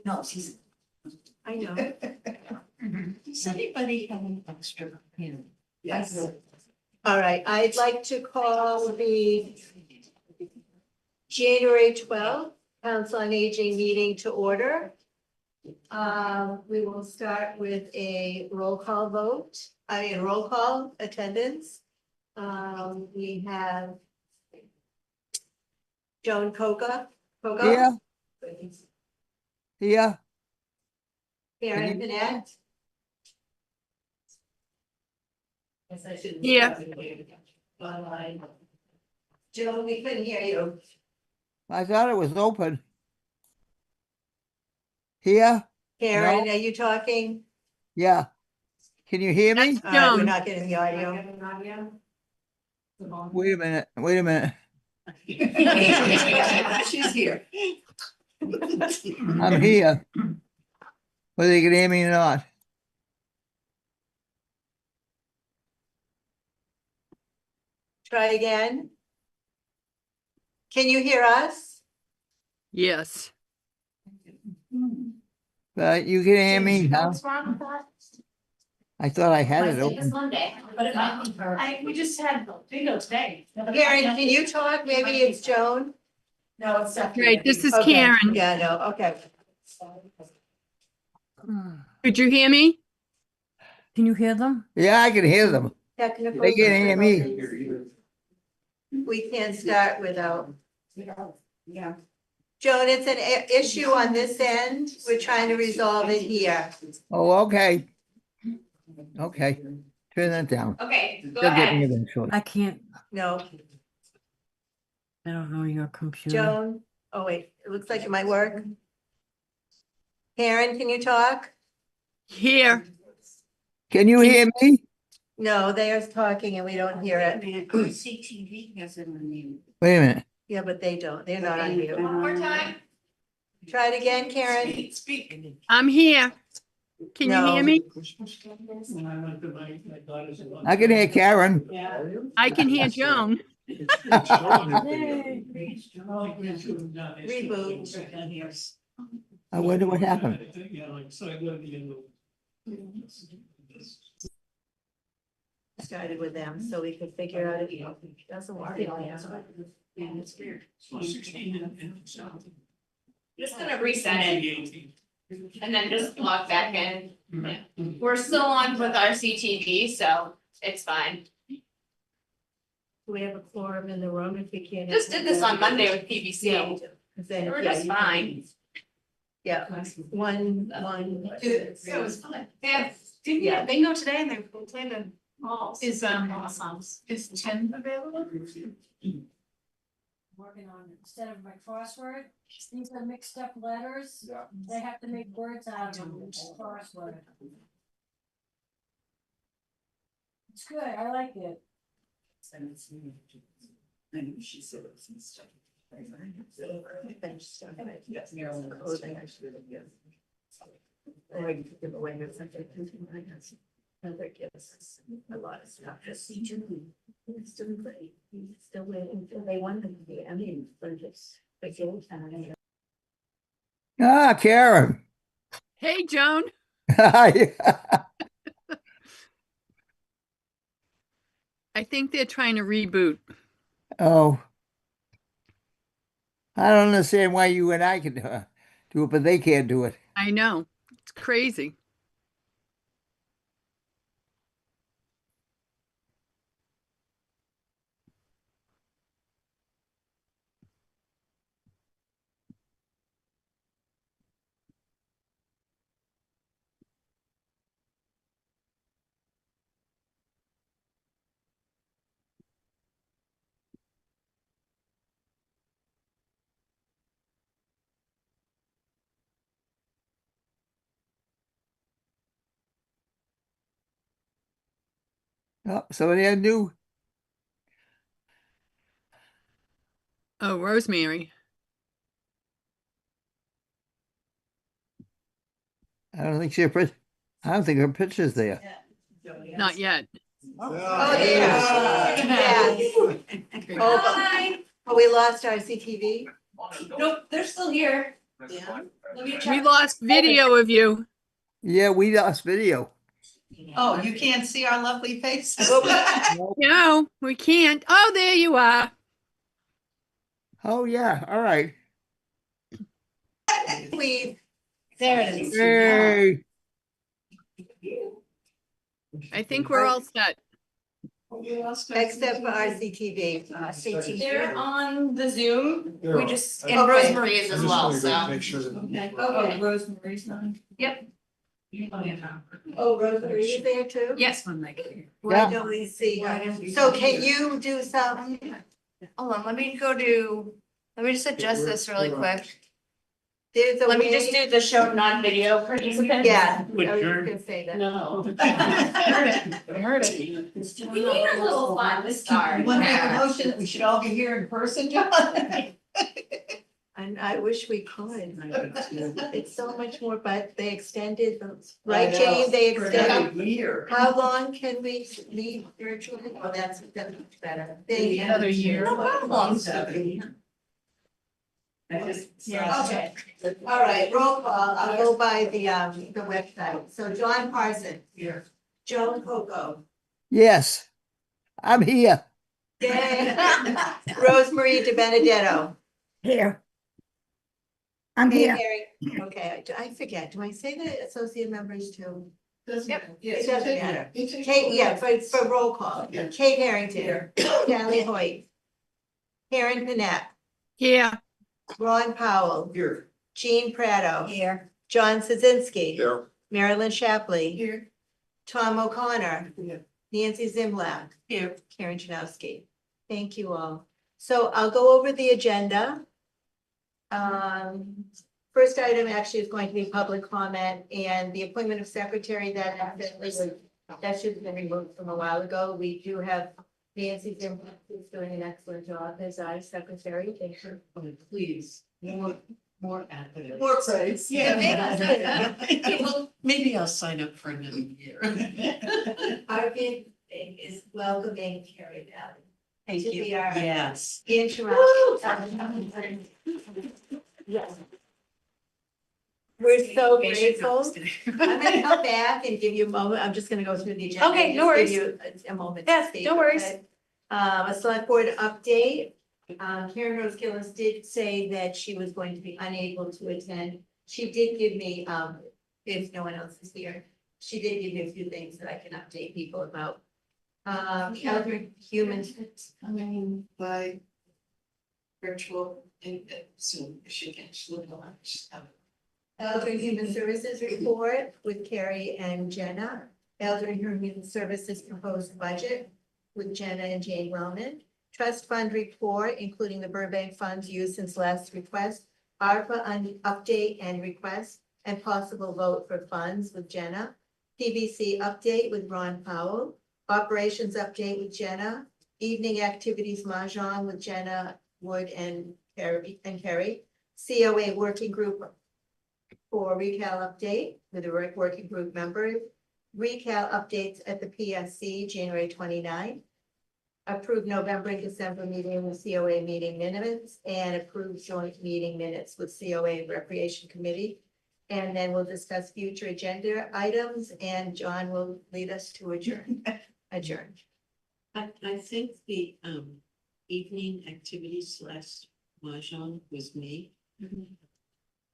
No, she's. I know. Does anybody have an extra pen? Yes. All right, I'd like to call the January 12th Council on Aging meeting to order. We will start with a roll call vote, roll call attendance. We have Joan Koga. Yeah. Yeah, Karen Can Bennett. Yeah. Joan, we couldn't hear you. I thought it was open. Here, Karen, No. are you talking? yeah. Can you hear me? All right, we're Joan. not getting the audio. Wait a minute, wait a minute. She's here. I'm here. Whether you can hear me or not. Try again. Can you hear us? Yes. But you can hear me now. What's wrong with that? I thought I had it It's open. Monday, but it might be her. We just had bingo today. Karen, can you talk? Maybe it's Joan? No, it's Stephanie. Right, this is Okay. Karen. Yeah, no, okay. Could you hear me? Can you hear them? Yeah, I can hear them. Technical. They can't hear me. difficulties. We can't start without. Yeah. Joan, it's an issue on this end. We're trying to resolve it here. Oh, okay. Okay, turn that down. Okay, go They'll get me ahead. eventually. I can't, No, I don't know your computer. Joan, oh wait, it looks like it might work. Karen, can you talk? Here. Can you hear me? No, they are talking and we don't hear it. RCTV has it on you. Wait a minute. Yeah, but they don't. They're not on mute. One more time. Try it again, Karen. Speak. I'm here. Can you No. hear me? I can hear Karen. Yeah. I can hear Joan. Reboot. I wonder what happened. Started with them, so we could figure out if it doesn't work. Yeah, it's weird. Just gonna reset it and then just log back in. We're still on with RCTV, so it's fine. Do we have a quorum in the room if we can't? Just did this on Monday with PBC. Then, We're yeah, just you can- fine. Yeah, one, two. It was fun. Yeah, didn't we have bingo today and they played the balls? Is Tim available? Working on, instead of my crossword, these are mixed up letters. They have to make words out of them, it's a crossword. It's good, I like it. Or you could give away or something. Another gives a lot of stuff. It's still great. He's still waiting until they want them to be. I mean, for this. Ah, Karen. Hey, Joan. Hi. I think they're trying to reboot. Oh. I don't understand why you and I can do it, but they can't do it. I know. It's crazy. Oh, so they're new. Oh, Rosemary. I don't think I don't think her picture's there. Not yet. Oh, yeah. Yeah. Oh, but we lost our CTV. Nope, they're still here. Yeah. We lost video of you. Yeah, we lost video. Oh, you can't see our lovely faces? No, we can't. Oh, there you are. Oh, yeah, all right. We, There it is. Hey, I think we're all set. except for RCTV. They're on the Zoom, They're we on. just, Okay. and Rosemary is I'm as just well, gonna go so. Make sure that. Okay. Rosemary's on. Yep. Oh, Rosemary is there too? Yes. Why don't we see her? So can you do some? Hold on, let me just adjust this really quick. There's a Let me way- just do the show non-video participants. Yeah, I was gonna say that. No. I heard it. We need a little fun to start. You want to make a motion that we should all be here in person, John? And I wish we could. It's so much more, but they extended, right, Jane, they extended. Year. How long can we meet virtually? Oh, that's much better. They- Another year. No problem. Okay, all right, roll call, I'll go by the website. So John Parsons. Here. Joan Coco. yes, I'm here. Rosemary De Benedetto. Here. I'm here. Okay, I forget, do I say the associate members too? Yep. It doesn't matter. Kate, yeah, for roll call. Kate Harrington, Sally Hoyt. Karen Panett, Yeah, Ron Powell, Here. Jean Prado, Here. John Szynski, Here. Marilyn Shapley, Here. Tom O'Connor, Here. Nancy Zimlack, Here. Karen Janowski. Thank you all. So I'll go over the agenda. First item actually is going to be public comment and the appointment of secretary that should have been removed from a while ago. We do have Nancy Zimlack, who's doing an excellent job as our secretary. Thank you. Please, more active. More praise. Yeah. Maybe I'll sign up for another year. Our big thing is welcoming Carrie Valley. Thank To you. be our- Yes. Interim. Yes. We're so grateful. I'm gonna come back and give you a moment. I'm just gonna go through the agenda. Okay, and no just give worries. you a moment. Yes, to speak, no worries. okay? A select board update. Karen Rose Gillis did say that she was going to be unable to attend. She did give me, if no one else is here, she did give me a few things that I can update people about. Elder Human, I mean, by virtual and soon, if she can, she'll lunch. Elder Human Services report with Carrie and Jenna. Elder Human Services proposed budget with Jenna and Jane Wellman. Trust fund report, including the Burbank funds used since last request. ARPA update and request and possible vote for funds with Jenna. PVC update with Ron Powell. Operations update with Jenna. Evening activities mahjong with Jenna Wood and Carrie. COA working group for recal update with the working group members. Recal updates at the PSC, January 29th. Approved November and December meeting with COA meeting minutes and approved joint meeting minutes with COA and Recreation Committee. And then we'll discuss future agenda items and John will lead us to adjourn. I think the evening activities / mahjong was me.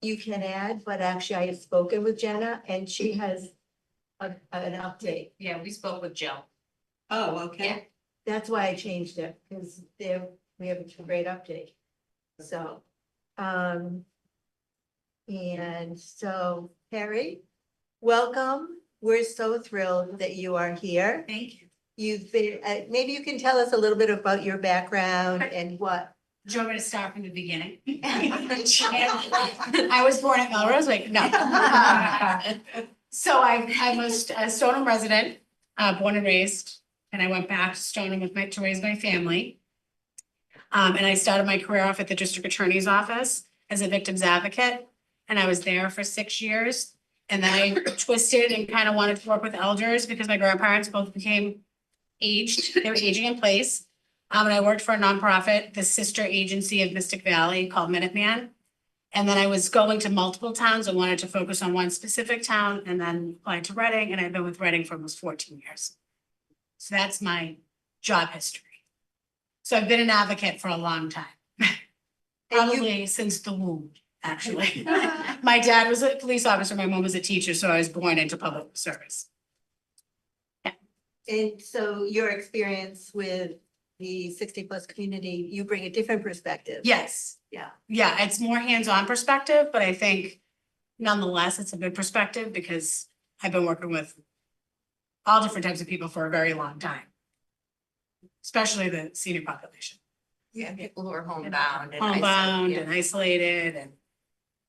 You can add, but actually I have spoken with Jenna and she has an update. Yeah, we spoke with Jill. Oh, okay. That's why I changed it, because there, we have a great update. So, and so Harry, welcome. We're so thrilled that you are here. Thank you. You've been, maybe you can tell us a little bit about your background and what. Do you want me to start from the beginning? I was born at Melrose Lake, no. So I'm a Stoneham resident, born and raised, and I went back to Stoneham to raise my family. And I started my career off at the district attorney's office as a victim's advocate. And I was there for 6 years. And then I twisted and kind of wanted to work with elders because my grandparents both became aged, they were aging in place. And I worked for a nonprofit, the sister agency of Mystic Valley called Minuteman. And then I was going to multiple towns. I wanted to focus on one specific town and then applied to Reading, and I've been with Reading for almost 14 years. So that's my job history. So I've been an advocate for a long time. And you- Probably since the womb, actually. My dad was a police officer, my mom was a teacher, so I was born into public service. And so your experience with the 60+ community, you bring a different perspective. Yes. Yeah. Yeah, it's more hands-on perspective, but I think nonetheless, it's a good perspective because I've been working with all different types of people for a very long time. Especially the senior population. Yeah, people who are homebound and Homebound isolated, and isolated and,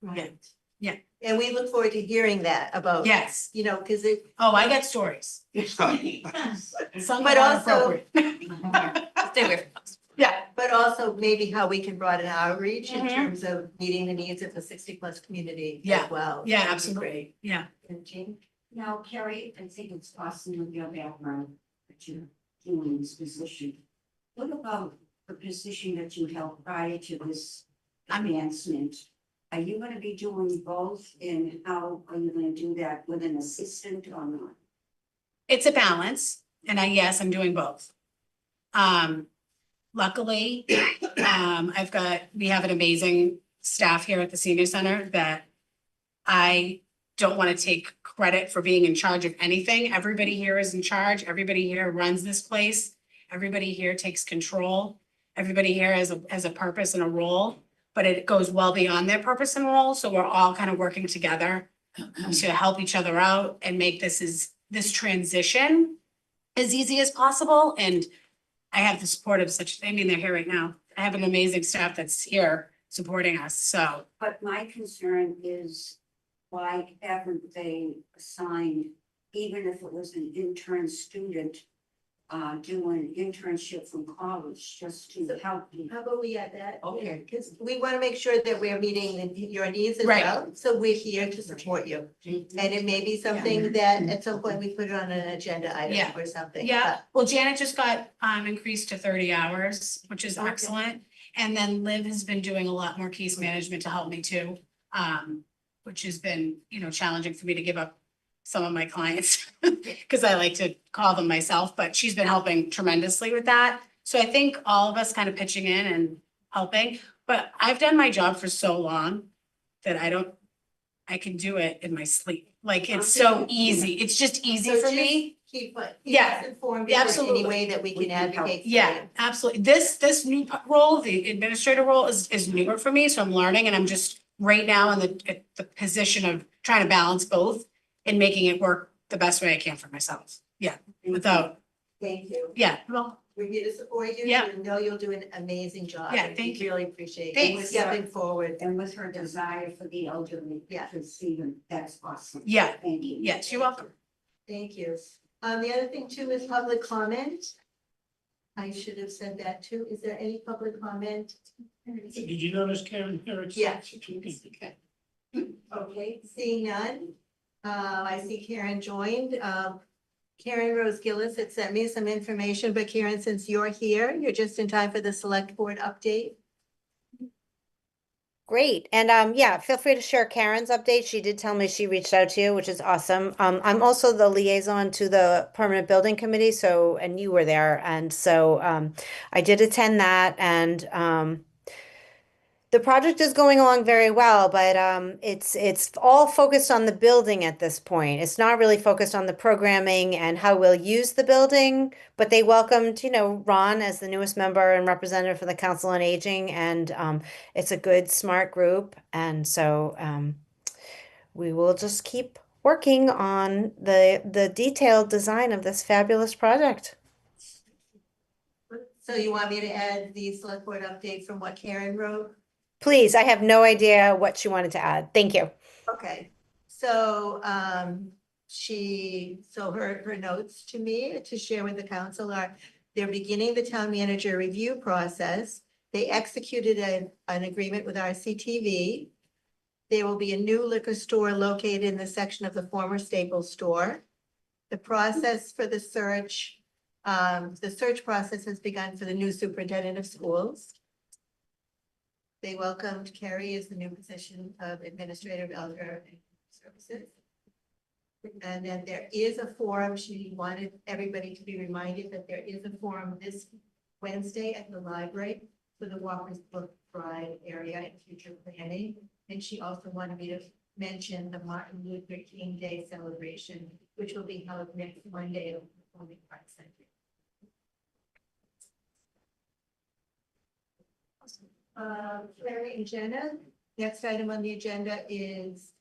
Right. Yeah. And we look forward to hearing that about. yes. You know, because it, Oh, I get stories. Some But are also- appropriate. Stay away from those. Yeah, but also maybe how we can broaden our reach in Mhm. terms of meeting the needs of the 60+ community Yeah. as well. yeah, That'd be absolutely. great. Yeah. And Jean? Now, Carrie, I think it's awesome with your background that you're doing this position. What about the position that you held prior to this advancement? Are you gonna be doing both, and how are you gonna do that with an assistant or not? It's a balance, and yes, I'm doing both. Luckily, we have an amazing staff here at the senior center that I don't want to take credit for being in charge of anything. Everybody here is in charge. Everybody here runs this place. Everybody here takes control. Everybody here has a purpose and a role, but it goes well beyond their purpose and role. So we're all kind of working together to help each other out and make this transition as easy as possible. And I have the support of they're here right now. I have an amazing staff that's here supporting us, so. But my concern is, why haven't they assigned, even if it was an intern student, doing internship from college, just to help you? How about we add that? Okay. Because we want to make sure that we're meeting your needs as Right. well. So we're here to support you. And it may be something that at some point we put it on an agenda Yeah. item or something. Yeah, well, Janet just got increased to 30 hours, which is Okay. excellent. And then Liv has been doing a lot more case management to help me too. Which has been, challenging for me to give up some of my clients. Cause I like to call them myself, but she's been helping tremendously with that. So I think all of us kind of pitching in and helping, but I've done my job for so long that I can do it in my sleep. Like, it's so easy. It's just easy So for just me. Keep us Yeah. informed Yeah, if there's any absolutely. way that we can advocate. for Yeah, you. absolutely. This new role, the administrator role is newer for me, so I'm learning and I'm just right now in the position of trying to balance both and making it work the best way I can for myself. Yeah, without, Thank you. yeah, well, We're here to support you. Yeah. We know you'll do an amazing job. Yeah, and thank we you. Really appreciate you Thanks. stepping forward. And with her desire for the elderly, Yeah. to see them, that's awesome. yeah, Thank you. yes, you're welcome. Thank you. The other thing too is public comment. I should have said that too. Is there any public comment? Did you notice Karen here? Yeah. Okay. Okay, seeing none. I see Karen joined. Karen Rose Gillis had sent me some information, but Karen, since you're here, you're just in time for the select board update. Great. And yeah, feel free to share Karen's update. She did tell me she reached out to you, which is awesome. I'm also the liaison to the Permanent Building Committee, so, and you were there. And so I did attend that, and the project is going along very well, but it's all focused on the building at this point. It's not really focused on the programming and how we'll use the building, but they welcomed, Ron as the newest member and representative for the Council on Aging, and it's a good, smart group. And so we will just keep working on the detailed design of this fabulous project. So you want me to add the select board update from what Karen wrote? Please, I have no idea what she wanted to add. Thank you. Okay, so her notes to me to share with the council are, they're beginning the town manager review process. They executed an agreement with RCTV. There will be a new liquor store located in the section of the former Staples store. The process for the search process has begun for the new superintendent of schools. They welcomed Carrie as the new position of Administrative Elder Services. And then there is a forum, she wanted everybody to be reminded that there is a forum this Wednesday at the library for the Walker's Brook Drive area and future planning. And she also wanted me to mention the Martin Luther King Day celebration, which will be held next Monday at the Performing Arts Center. Clary and Jenna, next item on the agenda is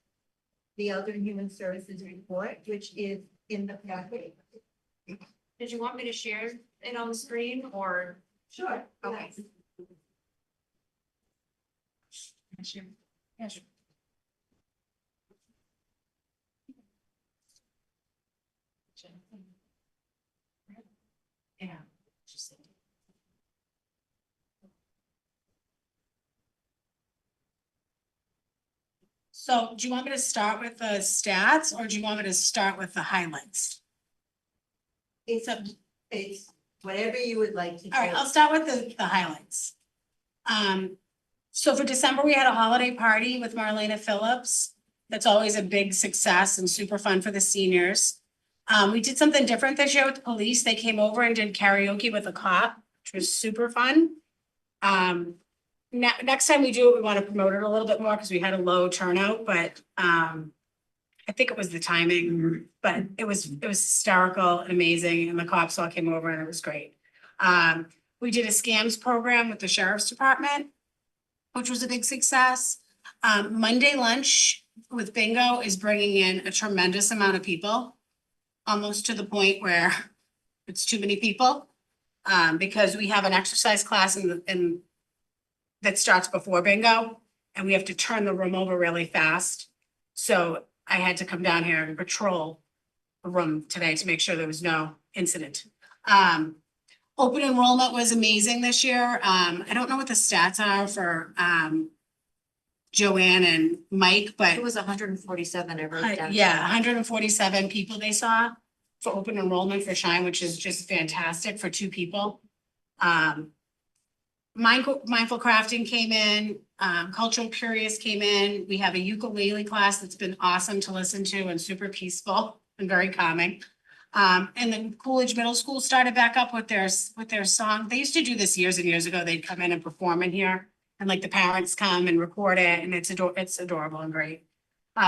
the Elder and Human Services report, which is in the packet. Did you want me to share it on the screen or? Sure. Okay. Yes. Sure. Yeah, sure. Yeah. So do you want me to start with the stats or do you want me to start with the highlights? It's whatever you would like to do. All right, I'll start with the highlights. So for December, we had a holiday party with Marlena Phillips. That's always a big success and super fun for the seniors. We did something different this year with the police. They came over and did karaoke with a cop, which was super fun. Next time we do it, we want to promote it a little bit more because we had a low turnout, but I think it was the timing, but it was hysterical and amazing, and the cops all came over and it was great. We did a scams program with the sheriff's department, which was a big success. Monday lunch with bingo is bringing in a tremendous amount of people, almost to the point where it's too many people, because we have an exercise class in that starts before bingo, and we have to turn the room over really fast. So I had to come down here and patrol the room today to make sure there was no incident. Open enrollment was amazing this year. I don't know what the stats are for Joanne and Mike, but It was 147, I wrote down. yeah, 147 people they saw for open enrollment for Shine, which is just fantastic for 2 people. Mindful crafting came in, cultural curious came in. We have a ukulele class that's been awesome to listen to and super peaceful and very calming. And then Coolidge Middle School started back up with their song. They used to do this years and years ago. They'd come in and perform in here, and like the parents come and record it, and it's adorable and great.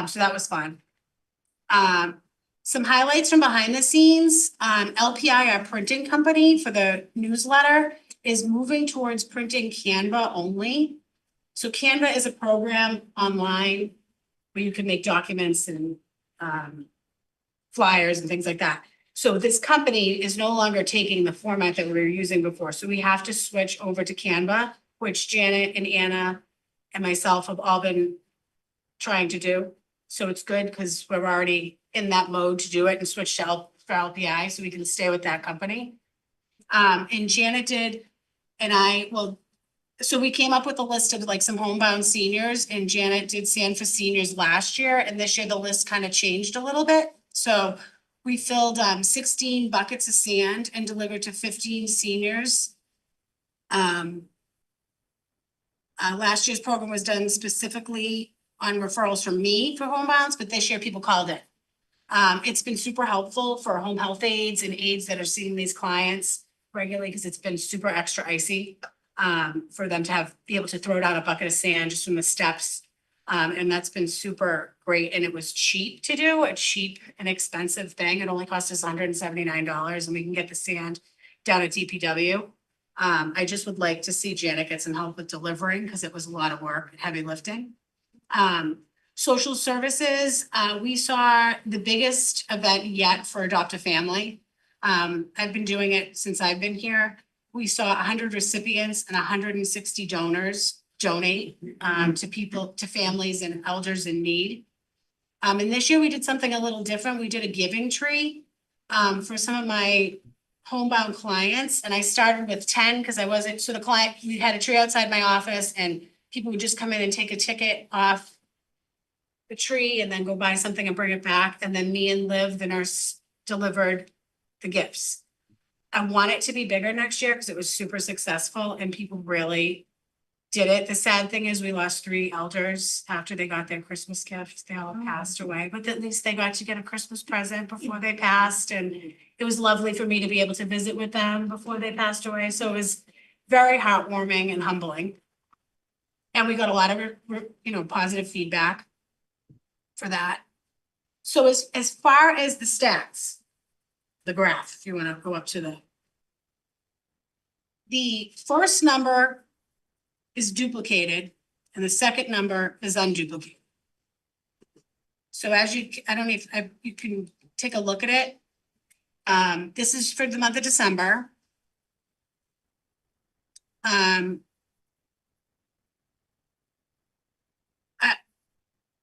So that was fun. Some highlights from behind the scenes. LPI, our printing company for the newsletter, is moving towards printing Canva only. So Canva is a program online where you can make documents and flyers and things like that. So this company is no longer taking the format that we were using before. So we have to switch over to Canva, which Janet and Anna and myself have all been trying to do. So it's good because we're already in that mode to do it and switch to for LPI so we can stay with that company. And Janet did, so we came up with a list of like some homebound seniors, and Janet did sand for seniors last year, and this year the list kind of changed a little bit. So we filled 16 buckets of sand and delivered to 15 seniors. Last year's program was done specifically on referrals from me for homebounds, but this year people called it. It's been super helpful for home health aides and aides that are seeing these clients regularly because it's been super extra icy for them to be able to throw down a bucket of sand just from the steps. And that's been super great. And it was cheap to do, a cheap and expensive thing. It only cost us $179, and we can get the sand down at DPW. I just would like to see Janet get some help with delivering because it was a lot of work, heavy lifting. Social services, we saw the biggest event yet for Adopt a Family. I've been doing it since I've been here. We saw 100 recipients and 160 donors donate to people, to families and elders in need. And this year we did something a little different. We did a giving tree for some of my homebound clients, and I started with 10 because we had a tree outside my office, and people would just come in and take a ticket off the tree and then go buy something and bring it back. And then me and Liv, the nurse, delivered the gifts. I want it to be bigger next year because it was super successful and people really did it. The sad thing is we lost 3 elders after they got their Christmas gifts. They all passed away, but at least they got to get a Christmas present before they passed. And it was lovely for me to be able to visit with them before they passed away. So it was very heartwarming and humbling. And we got a lot of, positive feedback for that. So as far as the stats, the graph, if you want to go up to the first number is duplicated and the second number is unduplicated. So as I don't know if you can take a look at it. This is for the month of December.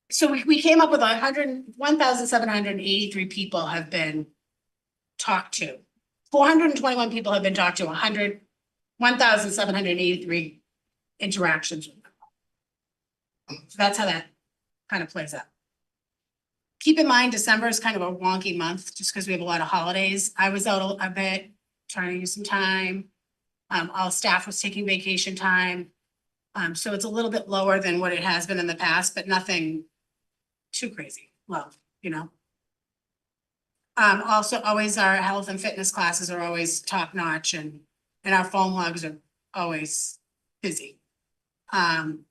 So we came up with 1,783 people have been talked to. 421 people have been talked to, 1,783 interactions with them. So that's how that kind of plays out. Keep in mind, December is kind of a wonky month just because we have a lot of holidays. I was out a bit trying to use some time. All staff was taking vacation time. So it's a little bit lower than what it has been in the past, but nothing too crazy low, Also, always our health and fitness classes are always top notch and our phone logs are always busy. And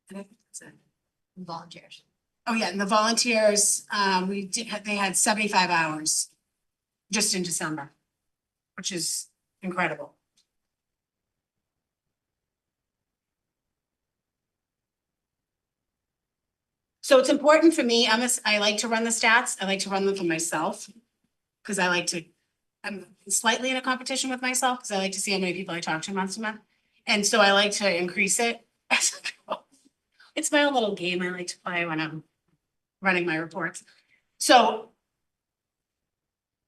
I think that's it. Volunteers. Oh yeah, and the volunteers, they had 75 hours just in December, which is incredible. So it's important for me, I like to run the stats. I like to run them for myself. Because I'm slightly in a competition with myself because I like to see how many people I talk to month to month. And so I like to increase it. It's my own little game I like to play when I'm running my reports. So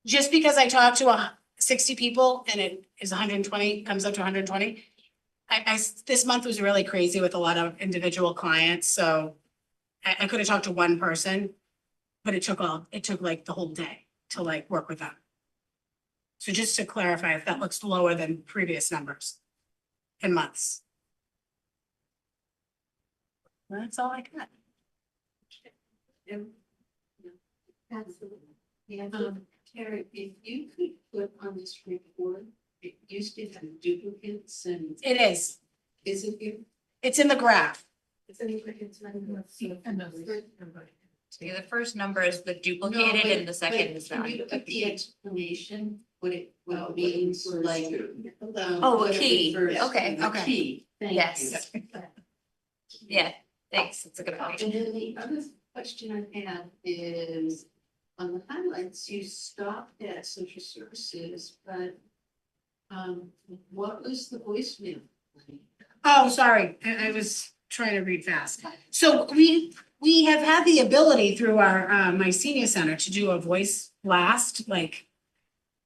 just because I talk to 60 people and it is 120, comes up to 120, this month was really crazy with a lot of individual clients. So I could have talked to one person, but it took like the whole day to like work with them. So just to clarify, if that looks lower than previous numbers in months. That's all I got. Absolutely. Yeah, Terry, if you could put on this report, it used to have duplicates and. It is. Is it here? It's in the graph. It's in the, it's not in the. Yeah, the first number is the duplicated and the second is Can you not. put the explanation, what it means, like. Oh, a key. Okay. Okay. Key. Thank you. Yes. Yeah, thanks. It's a good point. And then the other question I have is, on the highlights, you stopped at social services, but what was the voicemail? Oh, sorry. I was trying to read fast. So we have had the ability through our my senior center to do a voice blast,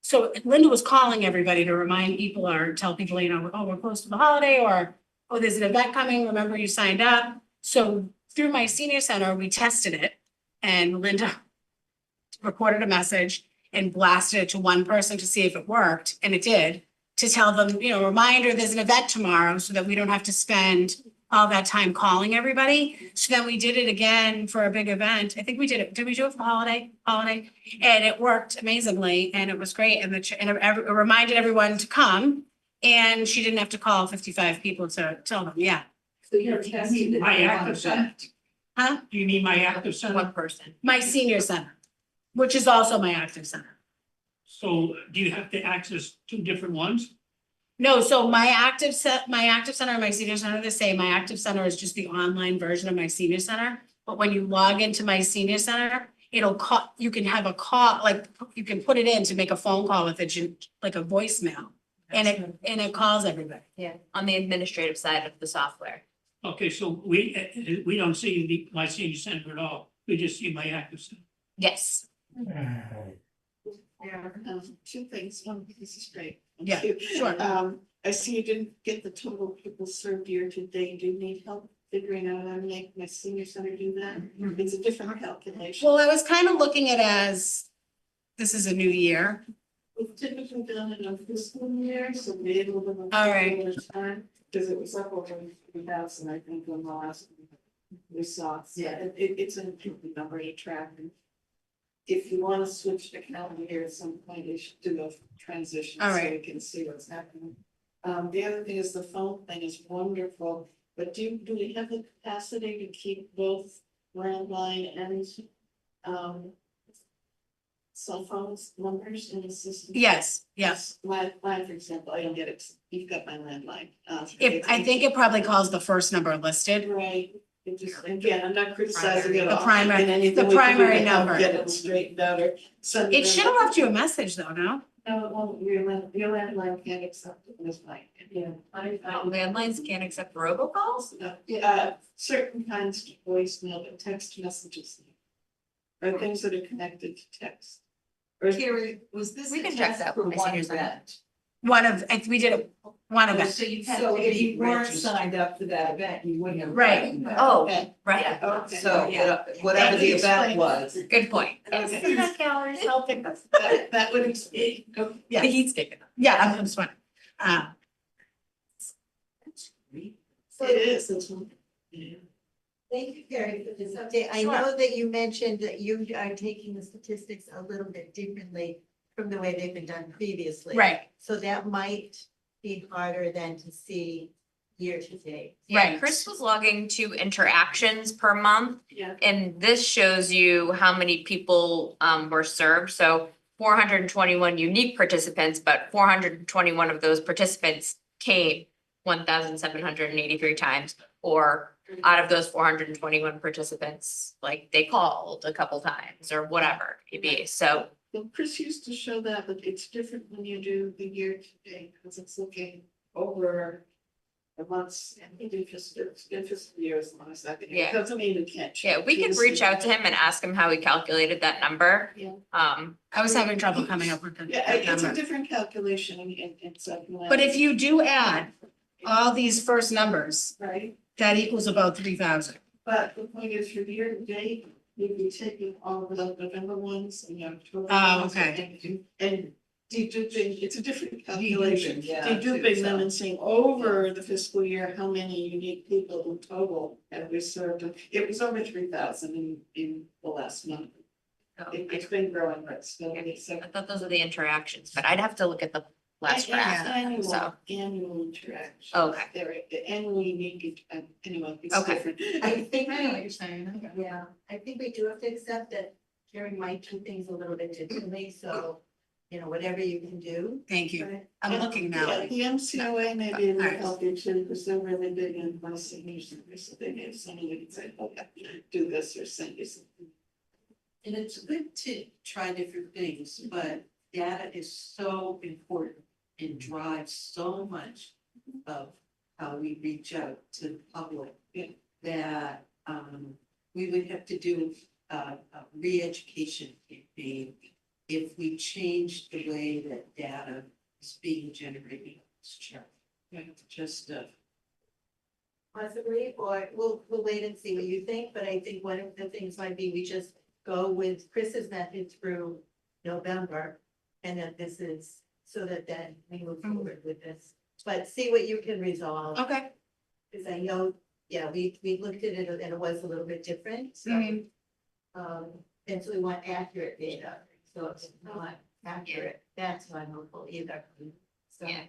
so Linda was calling everybody to remind people or tell people, oh, we're close to the holiday, or oh, there's an event coming, remember you signed up. So through my senior center, we tested it and Linda recorded a message and blasted it to one person to see if it worked, and it did, to tell them, reminder, there's an event tomorrow, so that we don't have to spend all that time calling everybody. So then we did it again for a big event. I think we did it. Did we do it for holiday? And it worked amazingly and it was great. And it reminded everyone to come, and she didn't have to call 55 people to tell them. Yeah. So you're testing. My active center? Huh? Do you mean my active center? One person. My senior center, which is also my active center. So do you have to access 2 different ones? No, so my active center and my senior center are the same. My active center is just the online version of my senior center. But when you log into my senior center, it'll call, you can have a call, like you can put it in to make a phone call with it, like a voicemail. And it calls everybody. Yeah, on the administrative side of the software. Okay, so we don't see my senior center at all. We just see my active center. Yes. Yeah, 2 things. One, this is great. Yeah, sure. I see you didn't get the total people served year to date. Do you need help figuring out how to make my senior center do that? It's a different calculation. Well, I was kind of looking at it as, this is a new year. It's typically done in a fiscal year, so maybe a little. All right. Time, because it was up over 3,000, I think, on the last we saw. Yeah, it's an important number to track. And if you want to switch to calendar year at some point, you should do a transition. All So right. we can see what's happening. The other thing is the phone thing is wonderful, but do we have the capacity to keep both landline and cell phones numbers in the system? Yes, yes. Mine, for example, I don't get it. You've got my landline. I think it probably calls the first number listed. Right. It just, again, I'm not criticizing it The all. primary- and anything the we can do to primary help number. Get it straightened out or send. It should have left you a message though, no? No, it won't. Your landline can't accept it as mine. Yeah. Landlines can't accept robocalls? Certain kinds of voicemail, but text messages. Or things that are connected to text. Or Carrie, was this? We a can check test that for when we one see yours. event? We did it, one Oh, event. So you had So to if you be weren't registered. signed up for that event, you wouldn't have. Right. Oh, Okay. right. Okay. So Yeah. whatever the Explain. event was. Good point. Okay. Helping us. That would explain. Yeah. He's taking it. Yeah, I'm just wondering. So It is. It's one. Yeah. thank you, Carrie, for this update. I know that you mentioned that you are taking the statistics a little bit differently from the way they've been done previously. Right, So that might be harder than to see year to date. Yeah, Right. Chris was logging 2 interactions per month, Yeah. and this shows you how many people were served. So 421 unique participants, but 421 of those participants came 1,783 times, or out of those 421 participants, like they called a couple times or whatever it may be. So Well, Chris used to show that, but it's different when you do the year to date, because it's looking over the months and you do just year as long as that. Yeah. It doesn't mean you can't. yeah, we change could the reach out to system. him and ask him how he calculated that number. Yeah. I was having trouble coming up with Yeah, that it's a number. different calculation and it's like. But if you do add all these first numbers, Right, that equals about 3,000. but the point is for year to date, you'd be taking all of the November ones and October. Oh, ones okay. And deduping, it's a different calculation. yeah, Deduping them so. and saying over the fiscal year, how many unique people in total have we served? It was over 3,000 in the last month. It's been growing, but still. I thought those are the interactions, but I'd have to look at the last graph, so. Annual interaction. Okay. They're annually unique, anyway, it's Okay. different. I think, I know what you're saying. yeah, I think we do have to accept that Jerry might do things a little bit differently, so, whatever you can do. Thank you. But I'm looking now. Yeah, the MCOA may be a little Alright. healthier too, because they're really big in my senior center, so they have someone who can say, okay, do this or send you something. And it's good to try different things, but data is so important and drives so much of how we reach out to the public. That we would have to do a re-education campaign if we change the way that data is being generated. Just Possibly, or we'll wait and see what you think, but I think one of the things might be we just go with Chris's method through November. And that this is, so that then we move forward with this, but see what you can resolve, Okay. because I know, yeah, we looked at it and it was a little bit different, so. Mhm. And so we want accurate data, so if it's not accurate, that's not helpful either. So. Yeah.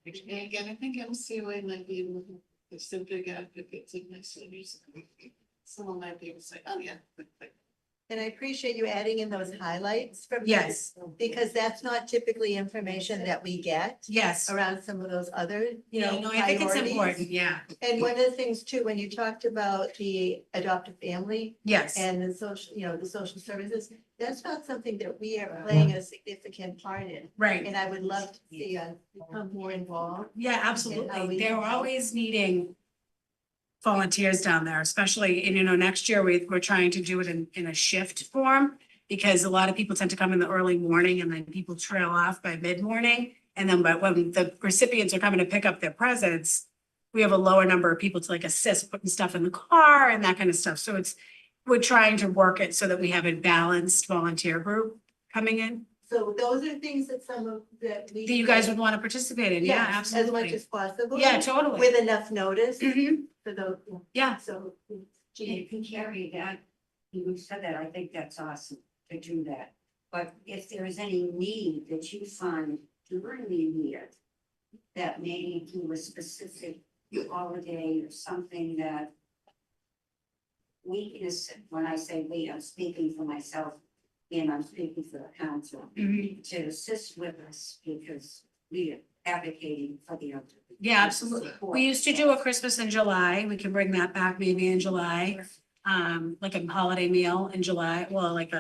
And again, I think MCOA might be able to, some big advocates of my seniors. Someone might be able to say, oh, yeah. And I appreciate you adding in those highlights from. Yes. Because that's not typically information that we get Yes. around some of those other, Yeah, no, I think it's priorities. important, yeah. And one of the things too, when you talked about the adoptive family Yes. and the social, the social services, that's not something that we are playing a significant part in. Right. And I would love to see us become more involved. Yeah, how absolutely. we They're can help. always needing volunteers down there, especially, and next year we're trying to do it in a shift form. Because a lot of people tend to come in the early morning and then people trail off by mid-morning. And then when the recipients are coming to pick up their presents, we have a lower number of people to like assist putting stuff in the car and that kind of stuff. So we're trying to work it so that we have a balanced volunteer group coming in. So those are things that some of that we. That you guys would want to participate in, yeah, Yes, as much absolutely. as possible. Yeah, totally. With enough notice Mhm. for those. Yeah. So. Gee, if you carry that, you said that, I think that's awesome to do that. But if there is any need that you find during the year that may do a specific holiday or something that we can assist, when I say we, I'm speaking for myself and I'm speaking for the council, to assist with us because we are advocating for the elderly. Yeah, absolutely. We used to do a Christmas in July. We can bring that back maybe in July. Like a holiday meal in July, well, like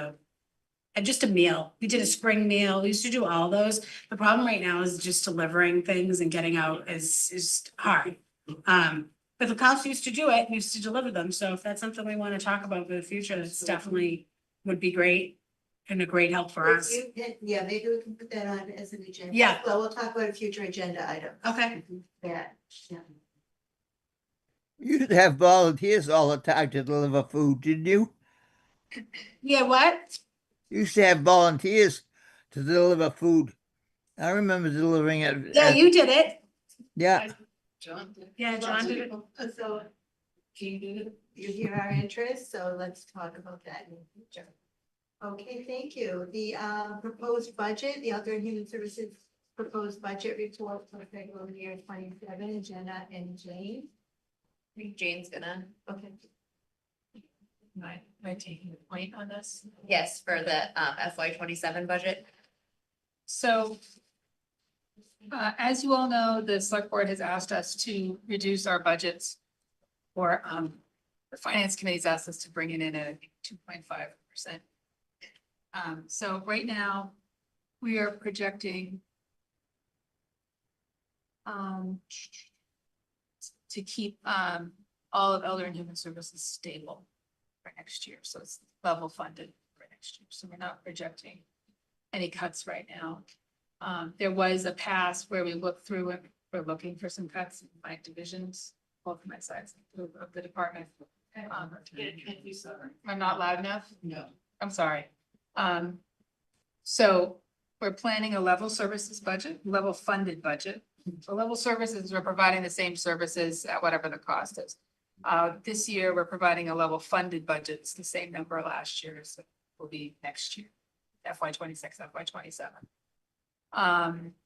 just a meal. We did a spring meal. We used to do all those. The problem right now is just delivering things and getting out is hard. But the council used to do it, used to deliver them. So if that's something we want to talk about for the future, that's definitely would be great and a great help for us. Yeah, maybe we can put that on as an agenda. Yeah. Well, we'll talk about a future agenda item. Okay. Yeah. You used to have volunteers all the time to deliver food, didn't you? Yeah, what? You used to have volunteers to deliver food. I remember delivering it. Yeah, you did it. Yeah. Yeah, John did it. So. You hear our interest, so let's talk about that in the future. Okay, thank you. The proposed budget, the Elder and Human Services proposed budget report for fiscal year 27, Jenna and Jane. I think Jane's gonna, Okay. Am I taking the point on this? yes, for the FY 27 budget. So as you all know, the select board has asked us to reduce our budgets. Or the finance committee's asked us to bring it in at, I think, 2.5%. So right now, we are projecting to keep all of Elder and Human Services stable for next year. So it's level funded for next year. So we're not projecting any cuts right now. There was a past where we looked through and we're looking for some cuts in my divisions, both of my sides of the department. I'm not loud enough? No. I'm sorry. So we're planning a level services budget, level funded budget. So level services, we're providing the same services at whatever the cost is. This year, we're providing a level funded budget. It's the same number last year, so it will be next year, FY 26, FY 27.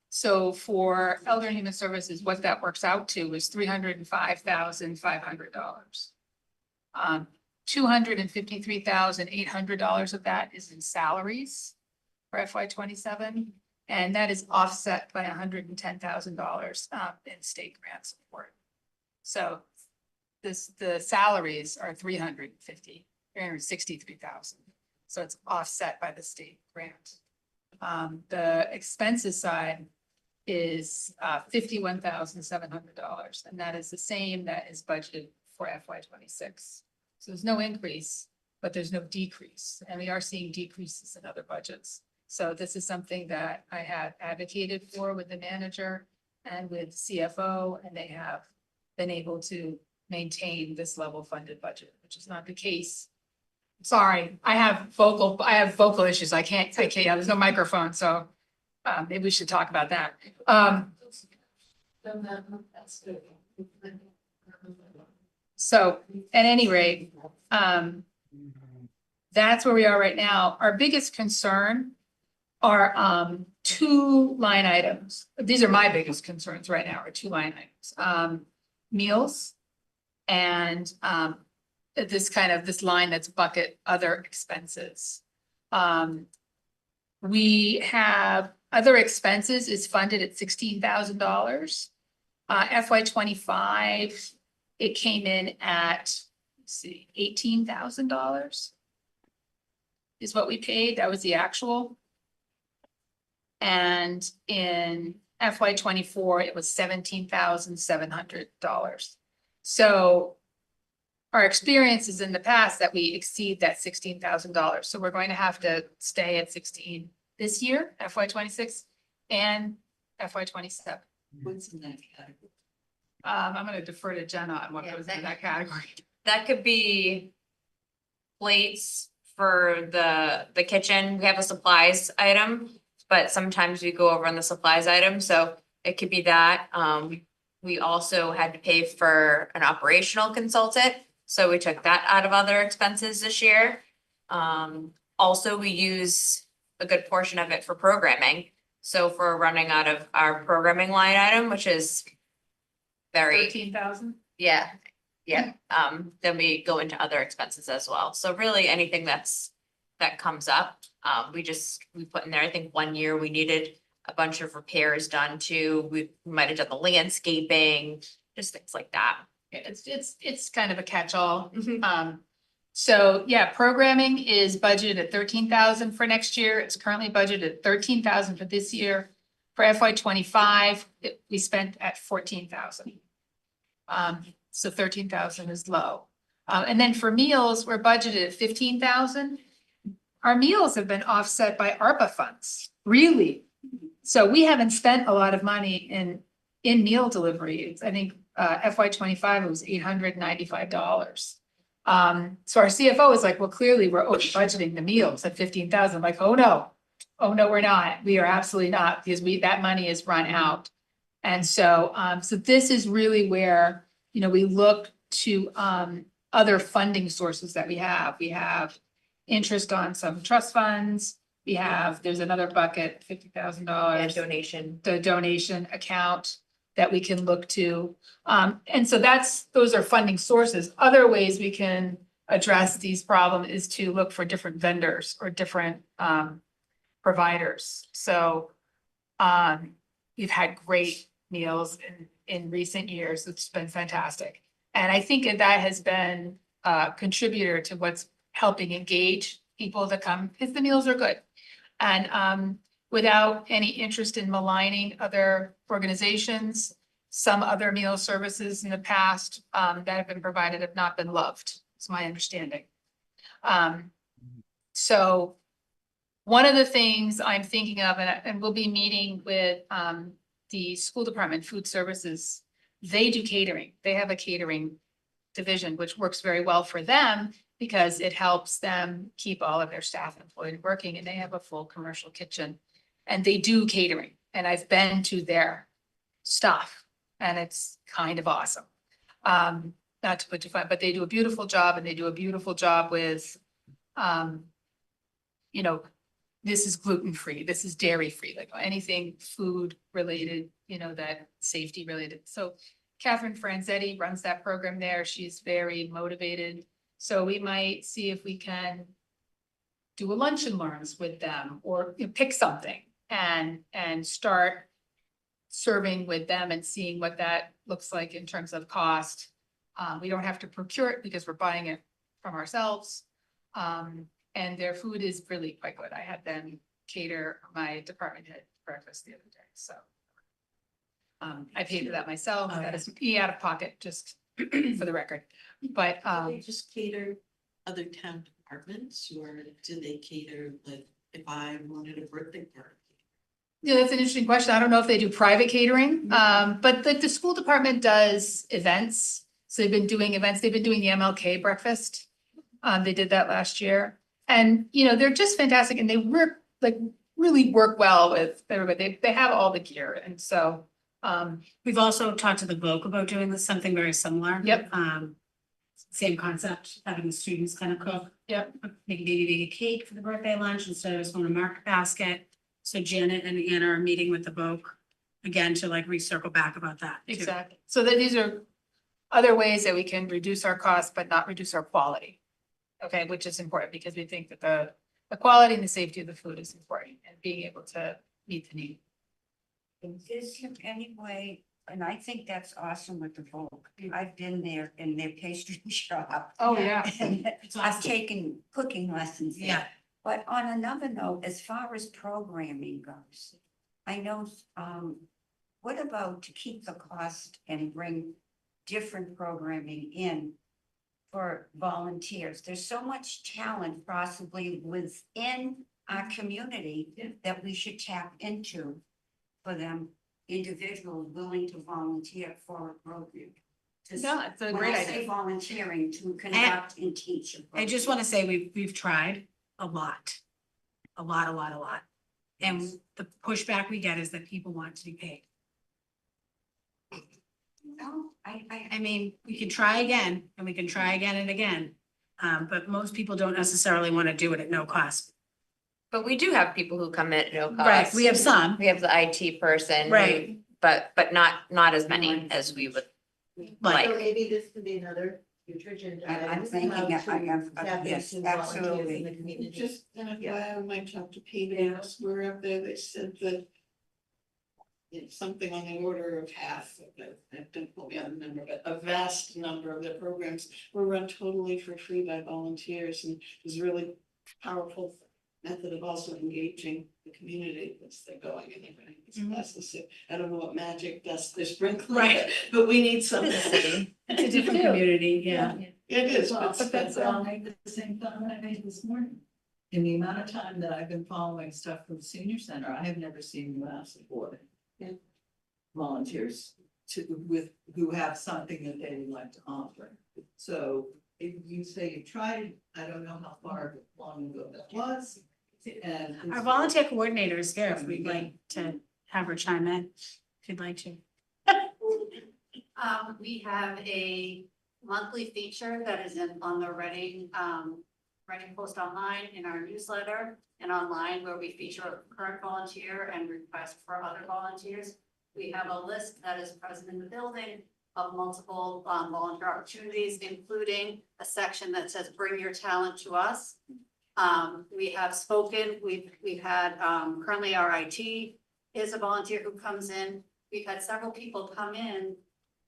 So for Elder and Human Services, what that works out to is $305,500. $253,800 of that is in salaries for FY 27, and that is offset by $110,000 in state grant support. So the salaries are 363,000. So it's offset by the state grant. The expenses side is $51,700, and that is the same that is budgeted for FY 26. So there's no increase, but there's no decrease, and we are seeing decreases in other budgets. So this is something that I had advocated for with the manager and with CFO, and they have been able to maintain this level funded budget, which is not the case. Sorry, I have vocal issues. I can't, there's no microphone, so maybe we should talk about that. So at any rate, that's where we are right now. Our biggest concern are two line items. These are my biggest concerns right now, are two line items. Meals and this line that's bucket other expenses. We have other expenses is funded at $16,000. FY 25, it came in at, let's see, $18,000 is what we paid. That was the actual. And in FY 24, it was $17,700. So our experience is in the past that we exceed that $16,000. So we're going to have to stay at 16 this year, FY 26 and FY 27. What's in that category? I'm going to defer to Jenna on what goes in that category. That could be plates for the kitchen. We have a supplies item but sometimes we go over on the supplies item, so it could be that. We also had to pay for an operational consultant, so we took that out of other expenses this year. Also, we use a good portion of it for programming. So if we're running out of our programming line item, which is very, 13,000? yeah, then we go into other expenses as well. So really anything that comes up, we put in there. I think one year we needed a bunch of repairs done too. We might have done the landscaping, just things like that. Yeah, it's kind of a catch-all. So yeah, programming is budgeted at 13,000 for next year. It's currently budgeted at 13,000 for this year. For FY 25, we spent at 14,000. So 13,000 is low. And then for meals, we're budgeted at 15,000. Our meals have been offset by ARPA funds, really. So we haven't spent a lot of money in meal delivery. I think FY 25, it was $895. So our CFO is like, well, clearly we're over budgeting the meals at 15,000. Like, oh no, we're not. We are absolutely not, because that money is run out. And so, so this is really where, you know, we look to other funding sources that we have. We have interest on some trust funds. There's another bucket, $50,000. Donation. The donation account that we can look to. And so those are funding sources. Other ways we can address these problems is to look for different vendors or different providers. So we've had great meals in recent years. It's been fantastic. And I think that has been a contributor to what's helping engage people to come, because the meals are good. And without any interest in maligning other organizations, some other meal services in the past that have been provided have not been loved, is my understanding. So one of the things I'm thinking of, and we'll be meeting with the school department, food services, they do catering. They have a catering division, which works very well for them because it helps them keep all of their staff employed and working, and they have a full commercial kitchen. And they do catering, and I've been to their stuff, and it's kind of awesome. Not to put too fun, but they do a beautiful job, and they do a beautiful job with, you know, this is gluten-free, this is dairy-free, like anything food related, you know, that safety related. So Catherine Franzetti runs that program there. She's very motivated. So we might see if we can do a lunch and learns with them, or pick something and start serving with them and seeing what that looks like in terms of cost. We don't have to procure it because we're buying it from ourselves. And their food is really quite good. I had them cater my department head breakfast the other day, so. I paid for that myself. That is out of pocket, just for the record. But Do they just cater other town departments, or do they cater, like, if I wanted a birthday party? yeah, that's an interesting question. I don't know if they do private catering, but the school department does events. So they've been doing events. They've been doing the MLK breakfast. They did that last year. And, you know, they're just fantastic, and they work, like, really work well with everybody. They have all the gear, and so. We've also talked to the Voc about doing something very similar. Yep. Same concept, having the students kind of cook. Yep. Maybe a cake for the birthday lunch instead of just going to market basket. So Janet and Anna are meeting with the Voc again to like recircle back about that. Too. Exactly. So that these are other ways that we can reduce our costs, but not reduce our quality. Okay, which is important because we think that the quality and the safety of the food is important, and being able to meet the need. Is there any way, and I think that's awesome with the Voc. I've been there in their pastry shop. Oh, yeah. And I've taken cooking lessons there. Yeah. But on another note, as far as programming goes, I know, what about to keep the cost and bring different programming in for volunteers? There's so much talent possibly within our community that we should tap into for them, individuals willing to volunteer for a program. No, it's a When great I say idea. volunteering to conduct and teach. I just want to say we've tried a lot. And the pushback we get is that people want to be paid. No, I mean, we can try again and we can try again and again. But most people don't necessarily want to do it at no cost. But we do have people who come in at no cost. Right, we have some. We have the IT person. who- Right. But not as many as we would Like, So maybe this could be another future agenda. I'm item, thinking how that I to have- tap yes, into volunteers in absolutely. the community. Just, and Yeah. I might talk to Peter, and we're up there, they said that it's something on the order of half, don't quote me on the number, but a vast number of the programs were run totally for free by volunteers, and is a really powerful method of also engaging the community as they're going and everything. That's the same. I don't know what magic dust they're sprinkling, Right. but we need something. it's a different community, yeah. It is, Well, but but I'll make the same comment I made this morning. In the amount of time that I've been following stuff from the senior center, I have never seen mass support. Volunteers who have something that they would like to offer. So if you say you tried, I don't know how long ago that was. And Our volunteer coordinator is here if we'd like to have her chime in, if you'd like to. We have a monthly feature that is on the Reading Post online in our newsletter and online where we feature a current volunteer and request for other volunteers. We have a list that is present in the building of multiple volunteer opportunities, including a section that says, bring your talent to us. We have spoken, we've had, currently our IT is a volunteer who comes in. We've had several people come in.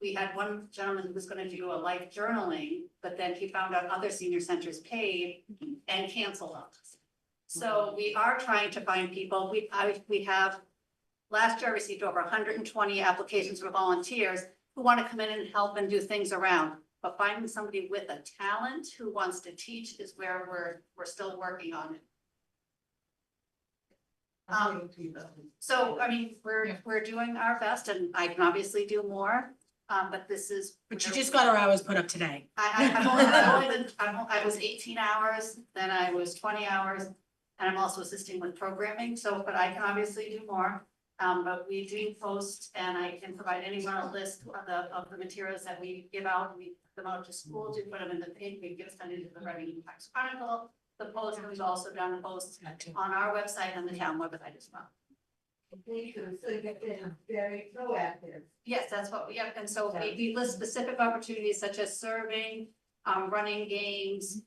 We had one gentleman who was gonna do a life journaling, but then he found out other senior centers paid and canceled on us. So we are trying to find people. We have, last year I received over 120 applications for volunteers who want to come in and help and do things around. But finding somebody with a talent who wants to teach is where we're still working on it. So, I mean, we're doing our best and I can obviously do more, but this is. But you just got our hours put up today. I was 18 hours, then I was 20 hours, and I'm also assisting with programming, so, but I can obviously do more. But we do post, and I can provide anyone a list of the materials that we give out. We put them out to schools, we put them in the paper, we give them into the Reading Times Chronicle, the post, and we've also done a post on our website and the town website as well. So you've been very proactive. Yes, that's what we have, and so we list specific opportunities such as serving, running games.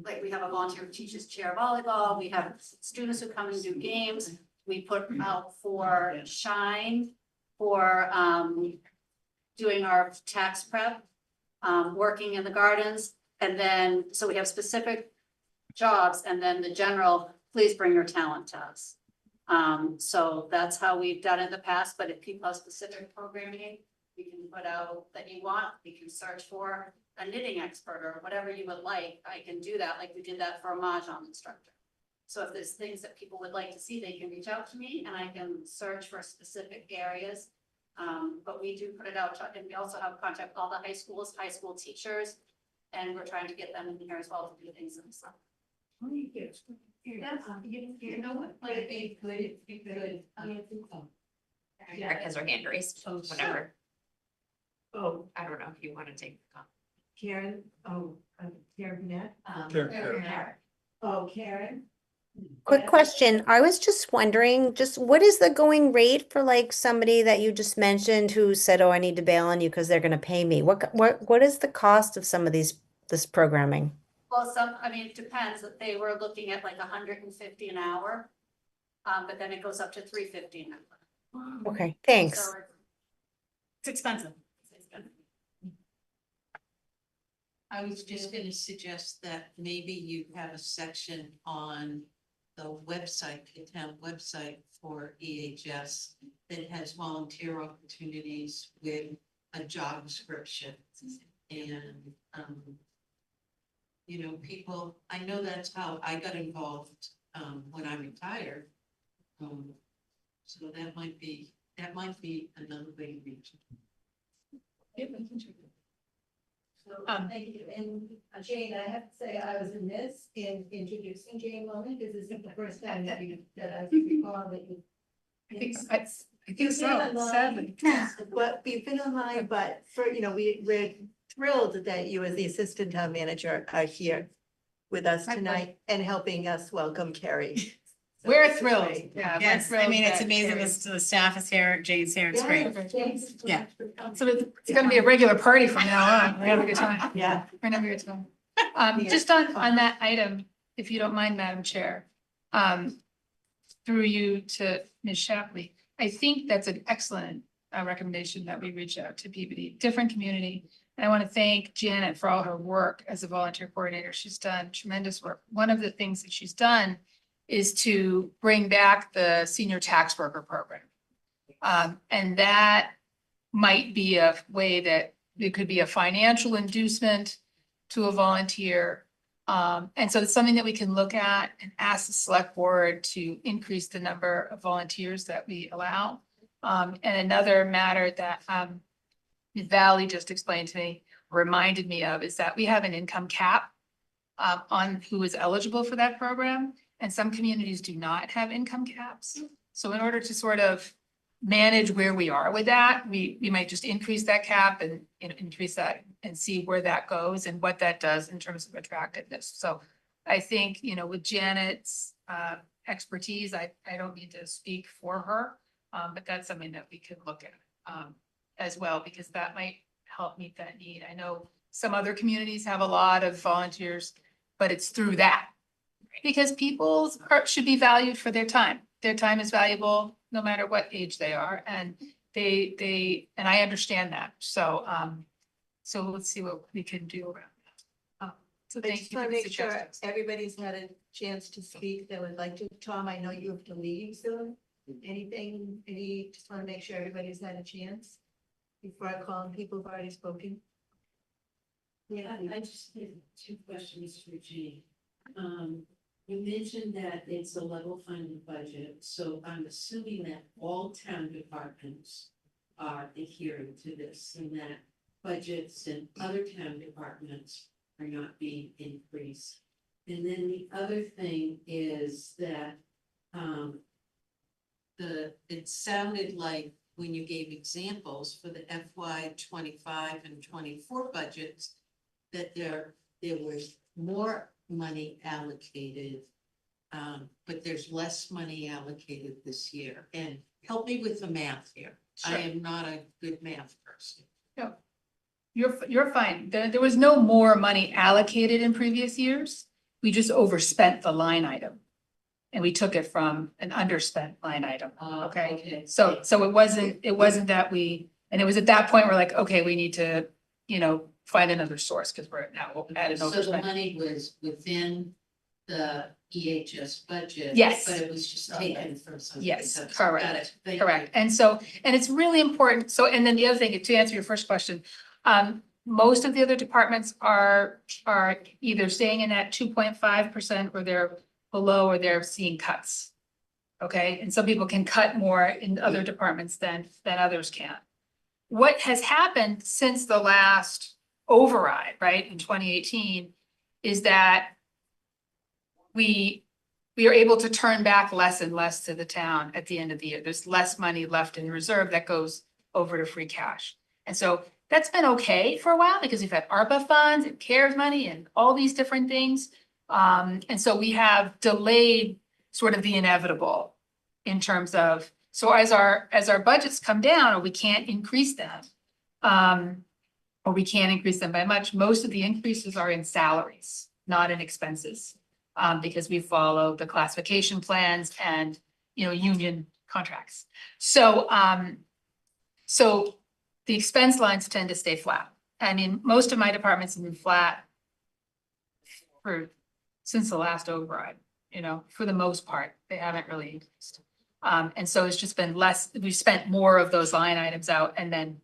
Like we have a volunteer who teaches chair volleyball, we have students who come and do games. We put out for Shine, for doing our tax prep, working in the gardens. And then, so we have specific jobs and then the general, please bring your talent to us. So that's how we've done it in the past, but if people have specific programming, we can put out that you want, we can search for a knitting expert or whatever you would like. I can do that, like we did that for a Mahjong instructor. So if there's things that people would like to see, they can reach out to me and I can search for specific areas. But we do put it out, and we also have contact all the high schools, high school teachers, and we're trying to get them in here as well to do things in the summer. Yeah, you know what, like, Could it be good? Eric has her hand raised, whatever. Oh, I don't know if you want to take. Karen, Karen Burnett? Sure. Oh, Karen? Quick question. I was just wondering, just what is the going rate for like somebody that you just mentioned who said, oh, I need to bail on you because they're going to pay me? What is the cost of some of this programming? well, I mean, it depends, that they were looking at like 150 an hour. But then it goes up to 350 an hour. Okay, thanks. So It's expensive. I was just gonna suggest that maybe you have a section on the website, the town website for EHS that has volunteer opportunities with a job description. And, you know, people, I know that's how I got involved, when I retired. So that might be another way to reach. So, Um, thank you. And Jane, I have to say, I was amiss in introducing Jane Loman, because this is the first time that I recall that you. I think so, You've been online, sadly. But we've been online, but we're thrilled that you as the assistant town manager are here with us My tonight and helping us welcome Carrie. So We're this is thrilled. great. Yeah, Yes, I mean, it's that amazing. Carrie- The staff is here, Jane's here, it's great. Yeah, thanks so Yeah. much for coming. So it's gonna be a regular party from now on. We're gonna have a good time. Yeah. We're gonna have a good time. Yeah. Just on that item, if you don't mind, Madam Chair, through you to Ms. Shapley, I think that's an excellent recommendation that we reach out to PBD, different community. And I want to thank Janet for all her work as a volunteer coordinator. She's done tremendous work. One of the things that she's done is to bring back the senior tax worker program. And that might be a way that it could be a financial inducement to a volunteer. And so it's something that we can look at and ask the select board to increase the number of volunteers that we allow. And another matter that Valley just explained to me, reminded me of, is that we have an income cap on who is eligible for that program. And some communities do not have income caps. So in order to sort of manage where we are with that, we might just increase that cap and increase that and see where that goes and what that does in terms of attractiveness. So I think, with Janet's expertise, I don't need to speak for her, but that's something that we could look at as well, because that might help meet that need. I know some other communities have a lot of volunteers, but it's through that. Because people should be valued for their time. Their time is valuable no matter what age they are, and and I understand that. So, so let's see what we can do around that. So I thank just you for want to the make sure suggestions. everybody's had a chance to speak that would like to. Tom, I know you have to leave soon. Just want to make sure everybody's had a chance before I call on people who've already spoken. Yeah, I just have two questions for Jean. You mentioned that it's a level funded budget, so I'm assuming that all town departments are adhering to this and that budgets in other town departments are not being increased. And then the other thing is that it sounded like when you gave examples for the FY 25 and 24 budgets, that there was more money allocated, but there's less money allocated this year. And help me with the math here. I Sure. am not a good math person. You're fine. There was no more money allocated in previous years. We just overspent the line item. And we took it from an underspent line item, okay? So it wasn't that and it was at that point, we're like, okay, we need to, find another source, because we're now at an So the overspend. money was within the EHS budget. Yes. But it was just taken from something. Yes, else. correct. Got it. Thank Correct. And so, and it's really important. So, and then the other thing, to answer your first question, most of the other departments are either staying in that 2.5% or they're below, or they're seeing cuts. Okay, and some people can cut more in other departments than others can. What has happened since the last override, right, in 2018, is that we are able to turn back less and less to the town at the end of the year. There's less money left in reserve that goes over to free cash. And so that's been okay for a while, because we've had ARPA funds and CARES money and all these different things. And so we have delayed sort of the inevitable in terms of, so as our budgets come down, or we can't increase them, or we can't increase them by much, most of the increases are in salaries, not in expenses. Because we follow the classification plans and, union contracts. So, so the expense lines tend to stay flat. I mean, most of my departments have been flat since the last override, for the most part, they haven't really increased. And so it's just been less, we spent more of those line items out, and then,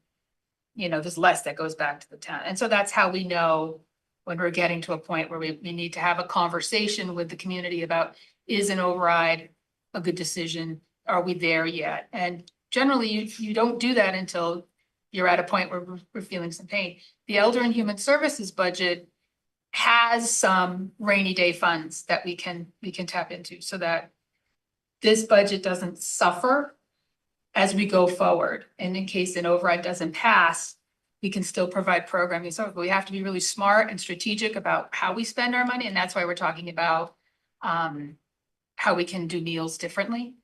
there's less that goes back to the town. And so that's how we know when we're getting to a point where we need to have a conversation with the community about, is an override a good decision? Are we there yet? And generally, you don't do that until you're at a point where we're feeling some pain. The Elder and Human Services budget has some rainy day funds that we can tap into so that this budget doesn't suffer as we go forward. And in case an override doesn't pass, we can still provide programming. So we have to be really smart and strategic about how we spend our money. And that's why we're talking about how we can do meals differently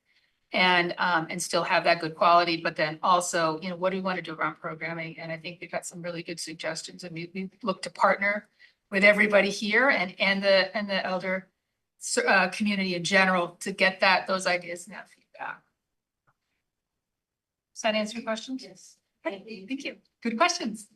and still have that good quality. But then also, you know, what do we want to do around programming? And I think we've got some really good suggestions, and we look to partner with everybody here and the elder community in general to get those ideas and that feedback. Does that answer your questions? Yes. Thank you. Good questions.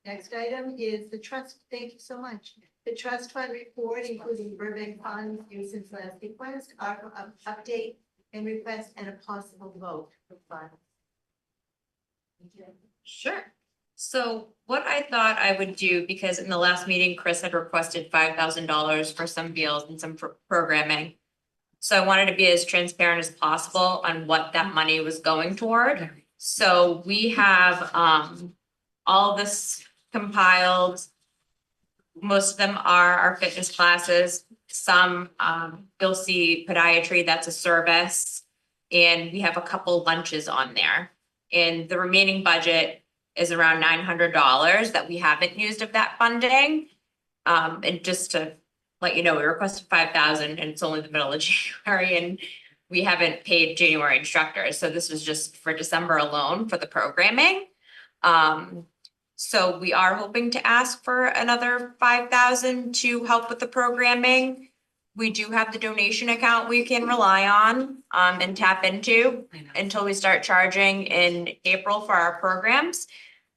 Next item is the trust. Thank you so much. The trust fund report, including Burbank funds used since last request, update and request, and a possible vote for funds. Sure. So what I thought I would do, because in the last meeting, Chris had requested $5,000 for some meals and some programming. So I wanted to be as transparent as possible on what that money was going toward. So we have all this compiled. Most of them are our fitness classes. Some you'll see podiatry, that's a service. And we have a couple lunches on there. And the remaining budget is around $900 that we haven't used of that funding. And just to let you know, we requested 5,000 and it's only the middle of January and we haven't paid January instructors. So this was just for December alone for the programming. So we are hoping to ask for another 5,000 to help with the programming. We do have the donation account we can rely on and tap into until we start charging in April for our programs.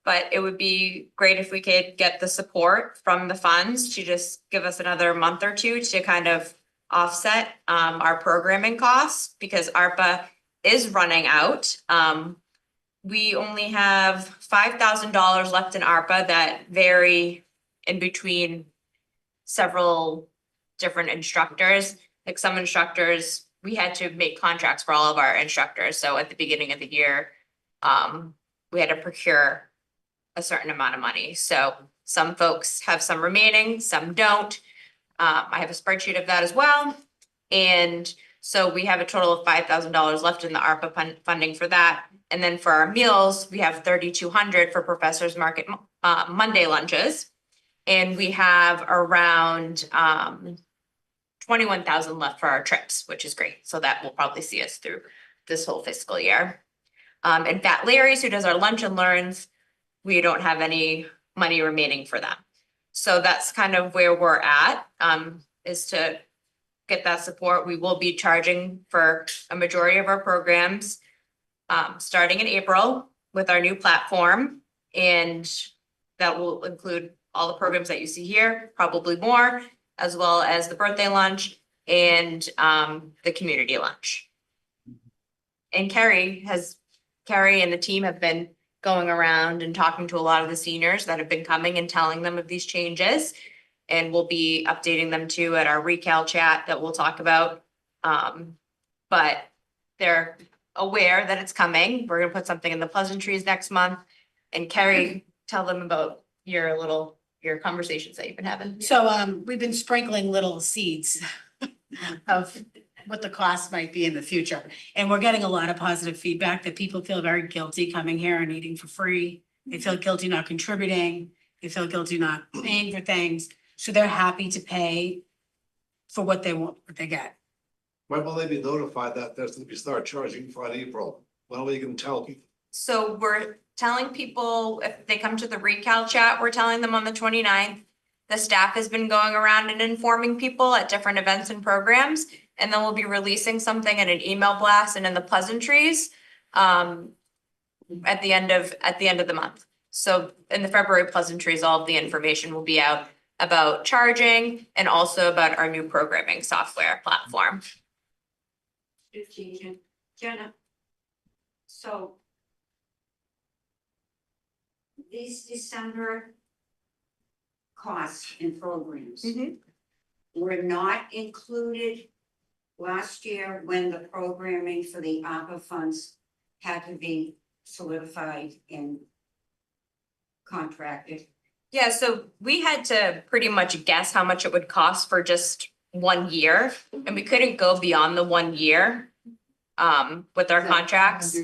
But it would be great if we could get the support from the funds to just give us another month or two to kind of offset our programming costs, because ARPA is running out. We only have $5,000 left in ARPA that vary in between several different instructors. Like some instructors, we had to make contracts for all of our instructors. So at the beginning of the year, we had to procure a certain amount of money. So some folks have some remaining, some don't. I have a spreadsheet of that as well. And so we have a total of $5,000 left in the ARPA funding for that. And then for our meals, we have $3,200 for Professor's Market Monday lunches. And we have around 21,000 left for our trips, which is great. So that will probably see us through this whole fiscal year. And Fat Larry's, who does our lunch and learns, we don't have any money remaining for them. So that's kind of where we're at, is to get that support. We will be charging for a majority of our programs starting in April with our new platform. And that will include all the programs that you see here, probably more, as well as the birthday lunch and the community lunch. And Carrie and the team have been going around and talking to a lot of the seniors that have been coming and telling them of these changes. And we'll be updating them too at our recal chat that we'll talk about. But they're aware that it's coming. We're gonna put something in the pleasantries next month. And Carrie, tell them about your conversations that you've been having. So we've been sprinkling little seeds of what the cost might be in the future. And we're getting a lot of positive feedback that people feel very guilty coming here and eating for free. They feel guilty not contributing. They feel guilty not paying for things. So they're happy to pay for what they want, what they get. When will they be notified that there's gonna be start charging for April? When are we gonna tell people? So we're telling people if they come to the recal chat, we're telling them on the 29th. The staff has been going around and informing people at different events and programs. And then we'll be releasing something in an email blast and in the pleasantries at the end of the month. So in the February pleasantries, all of the information will be out about charging and also about our new programming software platform. Jenna, so these December costs and programs were not included last year when the programming for the ARPA funds had to be solidified and contracted? Yeah, so we had to pretty much guess how much it would cost for just 1 year, and we couldn't go beyond the 1 year. With our contracts.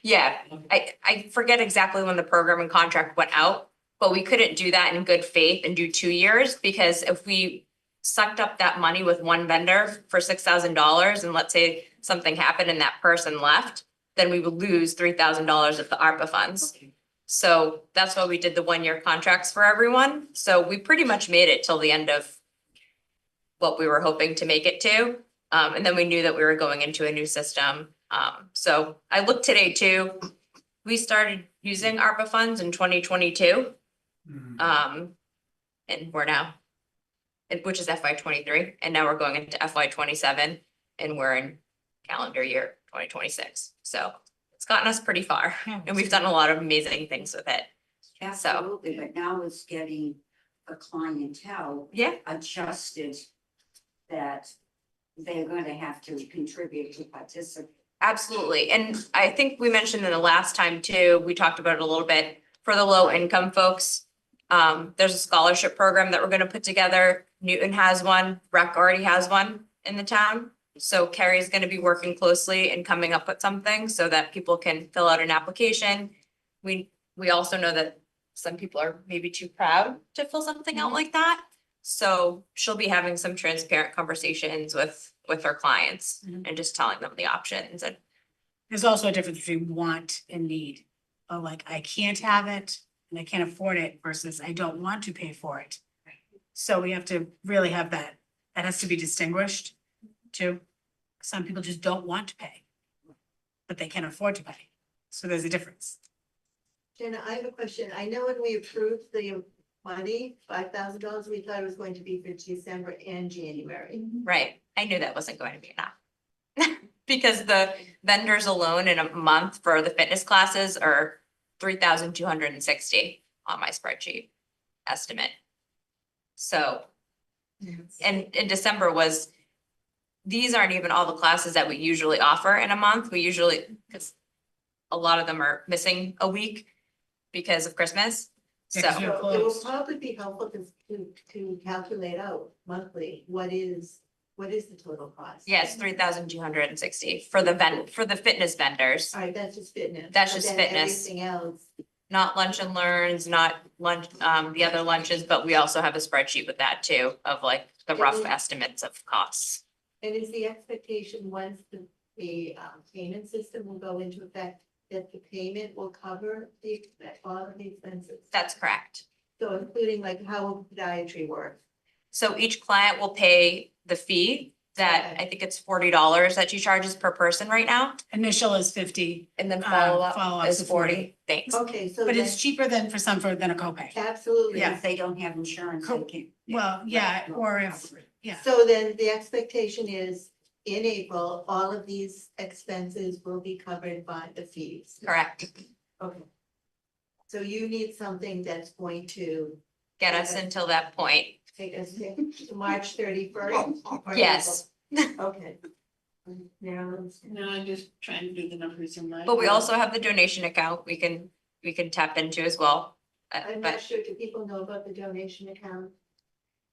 Yeah, I forget exactly when the program and contract went out, but we couldn't do that in good faith and do 2 years, because if we sucked up that money with one vendor for $6,000, and let's say something happened and that person left, then we would lose $3,000 of the ARPA funds. So that's why we did the 1 year contracts for everyone. So we pretty much made it till the end of what we were hoping to make it to. And then we knew that we were going into a new system. So I looked today too. We started using ARPA funds in 2022. And we're now, which is FY 23, and now we're going into FY 27, and we're in calendar year 2026. So it's gotten us pretty far, and we've done a lot of amazing things with it. Absolutely, but now it's getting a clientele Yeah, adjusted that they're gonna have to contribute to participate. absolutely. And I think we mentioned in the last time too, we talked about it a little bit, for the low income folks. There's a scholarship program that we're gonna put together. Newton has one, Rec already has one in the town. So Carrie's gonna be working closely and coming up with something so that people can fill out an application. We also know that some people are maybe too proud to fill something out like that. So she'll be having some transparent conversations with her clients and just telling them the options. And There's also a difference between want and need. Of like, I can't have it and I can't afford it versus I don't want to pay for it. So we have to really have that. That has to be distinguished too. Some people just don't want to pay, but they can afford to pay. So there's a difference. Jenna, I have a question. I know when we approved the money, $5,000, we thought it was going to be for December and January. right, I knew that wasn't going to be enough. Because the vendors alone in a month for the fitness classes are 3,260 on my spreadsheet estimate. So, and in December was, these aren't even all the classes that we usually offer in a month. We usually, because a lot of them are missing a week because of Christmas. Yeah, 'cause So, we're So it will closed. probably be helpful to calculate out monthly, what is the total cost? yes, 3,260 for the fitness vendors, All right, that's just fitness. That's but just then fitness. Everything else, not lunch and learns, not lunch, the other lunches, but we also have a spreadsheet with that too, of like the rough estimates of costs. and is the expectation once the payment system will go into effect, that the payment will cover all of the expenses? That's correct. So including like how will podiatry work? So each client will pay the fee that I think it's $40 that she charges per person right now. Initial is 50, And then follow-up follow-up is is 40. Thanks. Okay, so but then, it's cheaper than than a copay. absolutely. Yeah. If they don't have insurance, they can't. Well, yeah, or if, yeah. So then the expectation is in April, all of these expenses will be covered by the fees. Correct. Okay. So you need something that's going to Get us until that point. take us to March 31st? Yes. Okay. Marilyn's. No, I'm just trying to do the numbers in my. But we also have the donation account we can tap into as well. I'm not sure, do people know about the donation account?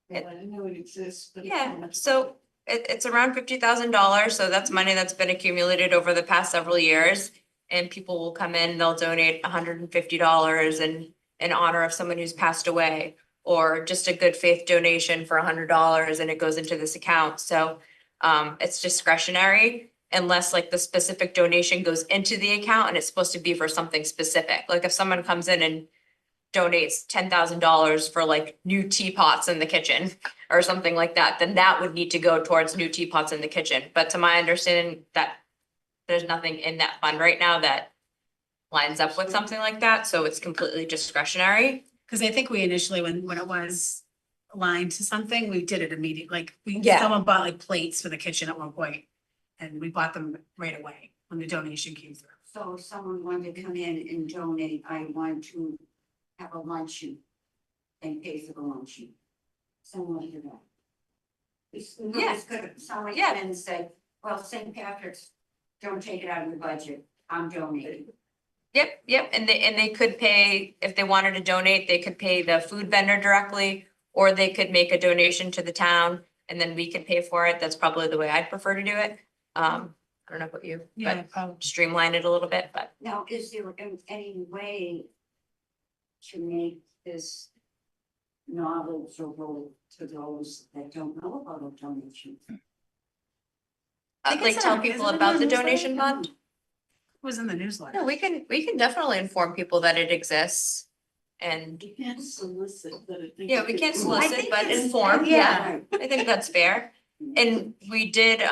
Well, I know it exists, but. Yeah, so it's around $50,000, so that's money that's been accumulated over the past several years. And people will come in, they'll donate $150 in honor of someone who's passed away, or just a good faith donation for $100 and it goes into this account. So it's discretionary unless like the specific donation goes into the account and it's supposed to be for something specific. Like if someone comes in and donates $10,000 for like new teapots in the kitchen or something like that, then that would need to go towards new teapots in the kitchen. But to my understanding, that there's nothing in that fund right now that lines up with something like that, so it's completely discretionary. Cause I think we initially, when it was aligned to something, we did it immediately, like Yeah. someone bought like plates for the kitchen at one point. And we bought them right away when the donation came through. So if someone wanted to come in and donate, I want to have a luncheon and pay for the luncheon. Someone to that. Yeah. Someone Yeah. come in and say, well, St. Patrick's, don't take it out of your budget, I'm donating. Yep, and they could pay, if they wanted to donate, they could pay the food vendor directly, or they could make a donation to the town, and then we could pay for it. That's probably the way I'd prefer to do it. I don't know about you, Yeah, but streamline it a little bit, but. Now, is there any way to make this knowledgeable to those that don't know about a donation? I'd like tell people about the donation fund. Was in the newsletter. No, we can definitely inform people that it exists. And You can't solicit, but I think. yeah, we can't I solicit, think but it's- inform, yeah, Right. I think that's fair. And we did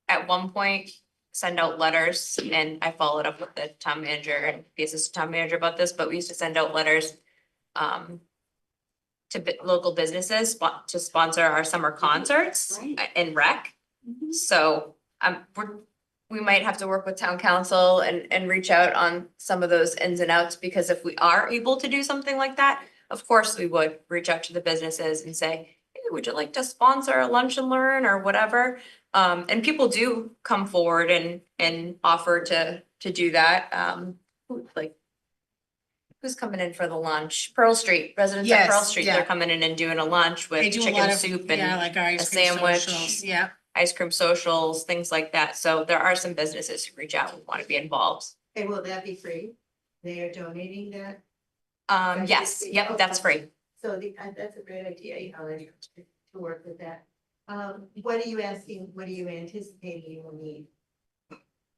at one point send out letters, and I followed up with the town manager and the assistant town manager about this, but we used to send out letters to local businesses to sponsor our summer concerts Right. in rec. So we might have to work with town council and reach out on some of those ins and outs, because if we are able to do something like that, of course, we would reach out to the businesses and say, hey, would you like to sponsor a lunch and learn or whatever? And people do come forward and offer to do that. Who's coming in for the lunch? Pearl Street, residents at Pearl Yes, Street, yeah. they're coming in and doing a lunch They with do a lot chicken of, soup yeah, and like our ice a cream sandwich. socials, yeah. ice cream socials, things like that. So there are some businesses who reach out and want to be involved. And will that be free? They are donating that? Yes, yep, that's free. So that's a great idea, you know, to work with that. What are you asking, what are you anticipating you will need?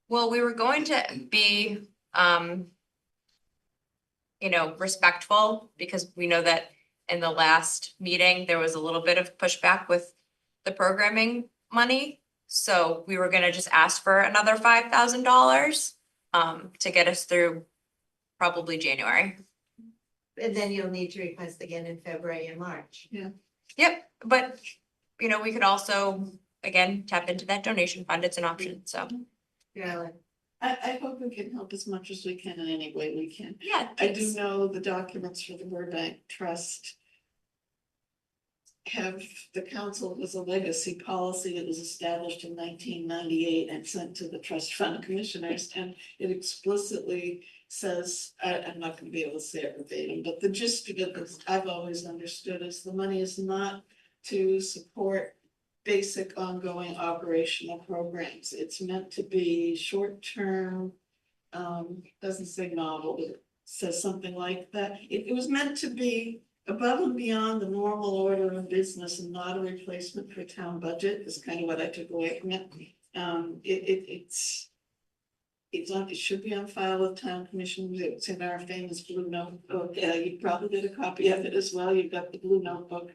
Well, we were going to be, respectful, because we know that in the last meeting, there was a little bit of pushback with the programming money. So we were gonna just ask for another $5,000 to get us through probably January. And then you'll need to request again in February and March. Yep, but we could also, again, tap into that donation fund. It's an option, so. Yeah, I hope we can help as much as we can in any way we can. Yeah. I do know the documents for the Burbank Trust have, the council was a legacy policy that was established in 1998 and sent to the trust fund commissioners, and it explicitly says, I'm not gonna be able to say it verbatim, but the gist of it is, I've always understood, is the money is not to support basic ongoing operational programs. It's meant to be short-term, doesn't say novel, but it says something like that. It was meant to be above and beyond the normal order of business and not a replacement for town budget, is kind of what I took away from it. It should be on file with town commission. It's in our famous blue notebook. Yeah, you probably did a copy of it as well. You've got the blue notebook.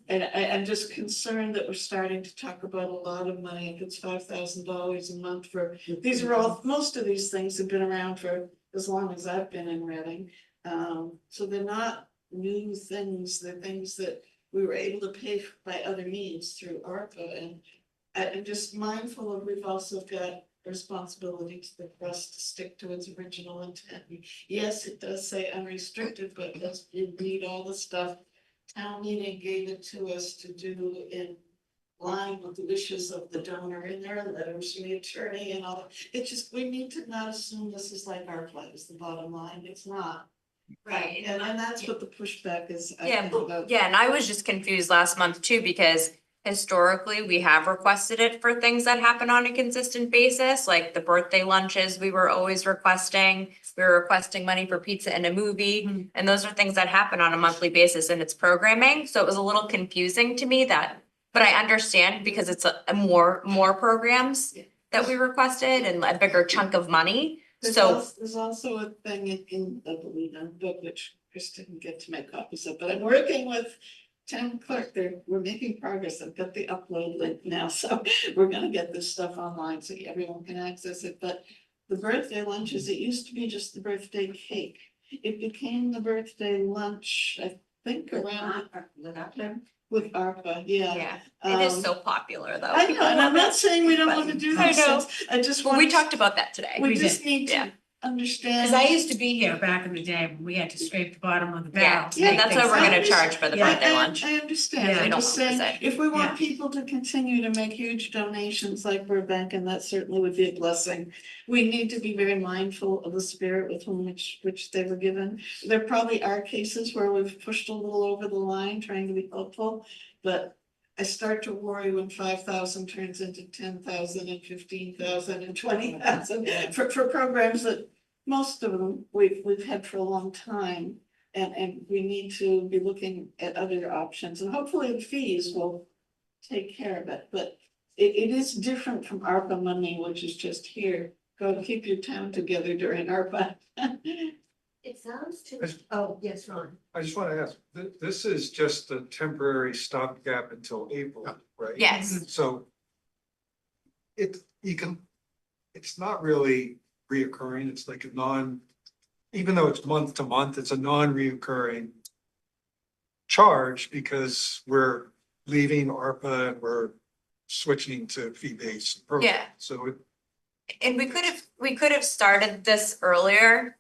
And I'm just concerned that we're starting to talk about a lot of money. If it's $5,000 a month for, these are all, most of these things have been around for as long as I've been in Reading. So they're not new things, they're things that we were able to pay by other means through ARPA. And I'm just mindful of, we've also got responsibility to the trust to stick to its original intent. Yes, it does say unrestricted, but let's read all the stuff. Town meeting gave it to us to do in line with the wishes of the donor in their letters from the attorney and all. It's just, we need to not assume this is like our plan is the bottom line. It's not. Right. And that's what the pushback is. I Yeah, think, about. yeah, and I was just confused last month too, because historically, we have requested it for things that happen on a consistent basis, like the birthday lunches we were always requesting. We were requesting money for pizza and a movie, and those are things that happen on a monthly basis in its programming, so it was a little confusing to me that, but I understand because it's a more programs that we requested and a bigger chunk of money, so. There's also a thing in the blue notebook, which Chris didn't get to make copies of, but I'm working with town clerk there. We're making progress. I've got the upload link now, so we're gonna get this stuff online so everyone can access it. But the birthday lunches, it used to be just the birthday cake. It became the birthday lunch, I think around with ARPA, yeah. Yeah, it is so popular though. I know, and I'm not saying we don't want to do I these know. things. I just Well, want. we talked about that today. We just need Yeah. to understand. Cause I used to be here back in the day when we had to scrape the bottom of the Yeah, barrel. to and make that's what things we're gonna happen. charge for the Yeah. birthday lunch. I understand, Yeah. I'm We don't just want to saying, say. if we want Yeah. people to continue to make huge donations like Burbank, and that certainly would be a blessing. We need to be very mindful of the spirit with which they were given. There probably are cases where we've pushed a little over the line, trying to be helpful, but I start to worry when 5,000 turns into 10,000 and 15,000 and 20,000 for programs that most of them we've had for a long time. And we need to be looking at other options, and hopefully the fees will take care of it, but it is different from ARPA money, which is just here, go keep your town together during ARPA. It sounds too, Yes. oh, yes, Ron. I just want to ask, this is just a temporary stopgap until April, right? Yes, So it's not really reoccurring, it's like even though it's month to month, it's a non-reoccurring charge because we're leaving ARPA and we're switching to fee-based program. Yeah. So and we could have started this earlier,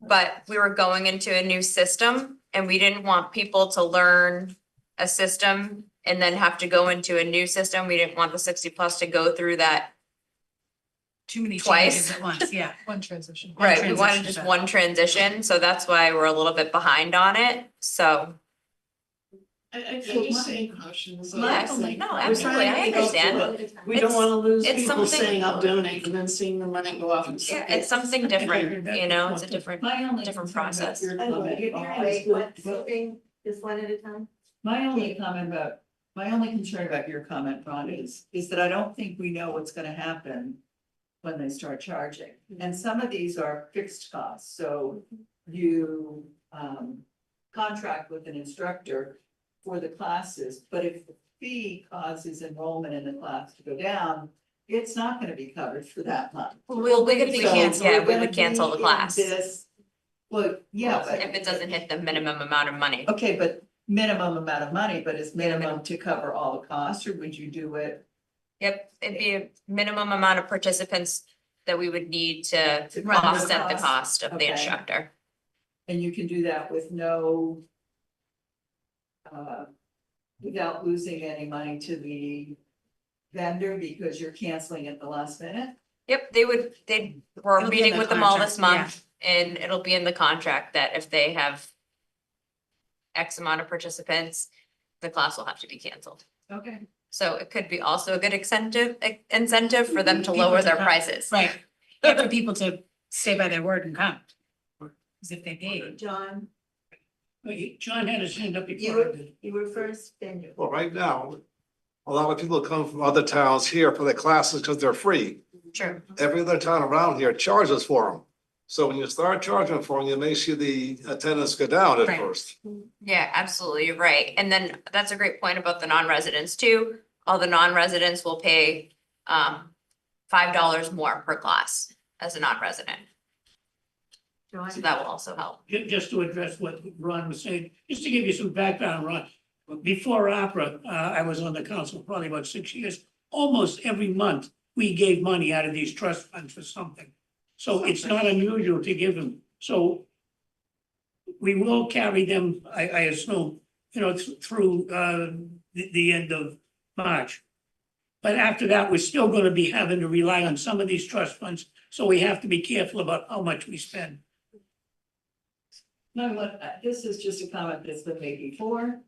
but we were going into a new system and we didn't want people to learn a system and then have to go into a new system. We didn't want the 60+ to go through that. Too many Twice. changes at once, yeah. One transition. One Right, we wanted transition, just but- one transition, so that's why we're a little bit behind on it, so. I just saying caution. is all Yeah, I'm saying. no, We're absolutely, trying to I be helpful, understand. but we don't wanna lose It's people something- saying I'll donate and then seeing the money go off. And Yeah, it's something different, you know, it's a different, My only different concern about process. your Wait, comment wait, is- what, skipping just one at a time? My only concern about your comment, Ron, is that I don't think we know what's gonna happen when they start charging. And some of these are fixed costs, so you contract with an instructor for the classes, but if the fee causes enrollment in the class to go down, it's not gonna be covered for that month. Well, we could, So yeah, we're we gonna would cancel be the in class if this- Well, yeah, but. it doesn't hit the minimum amount of money. Okay, but minimum amount of money, but is minimum to cover all the costs, or would you do it? Yep, it'd be a minimum amount of participants that we would need to To cover the offset the cost? cost of the Okay. instructor. And you can do that with no. Without losing any money to the vendor because you're canceling at the last minute? Yep, we're It'll be in meeting the with them all this contract, yeah. month, and it'll be in the contract that if they have X amount of participants, the class will have to be canceled. Okay. So it could be also a good incentive for them to People lower to their come. prices. Right, yeah, for people to stay by their word and come. Cause if they paid. John, John had his hand up you before I were, did. you were first, then you. Well, right now, a lot of people come from other towns here for the classes because they're free. True. Every other town around here charges for them. So when you start charging for them, you may see the attendance go down at Right. first. Yeah, absolutely, you're right. And then that's a great point about the non-residents too. All the non-residents will pay $5 more per class as a non-resident. So that will also help. Just to address what Ron was saying, just to give you some background, Ron. Before opera, I was on the council probably about 6 years. Almost every month, we gave money out of these trust funds for something. So it's not unusual to give them. So we will carry them, I assume, through the end of March. But after that, we're still gonna be having to rely on some of these trust funds, so we have to be careful about how much we spend. No, this is just a comment that's been made before,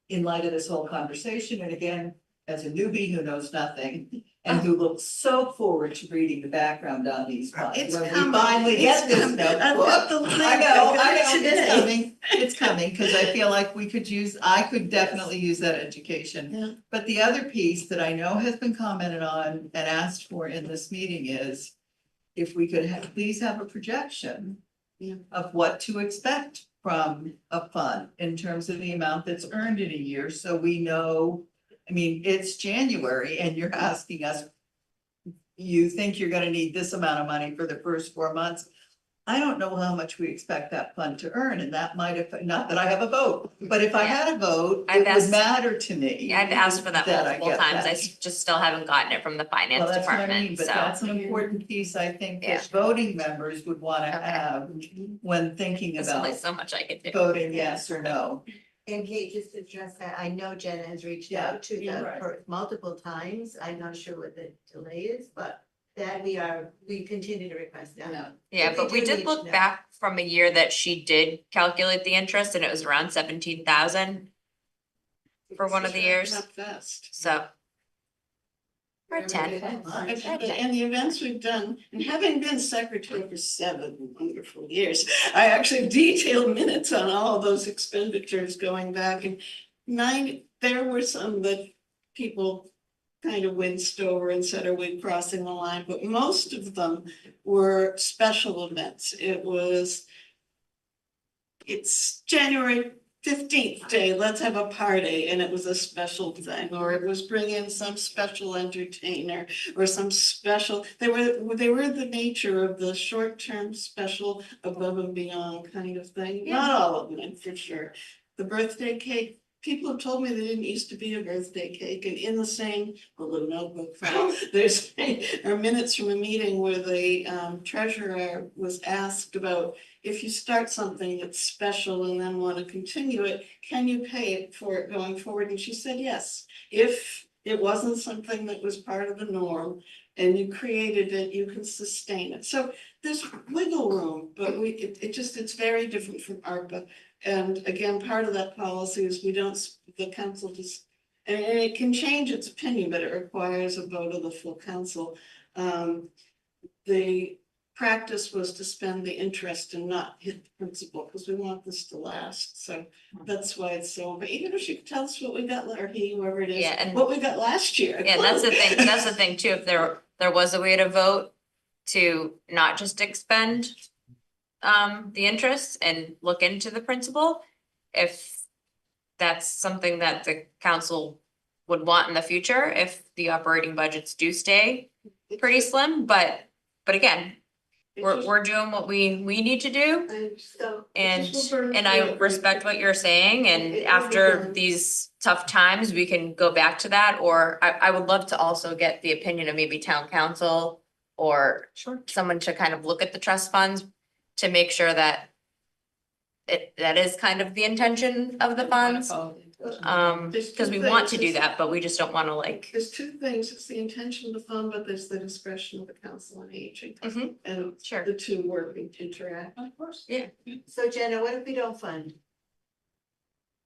in light of this whole conversation, and again, as a newbie who knows nothing. And who looks so forward to reading the background on these files. It's When we coming. finally get It's this coming. notebook. I've got the link. I know, I got it today. it's coming, cause I feel like I could definitely use that education. Yeah. But the other piece that I know has been commented on and asked for in this meeting is. If we could please have a projection. Yeah. Of what to expect from a fund in terms of the amount that's earned in a year, so we know. I mean, it's January and you're asking us. You think you're gonna need this amount of money for the first 4 months? I don't know how much we expect that fund to earn, and that might have, not that I have a vote, but if I had a vote, I've it would asked- matter to me. I've asked for that I multiple get times. that. Just still haven't gotten it from the Well, finance that's what I mean, department, but so. that's an important piece, I think, Yeah. that voting members would wanna Okay. have when thinking There's about only so much I could do. voting yes or no. And Kate, just to address that, I know Jen has reached Yeah, out to you're them right. for multiple times. I'm not sure what the delay is, but that we continue to request that. Yeah, but we do did need look to know. back from a year that she did calculate the interest and it was around 17,000 for one of the years, Not fast. so. Or 10. And the events we've done, and having been secretary for 7 wonderful years, I actually have detailed minutes on all those expenditures going back, and there were some that people kind of winced over and said, are we crossing the line? But most of them were special events. It's January 15th day, let's have a party, and it was a special thing, or it was bring in some special entertainer or some special, they were the nature of the short-term special above and beyond kind of thing. Not all of them, for sure. The birthday cake, people have told me there didn't used to be a birthday cake, and in the same little notebook file, there's minutes from a meeting where the treasurer was asked about, if you start something that's special and then want to continue it, can you pay it for it going forward? And she said, yes. If it wasn't something that was part of the norm and you created it, you can sustain it. So there's wiggle room, but it's very different from ARPA. And again, part of that policy is the council just, and it can change its opinion, but it requires a vote of the full council. The practice was to spend the interest and not hit the principal, because we want this to last, so that's why it's so, but even if she could tell us what we got, or he, whoever it is, Yeah, and- what we got last year. Yeah, that's the thing too, if there was a way to vote to not just expend the interest and look into the principal, if that's something that the council would want in the future, if the operating budgets do stay pretty slim, but again, we're doing what we need to do. And I respect what you're saying, and after these tough times, we can go back to that, or I would love to also get the opinion of maybe town council or someone to kind of look at the trust funds to make sure that that is kind of the intention of the funds. Because we want to do that, but we just don't want to like. There's two things, it's the intention of the fund, but there's the discretion of the council on aging. And Sure. the two working to interact. Of course. Yeah. So Jenna, what if we don't fund?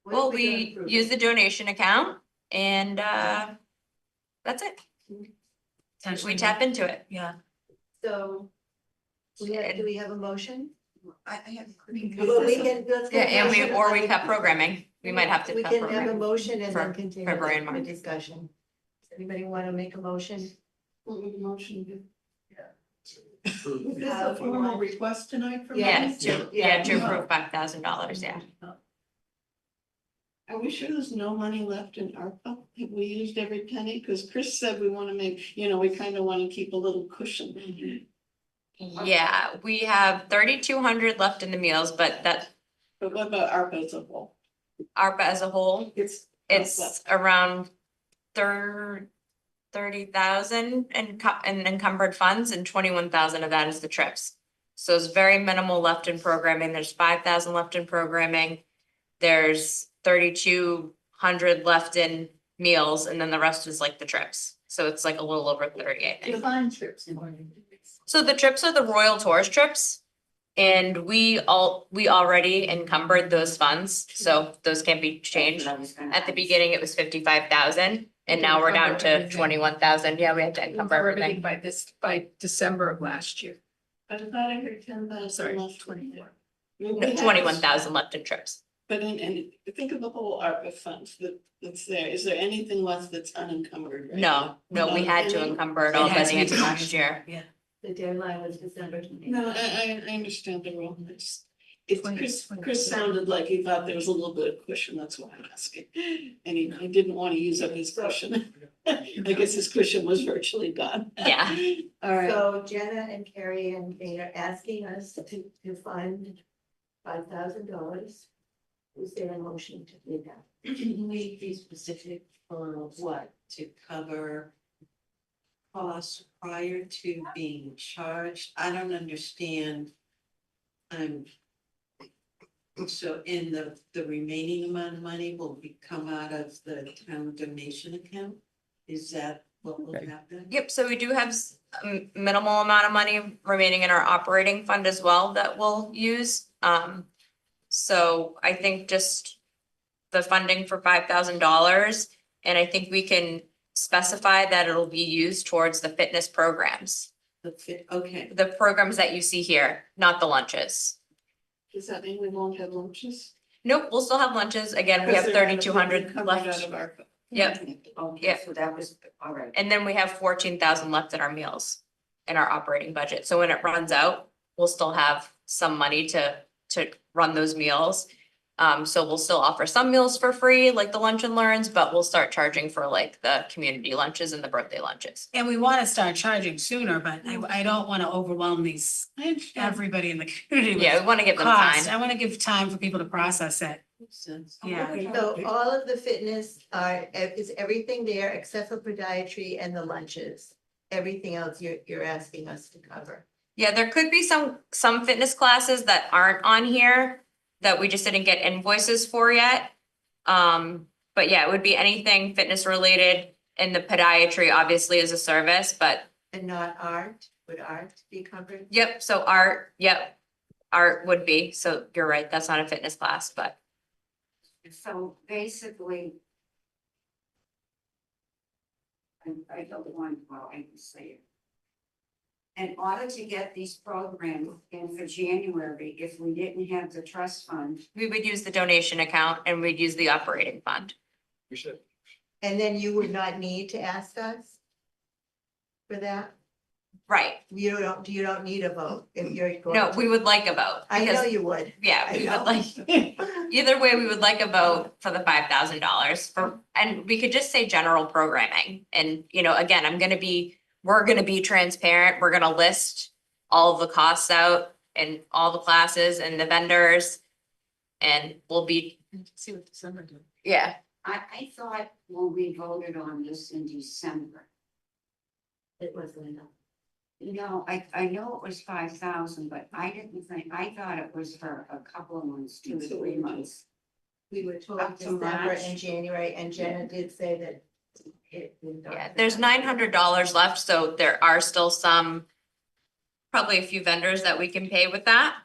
What if Well, don't we approve use it? the donation account and that's it. We tap into it. Yeah. So, do we have a motion? I have. Well, we can, let's go Yeah, and we, motion. or we cut programming. We might have to We cut can have a programming. motion and for then continue February and the March. discussion. Does anybody want to make a motion? What would the motion do? Is this a formal request tonight from Yeah, us? to approve $5,000, yeah. Are we sure there's no money left in ARPA? Have we used every penny? Because Chris said we want to make, we kind of want to keep a little cushion. Yeah, we have 3,200 left in the meals, but that But what about ARPA as a whole? ARPA as a whole, It's around 30,000 in encumbered funds, and 21,000 of that is the trips. So it's very minimal left in programming. There's 5,000 left in programming. There's 3,200 left in meals, and then the rest is like the trips. So it's like a little over 30, I think. Define trips. So the trips are the Royal Tourist trips. And we already encumbered those funds, so those can't be changed. At the beginning, it was 55,000, and now we're down to 21,000. Yeah, we have to encumber everything. By December of last year. I thought I heard 10,000 Sorry, left. 24. No, 21,000 left in trips. But and think of the whole ARPA fund that's there. Is there anything left that's unencumbered? right No, now? we had to encumber it all by the end of last year. The deadline was December 20th. No, I understand the rule. Chris sounded like he thought there was a little bit of cushion, that's why I'm asking. And he didn't want to use up his cushion. I guess his cushion was virtually gone. Yeah. All right. So Jenna and Carrie and they are asking us to fund $5,000. Is there a motion to do that? Can we be specific for what? To cover costs prior to being charged? I don't understand. So in the remaining amount of money will come out of the town donation account? Is that what will Okay. happen? Yep, so we do have minimal amount of money remaining in our operating fund as well that we'll use. So I think just the funding for $5,000, and I think we can specify that it'll be used towards the fitness programs. Okay, The programs that you see here, not the lunches. Does that mean we won't have lunches? Nope, we'll still have lunches. Again, we have Because they're gonna be 3,200 covered left. out of our- Yep. Okay, Yeah. so that was, all right. And then we have 14,000 left in our meals in our operating budget. So when it runs out, we'll still have some money to run those meals. So we'll still offer some meals for free, like the lunch and learns, but we'll start charging for like the community lunches and the birthday lunches. And we want to start charging sooner, but I don't want to overwhelm everybody in the community with Yeah, we want to give them cost. time. I want to give time for people to process it. makes sense. Yeah. So all of the fitness is everything there except for podiatry and the lunches. Everything else you're asking us to cover. Yeah, there could be some fitness classes that aren't on here that we just didn't get invoices for yet. But yeah, it would be anything fitness related, and the podiatry obviously is a service, but And not art, would art be covered? yep, so art would be, so you're right, that's not a fitness class, but So basically. I don't want, well, I can say it. In order to get these programs in for January, if we didn't have the trust fund, we would use the donation account and we'd use the operating fund. We should. And then you would not need to ask us for that? Right, You don't need a vote if you're going. no, to- we would like a vote. I know because- you would. Yeah, I we know. would like, either way, we would like a vote for the $5,000 for, and we could just say general programming. And, again, we're gonna be transparent. We're gonna list all of the costs out and all the classes and the vendors. And we'll be, See what December did. yeah, I thought when we voted on this in December. It wasn't enough. No, I know it was 5,000, but I didn't think, I thought it was for a couple of months, 2 to 3 months. We were told Up to December March. and January, and Jenna did say that. yeah, there's $900 left, so there are still probably a few vendors that we can pay with that,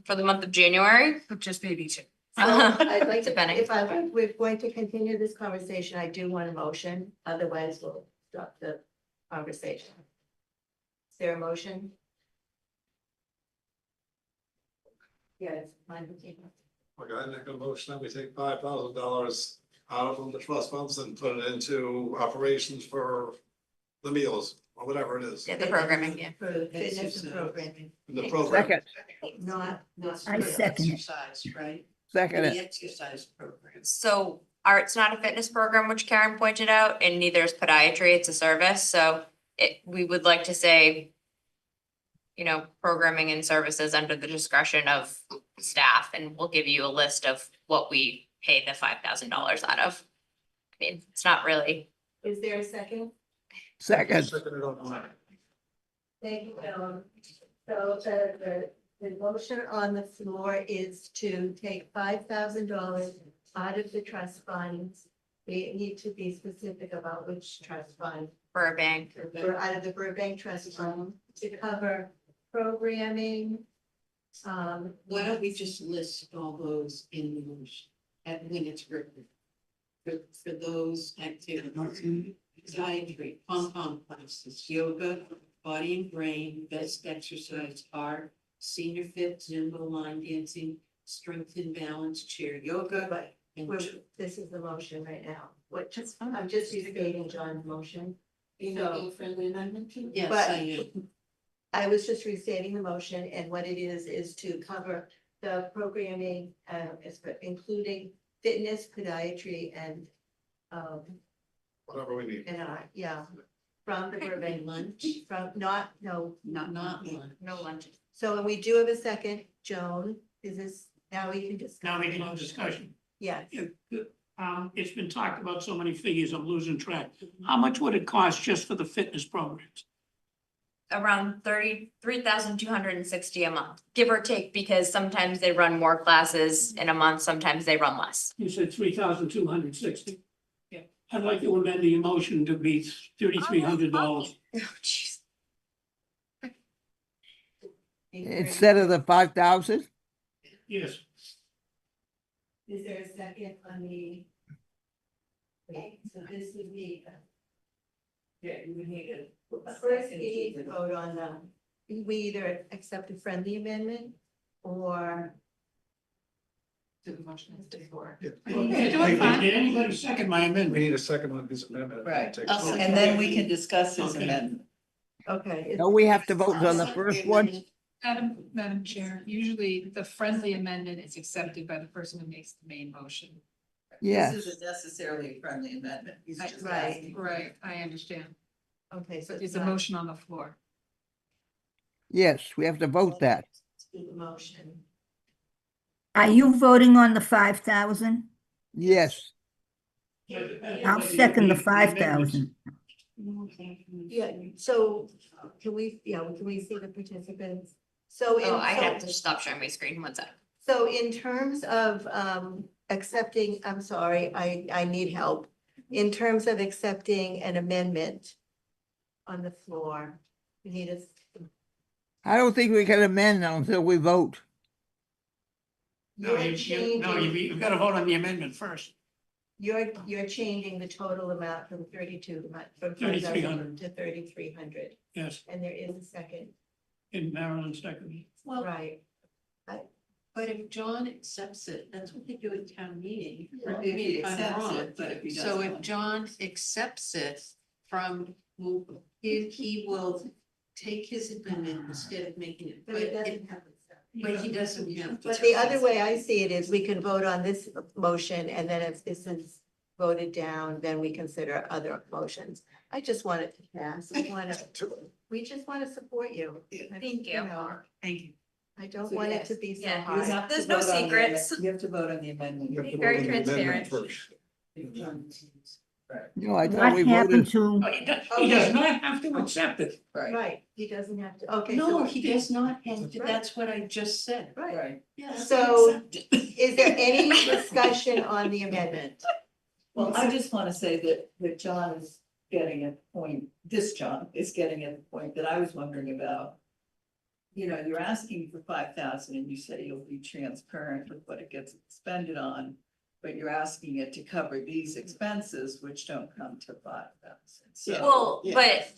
for the month of January. Just maybe two. So I'd like to, Depending. we're going to continue this conversation, I do want a motion, otherwise we'll stop the conversation. Is there a motion? Yes, mine. Okay, I make a motion that we take $5,000 out of the trust funds and put it into operations for the meals or whatever it is. Yeah, the programming, yeah. For fitness and programming, The program. Second, not. I second it. Exercise, right? second The it. exercise program. So art's not a fitness program, which Karen pointed out, and neither is podiatry, it's a service, so we would like to say, programming and services under the discretion of staff, and we'll give you a list of what we pay the $5,000 out of. I mean, it's not really, Is there a second? Second, Second it on mine. Thank you, Ellen. So the motion on the floor is to take $5,000 out of the trust funds. We need to be specific about which trust fund, Burbank. out of the Burbank Trust Fund, to cover programming. Why don't we just list all those in the motion and when it's written? For those activities, dietary, pom-pom classes, yoga, body and brain, best exercise, art, senior fit, Zumba, line dancing, strength and balance, chair yoga. But and this is the motion right now. I'm just restating John's motion. You know, friendly amendment to? Yes, but- I am. I was just restating the motion, and what it is to cover the programming, is including fitness, podiatry, and, Whatever we need. yeah, from the Burbank lunch, from, not lunch. No lunch. So, and we do have a second, Joan, is this, now we can discuss. Now we can have discussion. Yes, It's been talked about so many figures, I'm losing track. How much would it cost just for the fitness programs? Around 33,260 a month, give or take, because sometimes they run more classes in a month, sometimes they run less. You said 3,260. Yeah. I'd like to amend the motion to be $3,300. Oh, jeez. Instead of the 5,000? Yes. is there a second on the? Okay, so this would be. Yeah, you would need it. First, you need to vote on we either accept a friendly amendment or. To the motion is before. Did anybody second my We amendment? need a second on his amendment. Right, Take- and then we can discuss his Okay. amendment. Okay. No, we have to vote on the first one. Madam Chair, usually the friendly amendment is accepted by the person who makes the main motion. Yes. This isn't necessarily a friendly amendment. He's just Right. asking. Right, I understand, Okay, so but there's a motion on the floor. Yes, we have to vote that. Do the motion. Are you voting on the 5,000? Yes. I'll second the 5,000. Yeah, so can we see the participants? So Oh, I have in, to stop sharing my screen, one sec. so in terms of accepting, I'm sorry, I need help. In terms of accepting an amendment on the floor, we need a. I don't think we can amend until we vote. No, you've got to vote on the amendment first. You're changing the total amount from 32, from 3,300. to 3,300, Yes, and there is a second, in Maryland second. Well, right? but if John accepts it, that's what they do at town meeting. If Correct me he if I'm accepts wrong. it, but if he So doesn't. if John accepts it from, he will take his amendment instead of making it, But it doesn't have. but he doesn't have. to. But the other way I see it is we can vote on this motion, and then if this is voted down, then we consider other motions. I just want it to pass. We just want to support you. Thank you. Thank you. I don't So want it yes. to be so Yeah, You hard. have to There's no vote on the secrets. amendment. You have to vote on the amendment. You have to Very vote on the amendment transparent. first. No, I thought What we happened voted. to, He does not have to accept it. Right, Right, he doesn't have to, okay. No, so- he does not have to, that's what I just said. Right, right. Yeah. So- is there any discussion on the amendment? Well, I just want to say that John is getting at the point, this John is getting at the point that I was wondering about. You know, you're asking for 5,000 and you say you'll be transparent with what it gets expended on. But you're asking it to cover these expenses, which don't come to 5,000. So. Well,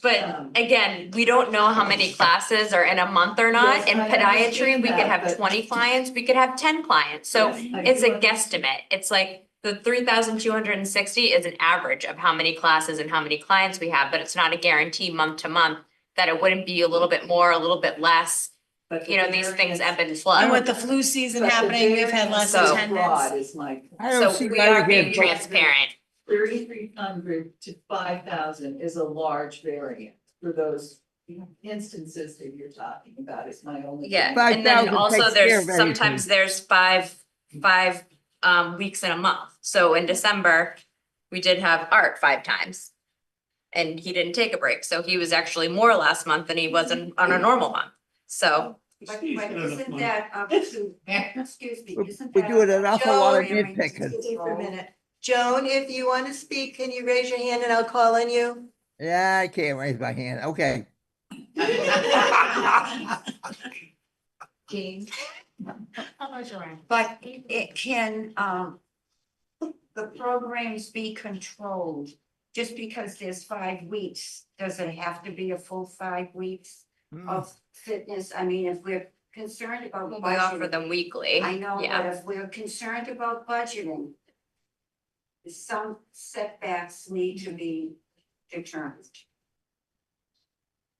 but Um, again, we don't know how many classes are in a month or not. Yes, In I podiatry, understand we could that, have but- 20 clients, we could have 10 clients, so Yes, I it's do a guesstimate. It's like the 3,260 is an average of how many classes and how many clients we have, but it's not a guarantee month to month that it wouldn't be a little bit more, a little bit less. But You know, these things ebb and And flow. with the flu season but the happening, we've had less So- attendance. Broad is my. I don't So see we why are we being can't. transparent. 3,300 to 5,000 is a large variance for those instances that you're talking about, is my only. Yeah, Five and then thousand also takes care there's, of anything. sometimes there's five weeks in a month. So in December, we did have art 5 times. And he didn't take a break, so he was actually more last month than he was on a normal month. So, But Steve's got enough isn't money. that up to, excuse me, isn't We that? do it an awful lot of Joe, nitpicking. Excuse me for a minute. Joan, if you want to speak, can you raise your hand and I'll call on you? Yeah, I can't raise my hand. Okay. Jean? But it can, the programs be controlled? Just because there's 5 weeks, does it have to be a full 5 weeks Hmm. of fitness? I mean, if we're concerned about we offer budgeting. them weekly. I know, Yeah. but if we're concerned about budgeting, some setbacks need to be determined.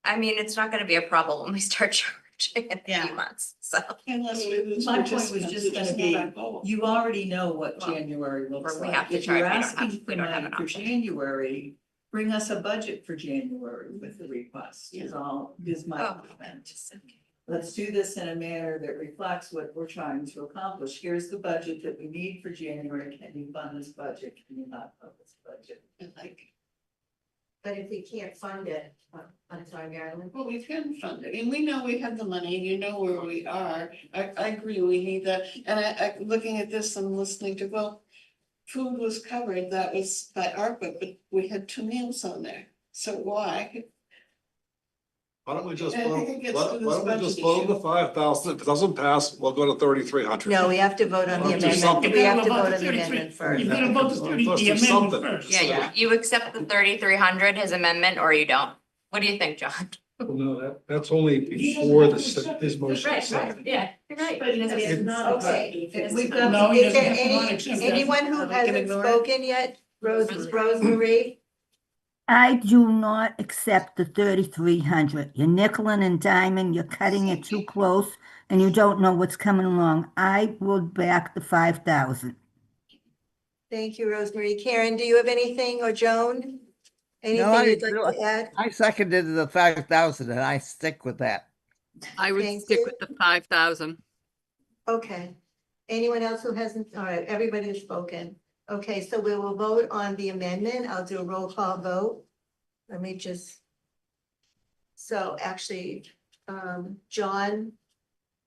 I mean, it's not gonna be a problem when we start changing in a Yeah. few months, so. Unless we lose My point was participants, just it's gonna not be, our goal. you already know what Well, January looks or we like. have to If you're charge, we don't have- asking we for don't have money an for option. January, bring us a budget for January with the request, is my Oh. comment. Let's do this in a manner that reflects what we're trying to accomplish. Here's the budget that we need for January. Can you fund this budget? Can you not fund this budget? But if we can't fund it, I'm sorry, Marilyn. Well, we can fund it, and we know we have the money, and you know where we are. I agree, we need that, and looking at this, I'm listening to, well, food was covered, that was by ARPA, but we had 2 meals on there, so why? Why don't we just I think vote, it gets why to this don't we budget just vote the issue. 5,000, if it doesn't pass, we'll go to 3,300. No, we have to vote on the Or do amendment. something. We have to You gotta vote on the 33. amendment first. You gotta vote the 30 Let's the do amendment something. first. Yeah, you accept the 3,300, his amendment, or you don't. What do you think, John? Well, no, that's only before his motion is seconded. Yeah, you're right. But it's not Okay, okay. we've No, got, he is there doesn't have to accept that. anyone who hasn't spoken yet? Rosemary? I do not accept the 3,300. You're nickel and diming, you're cutting it too close, and you don't know what's coming along. I will back the 5,000. Thank you, Rosemary. Karen, do you have anything, or Joan? No, Anything you'd like to add? I seconded the 5,000 and I stick with that. I would Thank stick you. with the 5,000. Okay. Anyone else who hasn't, all right, everybody has spoken. Okay, so we will vote on the amendment. I'll do a roll call vote. Let me just. So actually, John,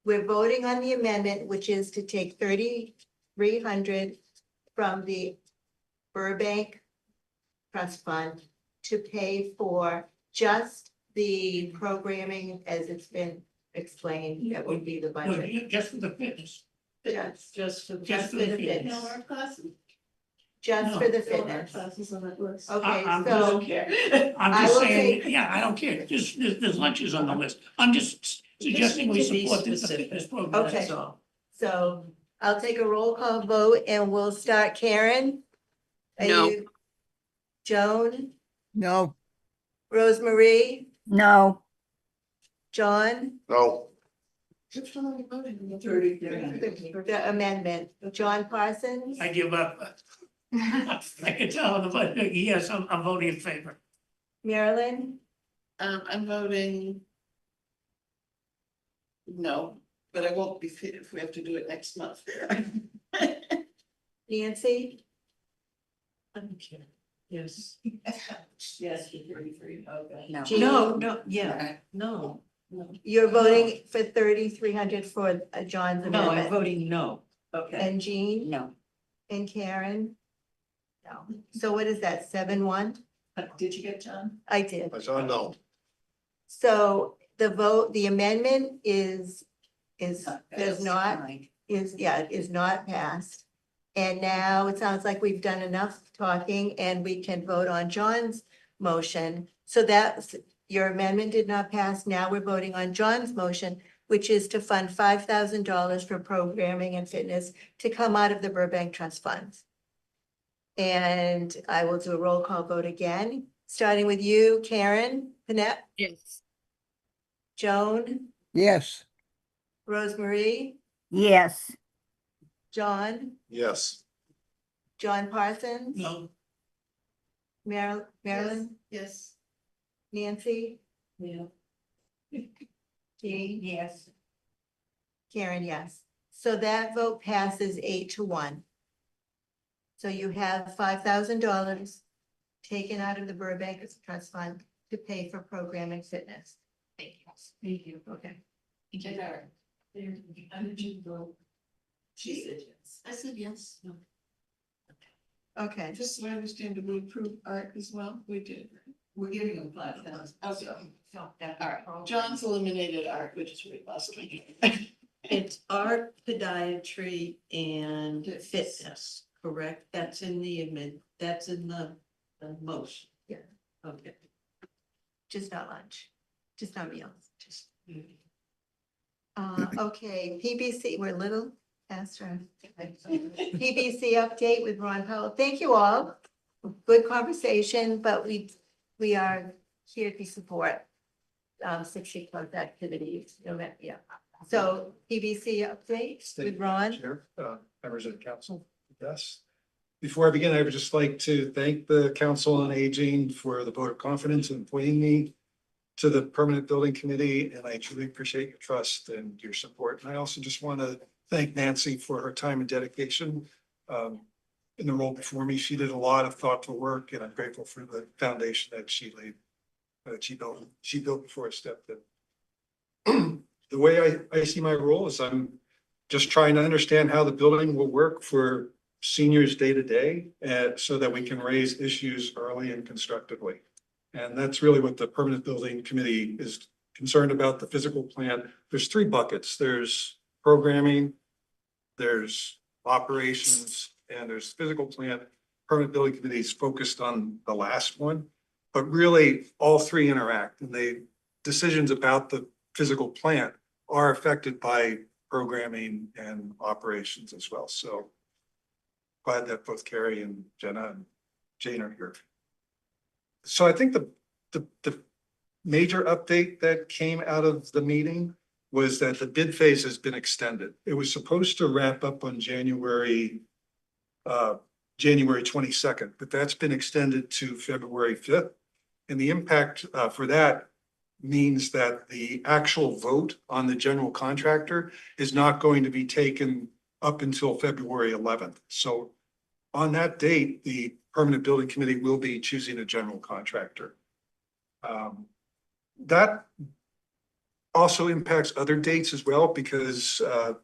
we're voting on the amendment, which is to take 3,300 from the Burbank Trust Fund to pay for just the programming as it's been explained. That would be the No, budget. just for the fitness. Just for Just for the fitness. fitness. our classes. Just for the fitness. Classes on that list. Okay, I'm so, I'm I just will saying, take- yeah, I don't care, just, there's lunches on the list. I'm just suggesting we Just to be support the specific. fitness program. Okay. That's all. so I'll take a roll call vote and we'll start. Karen? Are No. you- Joan? No, Rosemary? No, John? No, Which one are we voting on? 3,300. The amendment. John Parsons? I give up. I can tell on the vote, yes, I'm voting in favor. Marilyn? I'm voting no, but I won't be fit if we have to do it next month. Nancy? I don't care. Yes. Yes, for 33, okay. No. Jean? No, yeah, no. You're voting for 3,300 for John's No, I'm amendment. voting no. Okay. And Jean? no. And Karen? No. So what is that, 7-1? Did you get John? I did. I saw no. So the vote, the amendment is does not, Fine. is not passed. And now it sounds like we've done enough talking and we can vote on John's motion. So that's, your amendment did not pass. Now we're voting on John's motion, which is to fund $5,000 for programming and fitness to come out of the Burbank Trust Funds. And I will do a roll call vote again, starting with you, Karen, Panette, Yes. Joan, yes, Rosemary, yes, John, Yes. John Parsons. No, Marilyn, Yes. Nancy, Yeah. Jean, Yes. Karen, yes. So that vote passes 8-1. So you have $5,000 taken out of the Burbank Trust Fund to pay for programming fitness. Thank you. Thank you. Okay. How did you vote? She said yes. I said yes. Okay. Just so I understand, did we approve art as well? We did. We're giving them 5,000. Okay. So. All right, John's eliminated art, which is really lost me. It's art, podiatry, and fitness, correct? That's in the that's in the motion. Yeah. Okay. Just not lunch, just not meals, just. Okay, PBC, we're a little past our. PBC update with Ron Powell. Thank you all. Good conversation, but we are here to support 60 plus activities, yeah. So PBC updates with Ron. Chair, members of the council, yes. Before I begin, I would just like to thank the Council on Aging for the vote of confidence in appointing me to the Permanent Building Committee, and I truly appreciate your trust and your support. And I also just want to thank Nancy for her time and dedication in the role before me. She did a lot of thoughtful work, and I'm grateful for the foundation that she laid, she built before I stepped in. The way I see my role is I'm just trying to understand how the building will work for seniors day to day, so that we can raise issues early and constructively. And that's really what the Permanent Building Committee is concerned about, the physical plan. There's three buckets. There's programming, there's operations, and there's physical plan. Permanent Building Committee is focused on the last one, but really all three interact, and the decisions about the physical plant are affected by programming and operations as well. So glad that both Carrie and Jenna and Jane are here. So I think the major update that came out of the meeting was that the bid phase has been extended. It was supposed to wrap up on January 22nd, but that's been extended to February 5th. And the impact for that means that the actual vote on the general contractor is not going to be taken up until February 11th. So on that date, the Permanent Building Committee will be choosing a general contractor. That also impacts other dates as well, because the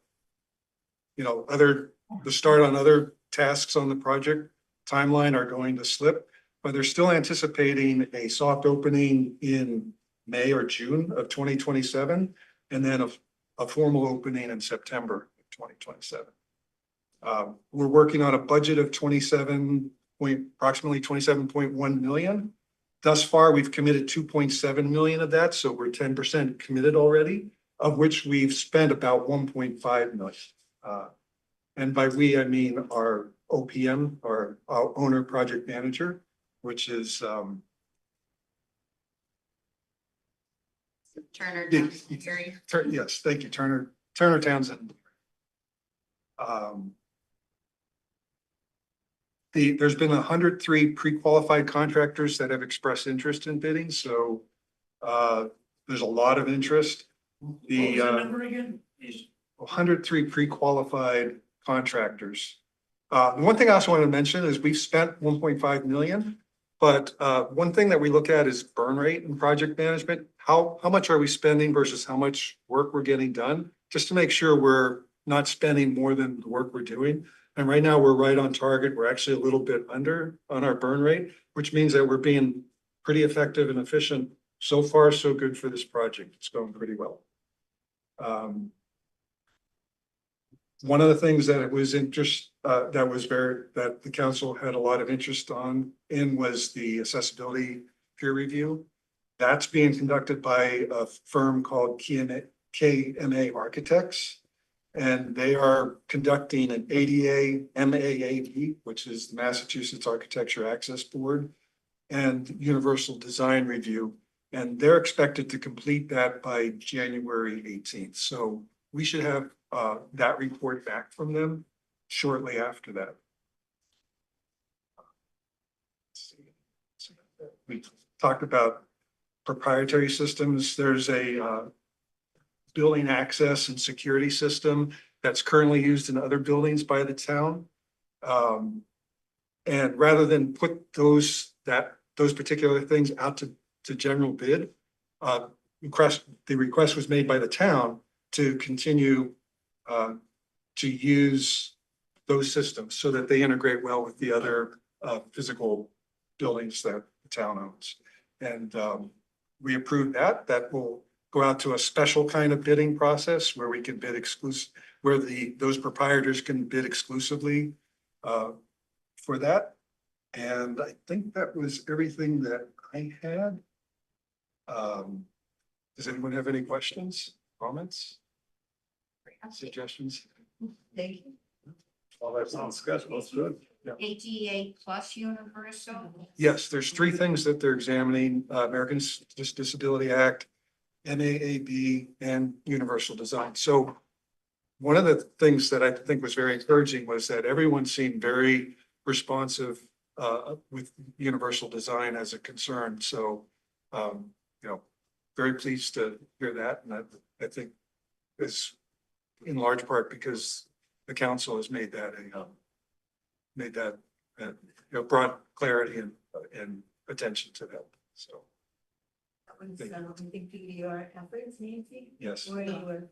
start on other tasks on the project timeline are going to slip, but they're still anticipating a soft opening in May or June of 2027, and then a formal opening in September of 2027. We're working on a budget of approximately 27.1 million. Thus far, we've committed 2.7 million of that, so we're 10% committed already, of which we've spent about 1.5 million. And by we, I mean our OPM, our owner project manager, which is Turner. yes, thank you, Turner Townsend. There's been 103 pre-qualified contractors that have expressed interest in bidding, so there's a lot of interest. What was the number again? 103 pre-qualified contractors. The one thing I also want to mention is we've spent 1.5 million, but one thing that we look at is burn rate in project management. How much are we spending versus how much work we're getting done, just to make sure we're not spending more than the work we're doing. And right now we're right on target. We're actually a little bit under on our burn rate, which means that we're being pretty effective and efficient. So far, so good for this project. It's going pretty well. One of the things that it was that the council had a lot of interest in was the accessibility peer review. That's being conducted by a firm called KMA Architects. And they are conducting an ADA MAAB, which is the Massachusetts Architecture Access Board, and Universal Design Review. And they're expected to complete that by January 18th. So we should have that report back from them shortly after that. We talked about proprietary systems. There's a building access and security system that's currently used in other buildings by the town. And rather than put those particular things out to general bid, the request was made by the town to continue to use those systems so that they integrate well with the other physical buildings that the town owns. And we approved that. That will go out to a special kind of bidding process where we can bid where those proprietors can bid exclusively for that. And I think that was everything that I had. Does anyone have any questions, comments, suggestions? Thank you. All that sounds good. That's good. Yeah. ADA plus universal? Yes, there's three things that they're examining: Americans with Disability Act, MAAB, and Universal Design. So one of the things that I think was very encouraging was that everyone seemed very responsive with Universal Design as a concern. So, very pleased to hear that. And I think it's in large part because the council has made that brought clarity and attention to that. So, I think due to your efforts, Nancy, yes. where you were.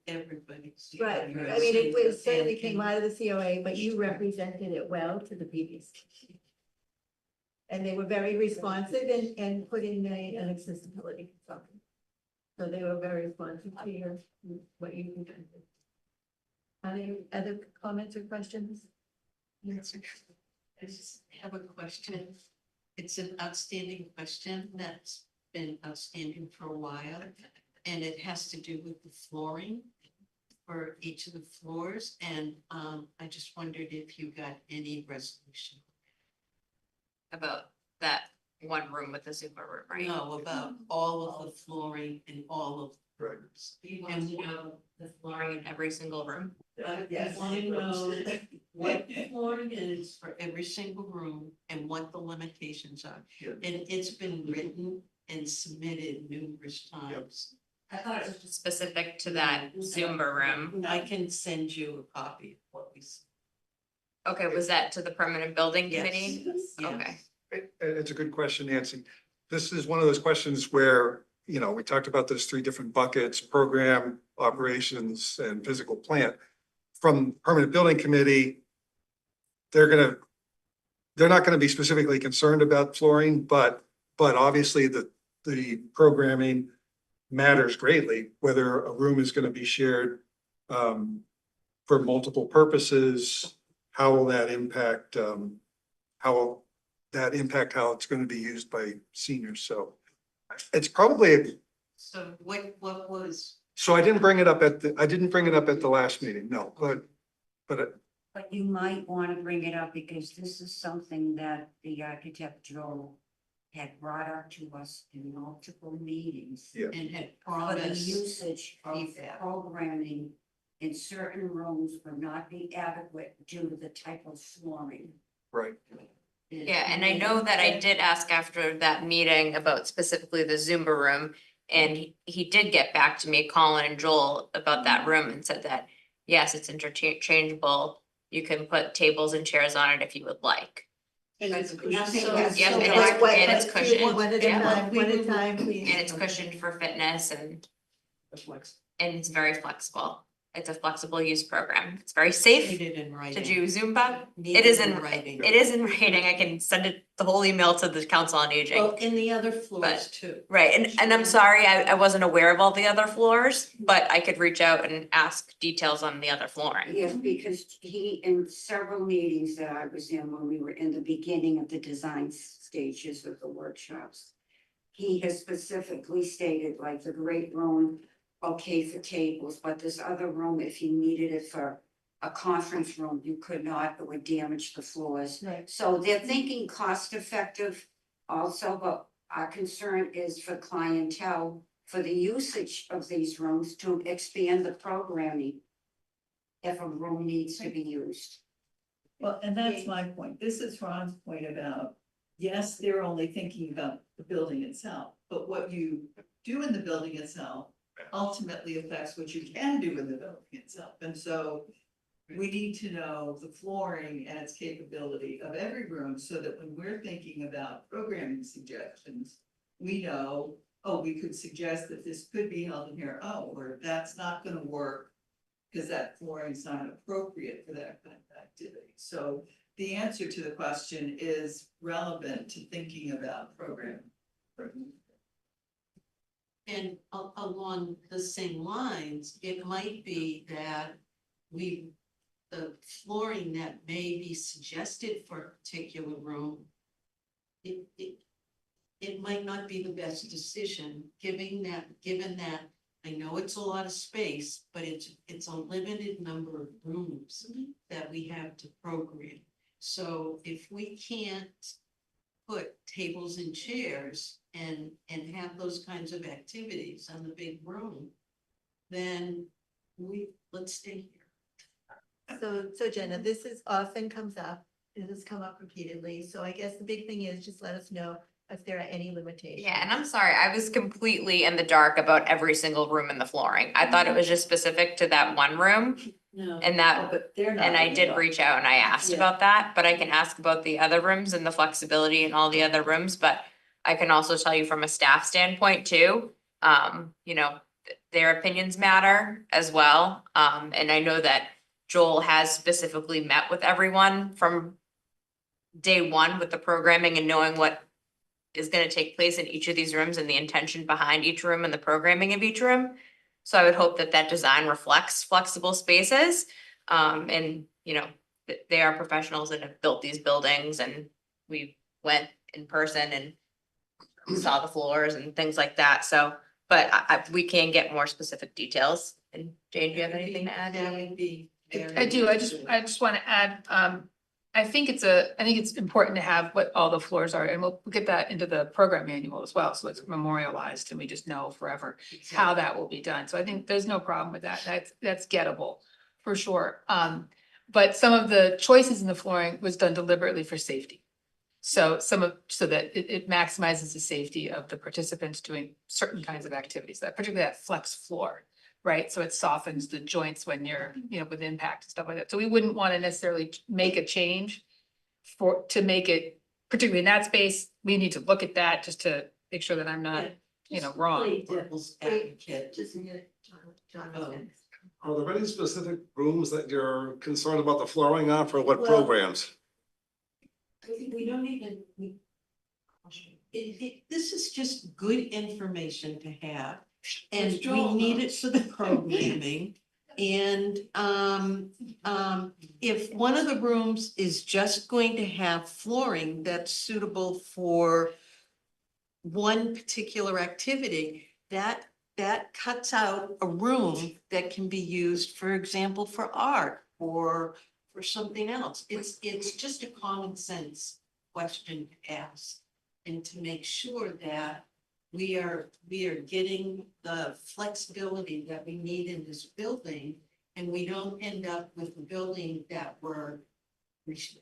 Everybody. Right, I mean, it certainly came out of the COA, but you represented it well to the PBC. And they were very responsive and put in an accessibility consultant. So they were very responsive to your, what you presented. Any other comments or questions? I just have a question. It's an outstanding question that's been outstanding for a while. And it has to do with the flooring for each of the floors. And I just wondered if you got any resolution. About that one room with the super room, right? No, about all of the flooring in all of the rooms. Do you want to know the flooring in every single room? I want to know what the flooring is for every single room and what the limitations are. And it's been written and submitted numerous times. I thought it was just specific to that Zumba room. I can send you a copy of what we. Okay, was that to the permanent building Yes. committee? Yes. Okay. It's a good question, Nancy. This is one of those questions where, we talked about those three different buckets: program, operations, and physical plant. From permanent building committee, they're not gonna be specifically concerned about flooring, but obviously the programming matters greatly, whether a room is gonna be shared for multiple purposes. How will that impact, how it's gonna be used by seniors? So it's probably, So what was, so I didn't bring it up at the last meeting, no, but But you might want to bring it up because this is something that the architect Joel had brought up to us in multiple meetings. Yeah. and had For the promised usage of that. programming in certain rooms would not be adequate due to the type of flooring. right. Yeah, and I know that I did ask after that meeting about specifically the Zumba room. And he did get back to me, Colin and Joel, about that room and said that, yes, it's interchangeable. You can put tables and chairs on it if you would like. And it's Nothing So- has Yeah, to and do it's- with- and it's cushioned. One at a Yeah. time, one at a time, please. And it's cushioned for fitness and it's very flexible. It's a flexible use program. It's very safe Need it in to writing. do Zumba. Need It is in in, writing. it is in writing. I can send it, the whole email to the Council on Aging. Well, in the other floors too. Right, and I'm sorry, I wasn't aware of all the other floors, but I could reach out and ask details on the other flooring. Yes, because he, in several meetings that I was in when we were in the beginning of the design stages of the workshops, he has specifically stated like the great room, okay for tables, but this other room, if you needed it for a conference room, you could not, it would damage the floors. Right. So they're thinking cost effective also, but our concern is for clientele, for the usage of these rooms to expand the programming if a room needs to be used. Well, and that's my point. This is Ron's point about, yes, they're only thinking about the building itself, but what you do in the building itself ultimately affects what you can do in the building itself. And so we need to know the flooring and its capability of every room so that when we're thinking about programming suggestions, we know, oh, we could suggest that this could be held in here, oh, or that's not gonna work because that flooring's not appropriate for that kind of activity. So the answer to the question is relevant to thinking about programming. And along the same lines, it might be that the flooring that may be suggested for a particular room, it might not be the best decision, given that I know it's a lot of space, but it's a limited number of rooms that we have to program. So if we can't put tables and chairs and have those kinds of activities on the big room, then let's stay here. So Jenna, this is often comes up, it has come up repeatedly, so I guess the big thing is just let us know if there are any limitations. Yeah, and I'm sorry, I was completely in the dark about every single room in the flooring. I thought it was just specific to that one room. No. And that, But they're not. and I in the did dark. reach out and I asked Yeah. about that, but I can ask about the other rooms and the flexibility in all the other rooms, but I can also tell you from a staff standpoint too, their opinions matter as well. And I know that Joel has specifically met with everyone from day one with the programming and knowing what is gonna take place in each of these rooms and the intention behind each room and the programming of each room. So I would hope that that design reflects flexible spaces. And, they are professionals that have built these buildings and we went in person and saw the floors and things like that. So, but we can get more specific details. And Jane, do you have anything to add? That would be very. I do, I just wanna add, I think it's important to have what all the floors are, and we'll get that into the program manual as well, so it's memorialized and we just know forever how that will be done. So I think there's no problem with that. That's gettable for sure. But some of the choices in the flooring was done deliberately for safety. So so that it maximizes the safety of the participants doing certain kinds of activities, that particularly that flex floor, right? So it softens the joints when you're, with impact and stuff like that. So we wouldn't want to necessarily make a change to make it, particularly in that space, we need to look at that just to make sure that I'm not, wrong. Play devil's advocate. Just a minute, John. Are there any specific rooms that you're concerned about the flooring on for what Well- programs? We don't even, this is just good information to have. And we need it for the programming. And if one of the rooms is just going to have flooring that's suitable for one particular activity, that cuts out a room that can be used, for example, for art or for something else. It's just a common sense question to ask and to make sure that we are getting the flexibility that we need in this building, and we don't end up with a building that we're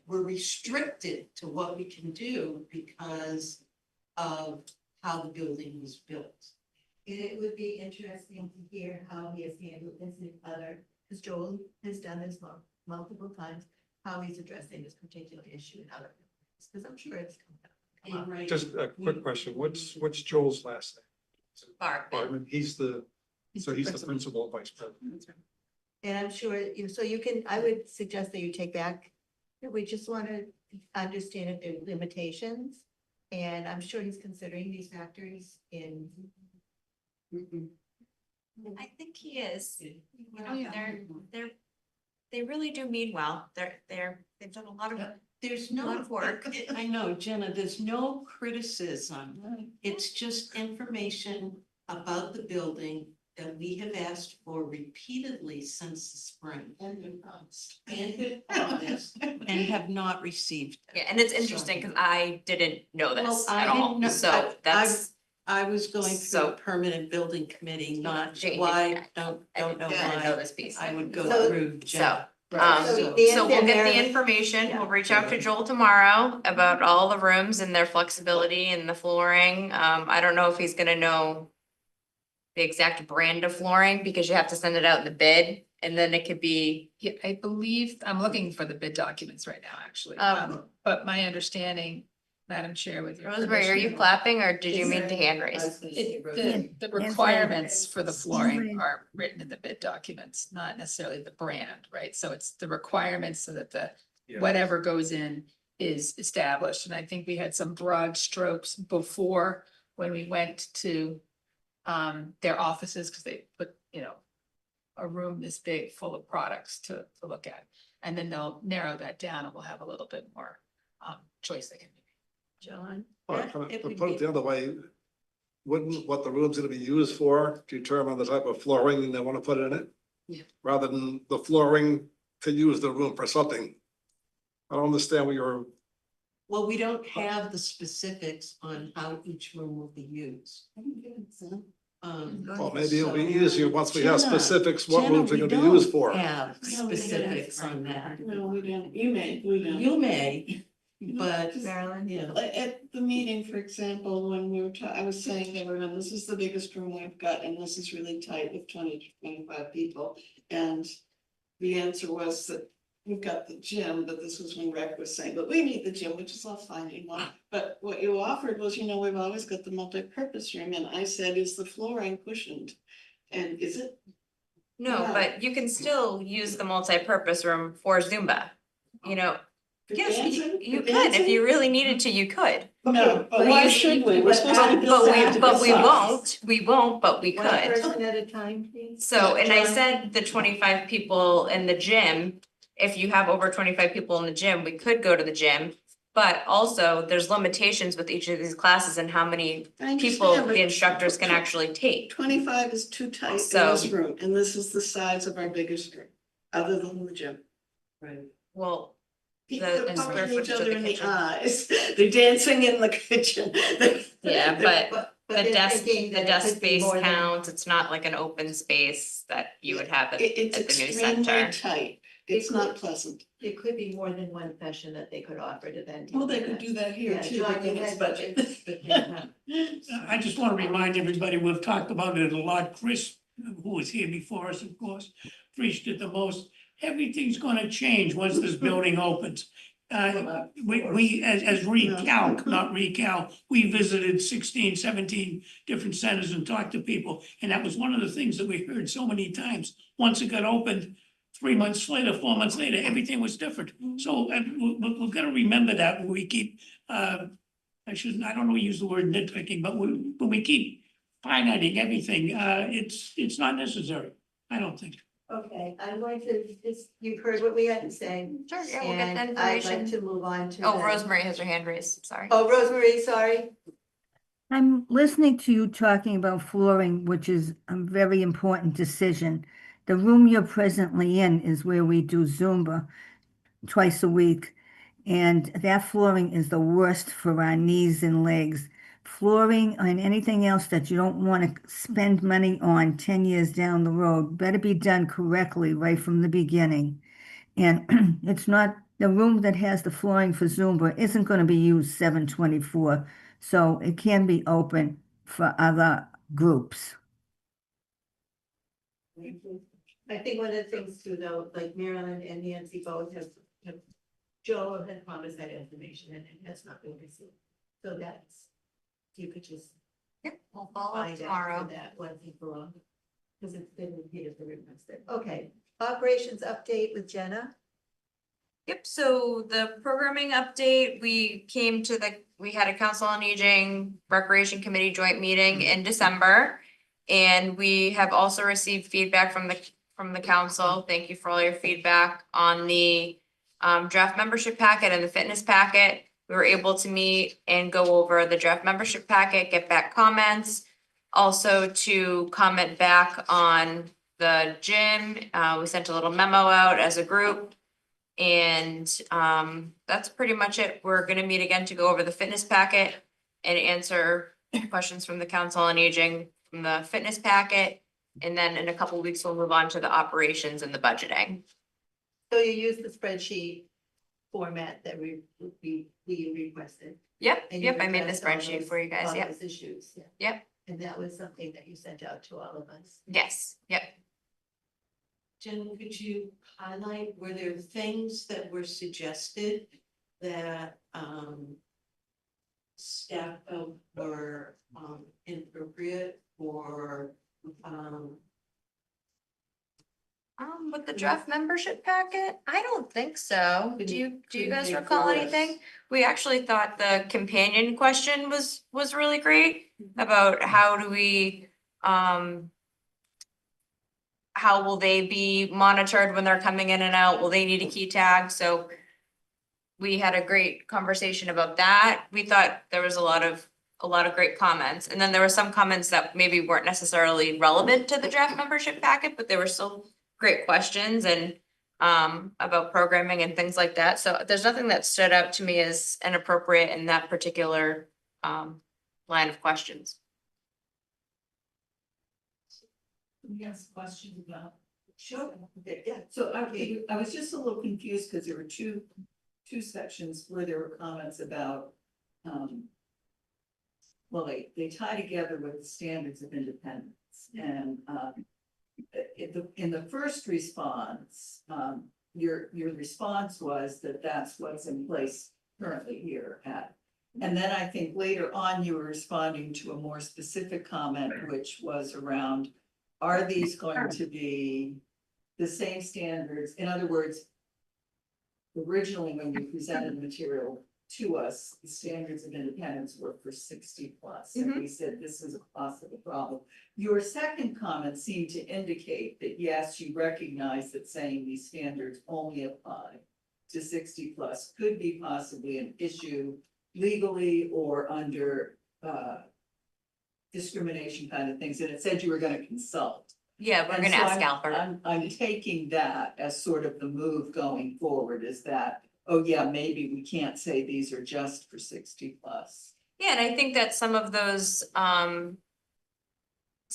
restricted to what we can do because of how the building was built. And it would be interesting to hear how he has handled this in other, because Joel has done this multiple times, how he's addressing this particular issue in other, because I'm sure it's come up. Right. Just a quick question, what's Joel's last name? Bartman. He's the principal vice president. And I'm sure, so you can, I would suggest that you take back, that we just want to understand if there are limitations. And I'm sure he's considering these factors in. I think he is. They really do mean well. They've done a lot of. There's A lot no of work. I know, Jenna, there's no criticism. It's just information about the building that we have asked for repeatedly since the spring. And in August, and have not received. Yeah, and it's interesting because I didn't know Well, this I at all, didn't know- so that's. I was going through So- a permanent building committee, not Jane, why, don't know I didn't know why this piece. I would go So- through. So, Jenna. So so we'll Dan get the Meredith- information, Yeah. we'll reach out to Joel tomorrow about all the rooms and their flexibility and the flooring. I don't know if he's gonna know the exact brand of flooring because you have to send it out in the bid and then it could be, Yeah, I believe, I'm looking for the bid documents right now, actually. Um, But my understanding, Madam Chair, with your Rosemary, are you permission, clapping or did you mean to hand raise? The requirements for the flooring are written in the bid documents, not necessarily the brand, right? So it's the requirements so that the, whatever goes in is established. And I think we had some broad strokes before when we went to their offices, because they put, a room this big full of products to look at. And then they'll narrow that down and we'll have a little bit more choice they can make. John? Well, That- to it would put be- it the other way, wouldn't what the room's gonna be used for determine the type of flooring they wanna put in it? Yeah. Rather than the flooring to use the room for something. I don't understand what you're Well, we don't have the specifics on how each room will be used. Well, maybe it'll be easier once we have Jenna, specifics, what Jenna, rooms are we gonna be used don't for. have specifics on that. No, we don't, you may, we don't. You may, but Marilyn? yeah. At the meeting, for example, when we were I was saying to everyone, this is the biggest room we've got, and this is really tight with 20 to 25 people. And the answer was that we've got the gym, but this was when Rec was saying, but we need the gym, which is all fine anymore. But what you offered was, we've always got the multi-purpose room, and I said, is the flooring cushioned? And is it? No, Yeah. but you can still use the multi-purpose room for Zumba, you know. For Yes, dancing? you For could, if dancing? you really needed to, you could. No, but but why you- should we? We're but supposed to add- build that to But we size. won't, but we One could. person at a time, please. So, and I John? said the 25 people in the gym, if you have over 25 people in the gym, we could go to the gym. But also, there's limitations with each of these classes and how many I people understand, but the instructors can actually take. 25 is too tight in So- this room, and this is the size of our biggest room, other than the gym. Right. Well, People The- are and square punching each footage of other the in the kitchen. eyes, they're dancing in the kitchen. yeah, but the they're desk, thinking the that it desk could be space more than- counts, it's not like an open space that you would have at It's at the new extremely center. tight, it's not pleasant. It could be more than one session that they could offer to then. Well, they could do that here Yeah, too, John, within you its had- budget. I just want to remind everybody, we've talked about it a lot. Chris, who was here before us, of course, preached it the most. Everything's gonna change once this building opens. We, as recalc, not recal, we visited 16, 17 different centers and talked to people. And that was one of the things that we heard so many times. Once it got opened, 3 months later, 4 months later, everything was different. So we've got to remember that when we keep, I don't know, use the word nitpicking, but when we keep fine-tuning everything, it's not necessary, I don't think. Okay, I'm going to, you've heard what we had to say. Sure, yeah, we'll get that And I'd like information. to move on to. Oh, the- Rosemary has her hand raised, sorry. Oh, Rosemary, sorry. I'm listening to you talking about flooring, which is a very important decision. The room you're presently in is where we do Zumba twice a week. And that flooring is the worst for our knees and legs. Flooring and anything else that you don't want to spend money on 10 years down the road better be done correctly right from the beginning. And it's not, the room that has the flooring for Zumba isn't going to be used 7/24. So it can be open for other groups. I think one of the things too, though, like Marilyn and Nancy both have Joel had promised that information and it has not been received. So that's, you could just Yep, we'll follow up find out tomorrow. for that one thing for all. Because it's been repeatedly requested. Okay, operations update with Jenna. Yep, so the programming update, we had a council on aging recreation committee joint meeting in December. And we have also received feedback from the council. Thank you for all your feedback on the draft membership packet and the fitness packet. We were able to meet and go over the draft membership packet, get back comments. Also to comment back on the gym, we sent a little memo out as a group. And that's pretty much it. We're gonna meet again to go over the fitness packet and answer questions from the council on aging from the fitness packet. And then in a couple of weeks, we'll move on to the operations and the budgeting. So you use the spreadsheet format that we requested. Yep, And you yep, I made the addressed all spreadsheet those- for you guys, all yep, those issues, yeah. yep, And that was something that you sent out to all of us. yes, yep. Jen, could you highlight, were there things that were suggested that staff felt were inappropriate or With the draft membership packet, I don't think so. Do you guys couldn't recall make anything? We actually thought the companion question was really great about how do we, how will they be monitored when they're coming in and out? Will they need a key tag? So we had a great conversation about that. We thought there was a lot of great comments. And then there were some comments that maybe weren't necessarily relevant to the draft membership packet, but they were still great questions. And about programming and things like that. So there's nothing that stood out to me as inappropriate in that particular line of questions. We ask questions about. Sure. Okay, yeah. So I was just a little confused because there were two sections where there were comments about, well, they tie together with the standards of independence and, in the first response, your response was that that's what's in place currently here at. And then I think later on you were responding to a more specific comment, which was around, are these going to be the same standards? In other words, originally when you presented material to us, the standards of independence were for 60 plus, and we said this is a possible problem. Your second comment seemed to indicate that yes, you recognize that saying these standards only apply to 60 plus could be possibly an issue legally or under discrimination kind of things, and it said you were going to consult. Yeah, we're And gonna so ask Albert. I'm taking that as sort of the move going forward, is that, oh yeah, maybe we can't say these are just for 60 plus. Yeah, and I think that some of those, some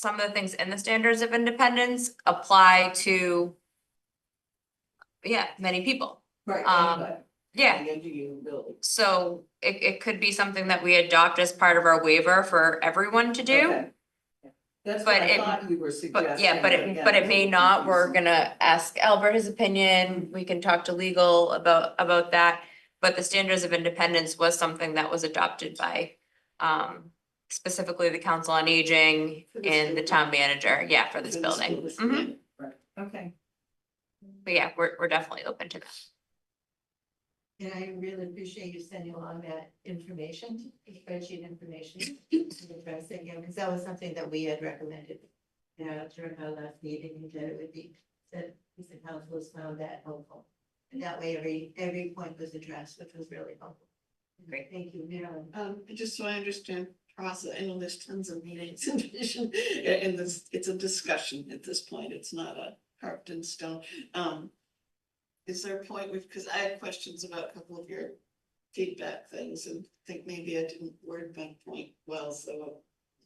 of the things in the standards of independence apply to, yeah, many people. Right. Yeah. So it could be something that we adopt as part of our waiver for everyone to do. Okay. That's But what I it- thought we were suggesting. But yeah, but it may not. We're gonna ask Albert his opinion. We can talk to legal about that. But the standards of independence was something that was adopted by specifically the Council on Aging For this and the building. town manager, yeah, for this For building. this Mhm. building. Right, okay. But yeah, we're definitely open to that. And I really appreciate you sending along that information, spreadsheet information, addressing it, because that was something that we had recommended. During our last meeting, that it would be, that the council has found that helpful. And that way, every point was addressed, which was really helpful. Great. Thank you, Marilyn. Just so I understand process, I know there's tons of meetings and vision, and this, it's a discussion at this point, it's not a carved in stone. Is there a point with, because I had questions about a couple of your feedback things and think maybe I didn't word my point well, so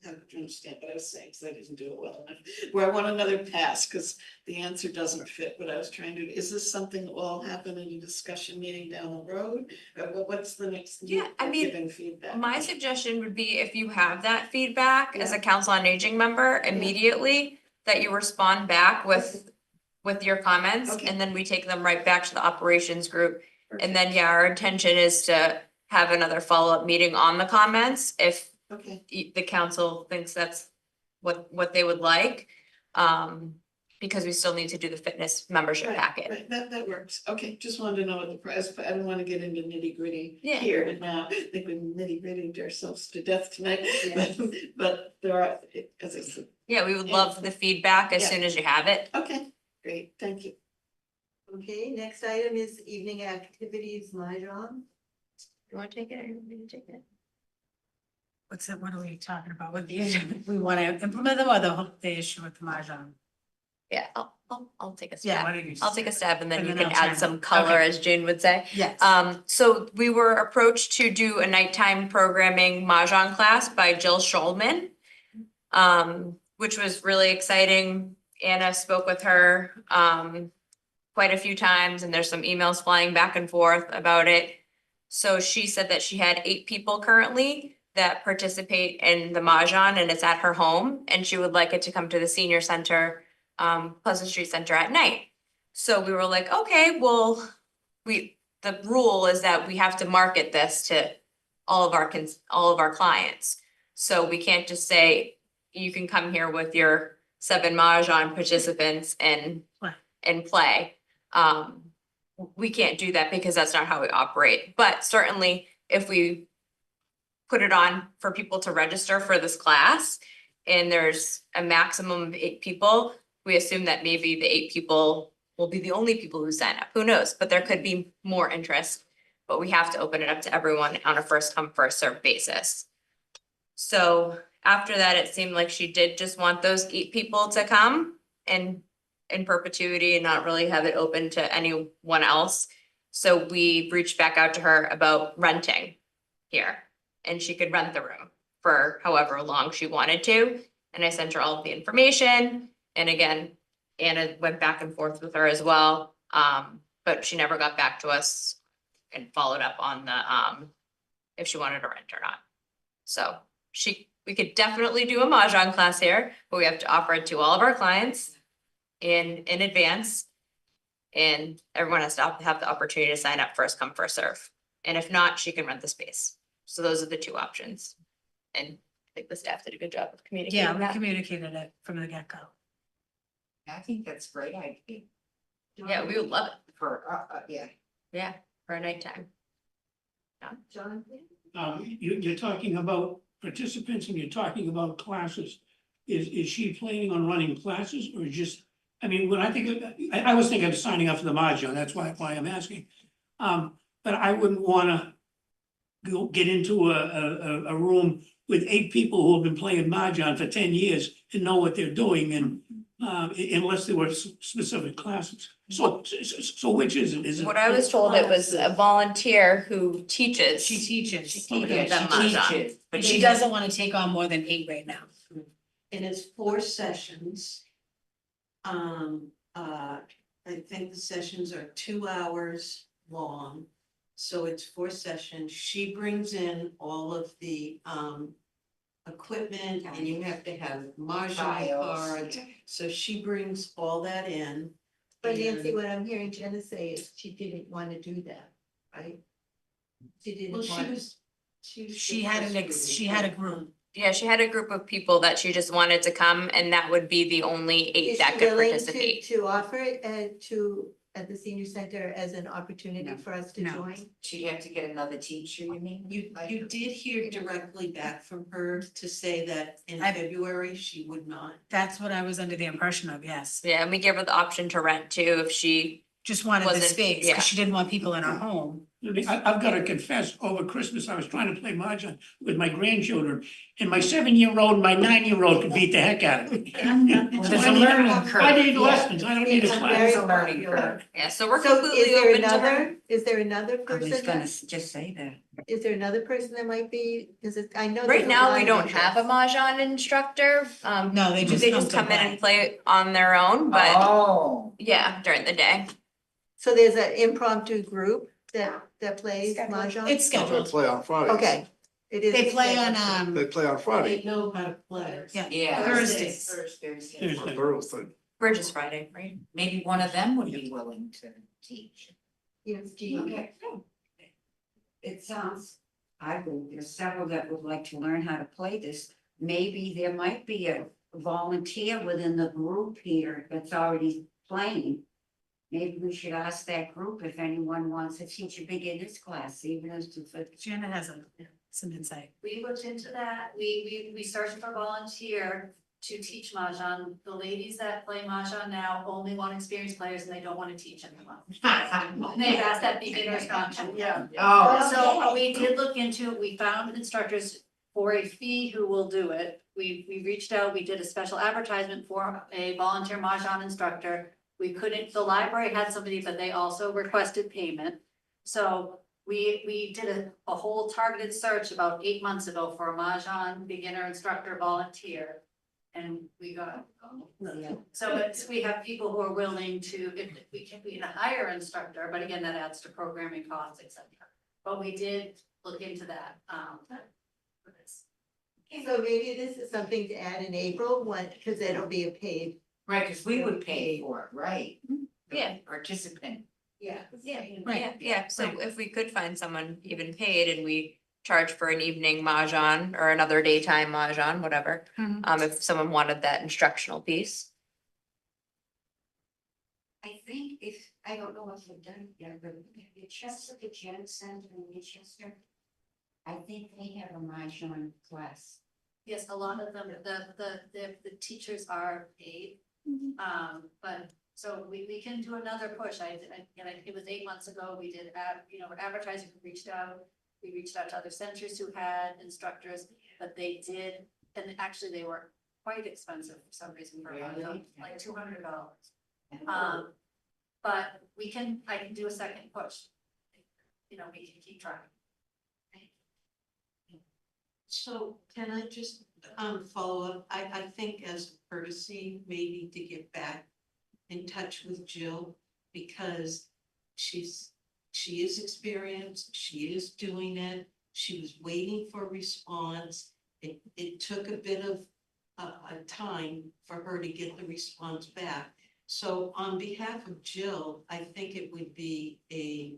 I have to understand what I was saying, because I didn't do it well enough. Where I want another pass, because the answer doesn't fit what I was trying to do. Is this something that will all happen in a discussion meeting down the road? What's the next? Yeah, I mean, giving feedback? My suggestion would be if you have that feedback as a Council on Aging member immediately, that you respond back with your comments, Okay. and then we take them right back to the operations group. And then, yeah, our intention is to have another follow-up meeting on the comments if Okay. the council thinks that's what they would like. Because we still need to do the fitness membership Right, packet. right, that works. Okay, just wanted to know what the price, but I don't want to get into nitty gritty Yeah. here and now. I think we nitty gritty ourselves to death tonight, but there are, as I said, Yeah, we would love the feedback as Yeah. soon as you have it. okay, great, thank you. Okay, next item is evening activities, Mahjong. You wanna take it or you want me to take it? What's it, what are we talking about with the issue? We want to implement them or the issue with the Mahjong? Yeah, I'll take a Yeah, stab. why don't you? I'll take a stab and then and you then can I'll add chime some in. color, Okay. as Jane would say. Yes. So we were approached to do a nighttime programming Mahjong class by Jill Schulman. Which was really exciting. Anna spoke with her, quite a few times, and there's some emails flying back and forth about it. So she said that she had 8 people currently that participate in the Mahjong, and it's at her home, and she would like it to come to the senior center, Pleasant Street Center at night. So we were like, okay, well, the rule is that we have to market this to all of our clients. So we can't just say, you can come here with your 7 Mahjong participants and play. We can't do that because that's not how we operate. But certainly if we put it on for people to register for this class and there's a maximum of 8 people, we assume that maybe the 8 people will be the only people who sign up. Who knows? But there could be more interest. But we have to open it up to everyone on a first come, first served basis. So after that, it seemed like she did just want those 8 people to come and in perpetuity and not really have it open to anyone else. So we reached back out to her about renting here, and she could rent the room for however long she wanted to. And I sent her all of the information. And again, Anna went back and forth with her as well. But she never got back to us and followed up on the, if she wanted to rent or not. So we could definitely do a Mahjong class here, but we have to offer it to all of our clients in advance. And everyone has to have the opportunity to sign up, first come, first serve. And if not, she can rent the space. So those are the two options. And I think the staff did a good job of communicating Yeah, we that. communicated it from the get-go. I think that's a great idea. Yeah, we would love it. For, yeah. Yeah, for a nighttime. Jonathan? You're talking about participants and you're talking about classes. Is she planning on running classes or just, I mean, when I think of, I was thinking of signing up for the Mahjong, that's why I'm asking. But I wouldn't wanna get into a room with 8 people who have been playing Mahjong for 10 years and know what they're doing and unless there were specific classes. So which is it? Is it? What I was told, it was a volunteer who teaches. She teaches. She Okay. teaches them She Mahjong. teaches, but she doesn't want to take on more than 8 right now. And it's 4 sessions. I think the sessions are 2 hours long. So it's 4 sessions. She brings in all of the equipment and you have to have Mahjong cards. So she brings all that in. But Nancy, and- what I'm hearing Jenna say is she didn't want to do that, right? She didn't Well, want. She had a group. Yeah, she had a group of people that she just wanted to come, and that would be the only 8 Is that she could willing participate. to offer it at the senior center as an opportunity for us to No. join? She'd have to get another teacher, you mean? You did hear directly back from her to say that in I- February she would not. That's what I was under the impression of, yes. Yeah, and we gave her the option to rent too, if she, Just wanted the Wasn't- space, yeah. because she didn't want people in her home. I've got to confess, over Christmas, I was trying to play Mahjong with my grandchildren, and my 7-year-old, and my 9-year-old could beat the heck out of me. There's a learning curve. I need lessons, I don't need a It's class. very learning popular. curve. yeah, so we're So completely is there open to her. another, is there another I was person, gonna that- just say that. is there another person that might be, because I know. Right there's a now, lot we of don't have a interest. Mahjong instructor. No, they just come in and play on their own, but Oh. yeah, during the day. So there's an impromptu group that plays mahjong? It's They scheduled. play on Fridays. Okay. It is. They play scheduled. on, They play on Friday. They know how to play. yeah, Yeah. Thursdays. Thursday. Thursday. Bridge is Friday, right? Maybe one of them would be willing to teach. Yes, Jean. Okay. It sounds, there's several that would like to learn how to play this. Maybe there might be a volunteer within the group here that's already playing. Maybe we should ask that group if anyone wants to teach a beginner's class, even as to. Jenna has some insight. We looked into that, we searched for volunteer to teach Mahjong. The ladies that play Mahjong now only want experienced players and they don't want to teach anyone. They've asked that beginner's function, yeah. Oh. So we did look into it, we found instructors for a fee who will do it. We reached out, we did a special advertisement for a volunteer Mahjong instructor. We couldn't, the library had somebody, but they also requested payment. So we did a whole targeted search about 8 months ago for a Mahjong beginner instructor volunteer. And we got, so we have people who are willing to, if we can hire an instructor, but again, that adds to programming costs, et cetera. But we did look into that, for this. So maybe this is something to add in April, because it'll be a paid. Right, because we would pay for it, right? Yeah. Participant. Yeah. Yeah, so if we could find someone even paid and we charge for an evening Mahjong or another daytime Mahjong, whatever. If someone wanted that instructional piece. I think I don't know if they've done it yet, but the Chesapeake Gen Center in Winchester, I think they have a Mahjong class. Yes, a lot of them, the teachers are paid. But so we can do another push. It was 8 months ago, we did advertising, we reached out to other centers who had instructors, but they did, and actually they were quite expensive for some reason, for Really? like $200. But I can do a second push. You know, we can keep trying. So can I just follow up? I think as a courtesy, maybe to get back in touch with Jill, because she is experienced, she is doing it, she was waiting for a response. It took a bit of a time for her to get the response back. So on behalf of Jill, I think it would be a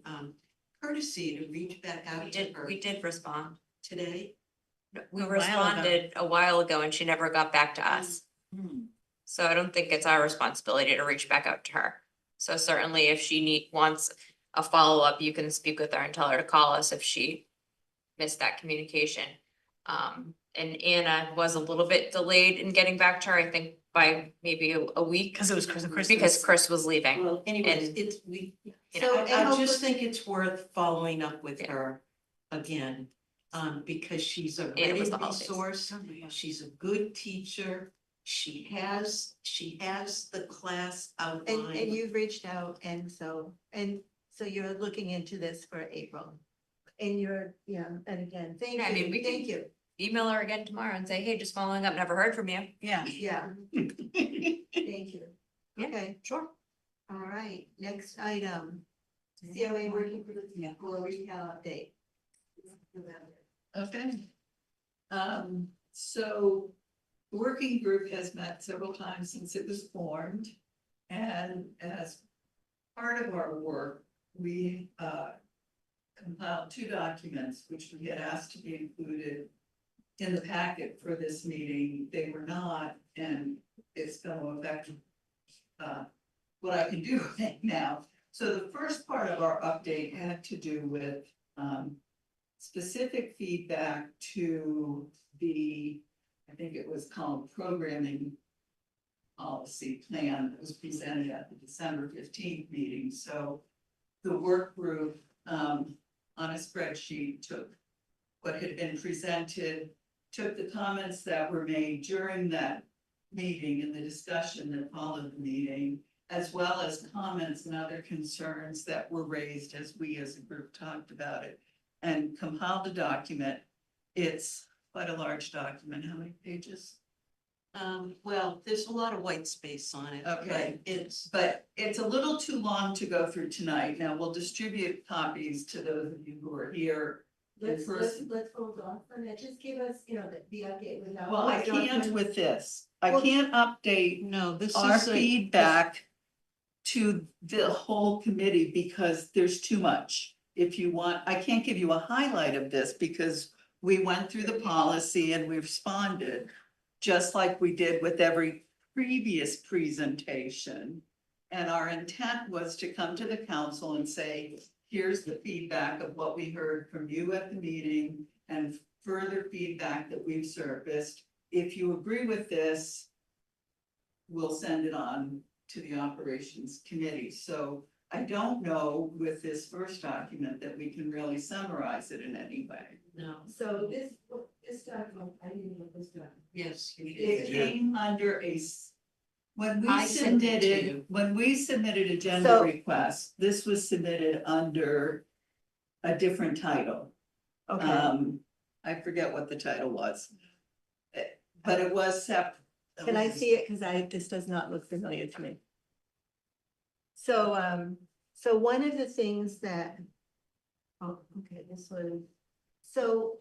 courtesy to reach back out to her We did respond. today. We A while ago. responded a while ago and she never got back to us. So I don't think it's our responsibility to reach back out to her. So certainly if she wants a follow-up, you can speak with her and tell her to call us if she missed that communication. And Anna was a little bit delayed in getting back to her, I think by maybe a week. Because it was Christmas. Because Chris was leaving. Well, anyways, And- it's, we, You So, know, I just think it's worth following up with Yeah. her again. Because she's a And it ready was the holidays. resource, she's a good teacher, she has the class And outlined. you've reached out, and so you're looking into this for April. And and again, thank Yeah, I mean, you, we can- thank you, Email her again tomorrow and say, hey, just following up, never heard from you. Yeah. yeah, thank you. Yeah. Okay, Sure. all right, next item. COA working for the retail update. Okay. So the working group has met several times since it was formed. And as part of our work, we compiled 2 documents, which we had asked to be included in the packet for this meeting. They were not, and it's going to affect what I can do right now. So the first part of our update had to do with specific feedback to the, I think it was called programming policy plan that was presented at the December 15th meeting. So the work group on a spreadsheet took what had been presented, took the comments that were made during that meeting and the discussion that followed the meeting, as well as comments and other concerns that were raised as we as a group talked about it, and compiled a document. It's quite a large document. How many pages? Well, there's a lot of white space on it. Okay. But It's a little too long to go through tonight. Now, we'll distribute copies to those of you who are here. Let's person. hold on for a minute, just give us, the update without. Well, I can't with this. I Well- can't update no, this our is feedback to the whole committee because there's too much. If you want, I can't give you a highlight of this because we went through the policy and we responded, just like we did with every previous presentation. And our intent was to come to the council and say, here's the feedback of what we heard from you at the meeting and further feedback that we've surfaced. If you agree with this, we'll send it on to the operations committee. So I don't know with this first document that we can really summarize it in any way. no, So this document, I didn't know this document. yes, you It did. came under when I we sent it to submitted, you. when we submitted agenda So- requests, this was submitted under a different title. Okay, I forget what the title was. But it was can I see it, cause this does not look familiar to me. So, so one of the things that, oh, okay, this one, so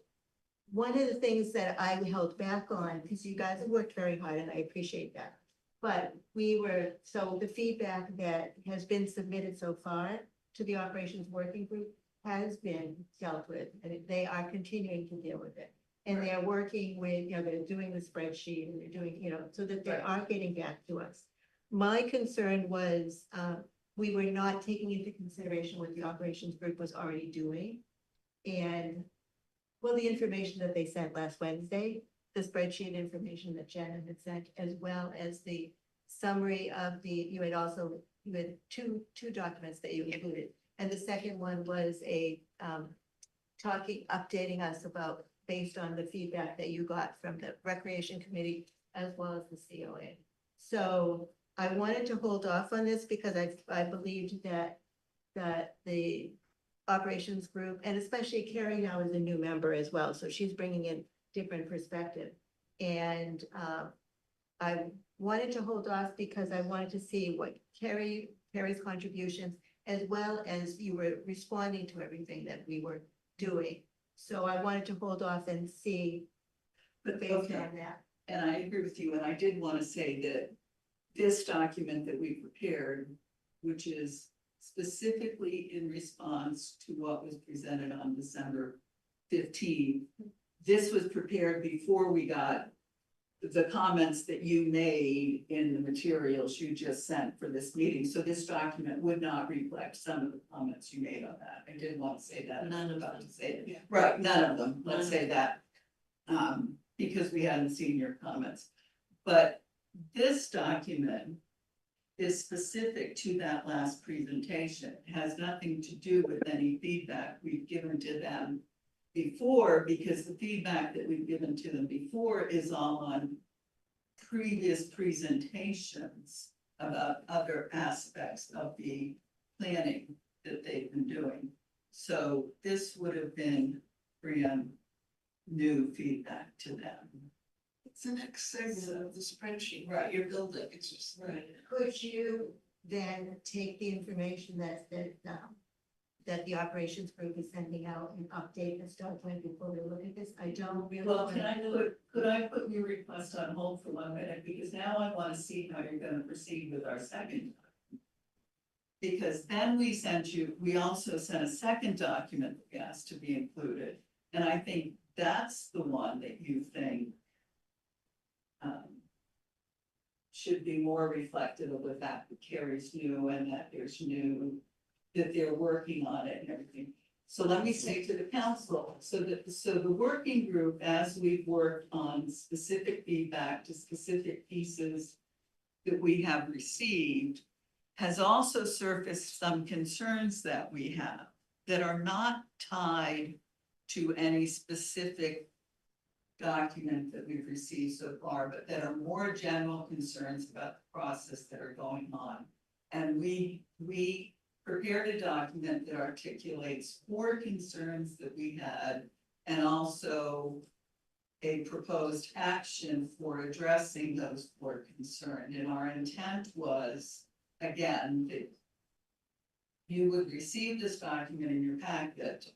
one of the things that I held back on, because you guys have worked very hard and I appreciate that. But so the feedback that has been submitted so far to the operations working group has been dealt with, and they are continuing to deal with it. And they're working with, they're doing the spreadsheet and they're doing, so that they Right. are getting back to us. My concern was, we were not taking into consideration what the operations group was already doing. And, well, the information that they sent last Wednesday, the spreadsheet information that Jen had sent, as well as the summary of you had two documents that you included. And the second one was updating us about, based on the feedback that you got from the Recreation Committee as well as the COA. So I wanted to hold off on this because I believed that the operations group, and especially Carrie now is a new member as well, so she's bringing in different perspective. And I wanted to hold off because I wanted to see what Carrie's contributions, as well as you were responding to everything that we were doing. So I wanted to hold off and see But based okay, on that. and I agree with you, and I did want to say that this document that we prepared, which is specifically in response to what was presented on December 15th, this was prepared before we got the comments that you made in the materials you just sent for this meeting. So this document would not reflect some of the comments you made on that. I did want to say that. None of about them. to say it. Yeah. Right, none of them, None let's of say that. Because we hadn't seen your comments. But this document is specific to that last presentation. It has nothing to do with any feedback we've given to them before, because the feedback that we've given to them before is all on previous presentations about other aspects of the planning that they've been doing. So this would have been brand new feedback to them. It's the next segment of the spreadsheet, Right. you're building, it's just, right. Could you then take the information that the operations group is sending out and update this document before we look at this? I don't really. Well, could I put your request on hold for 1 minute, because now I wanna see how you're gonna proceed with our second. Because then we also sent a second document that we asked to be included, and I think that's the one that you think should be more reflective of the fact that Carrie's new and that that they're working on it and everything. So let me say to the council, so the working group, as we've worked on specific feedback to specific pieces that we have received, has also surfaced some concerns that we have that are not tied to any specific document that we've received so far, but that are more general concerns about the process that are going on. And we prepared a document that articulates 4 concerns that we had, and also a proposed action for addressing those 4 concerns. And our intent was, again, that you would receive this document in your packet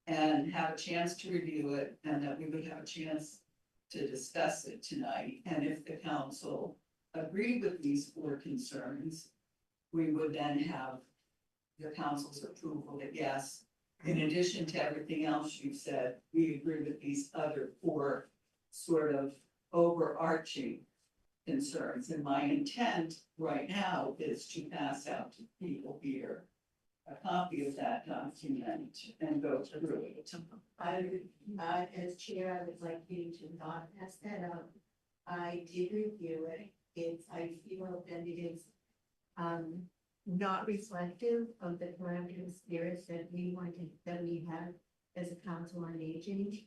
and have a chance to review it, and that we would have a chance to discuss it tonight. And if the council agreed with these 4 concerns, we would then have the council's approval that yes, in addition to everything else you've said, we agree with these other 4 sort of overarching concerns. And my intent right now is to pass out to people here a copy of that document and go through it. As chair, I would like you to not pass that out. I did review it. I feel that it is, not reflective of the collaborative spirit that we have as a council on aging.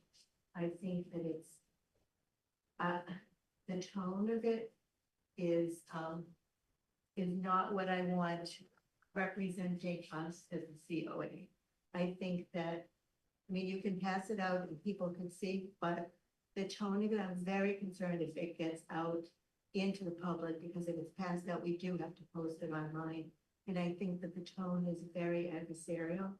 I think that it's, the tone of it is not what I want representing us as a COA. I think that, I mean, you can pass it out and people can see, but the tone of it, I'm very concerned if it gets out into the public, because if it's passed out, we do have to post it online. And I think that the tone is very adversarial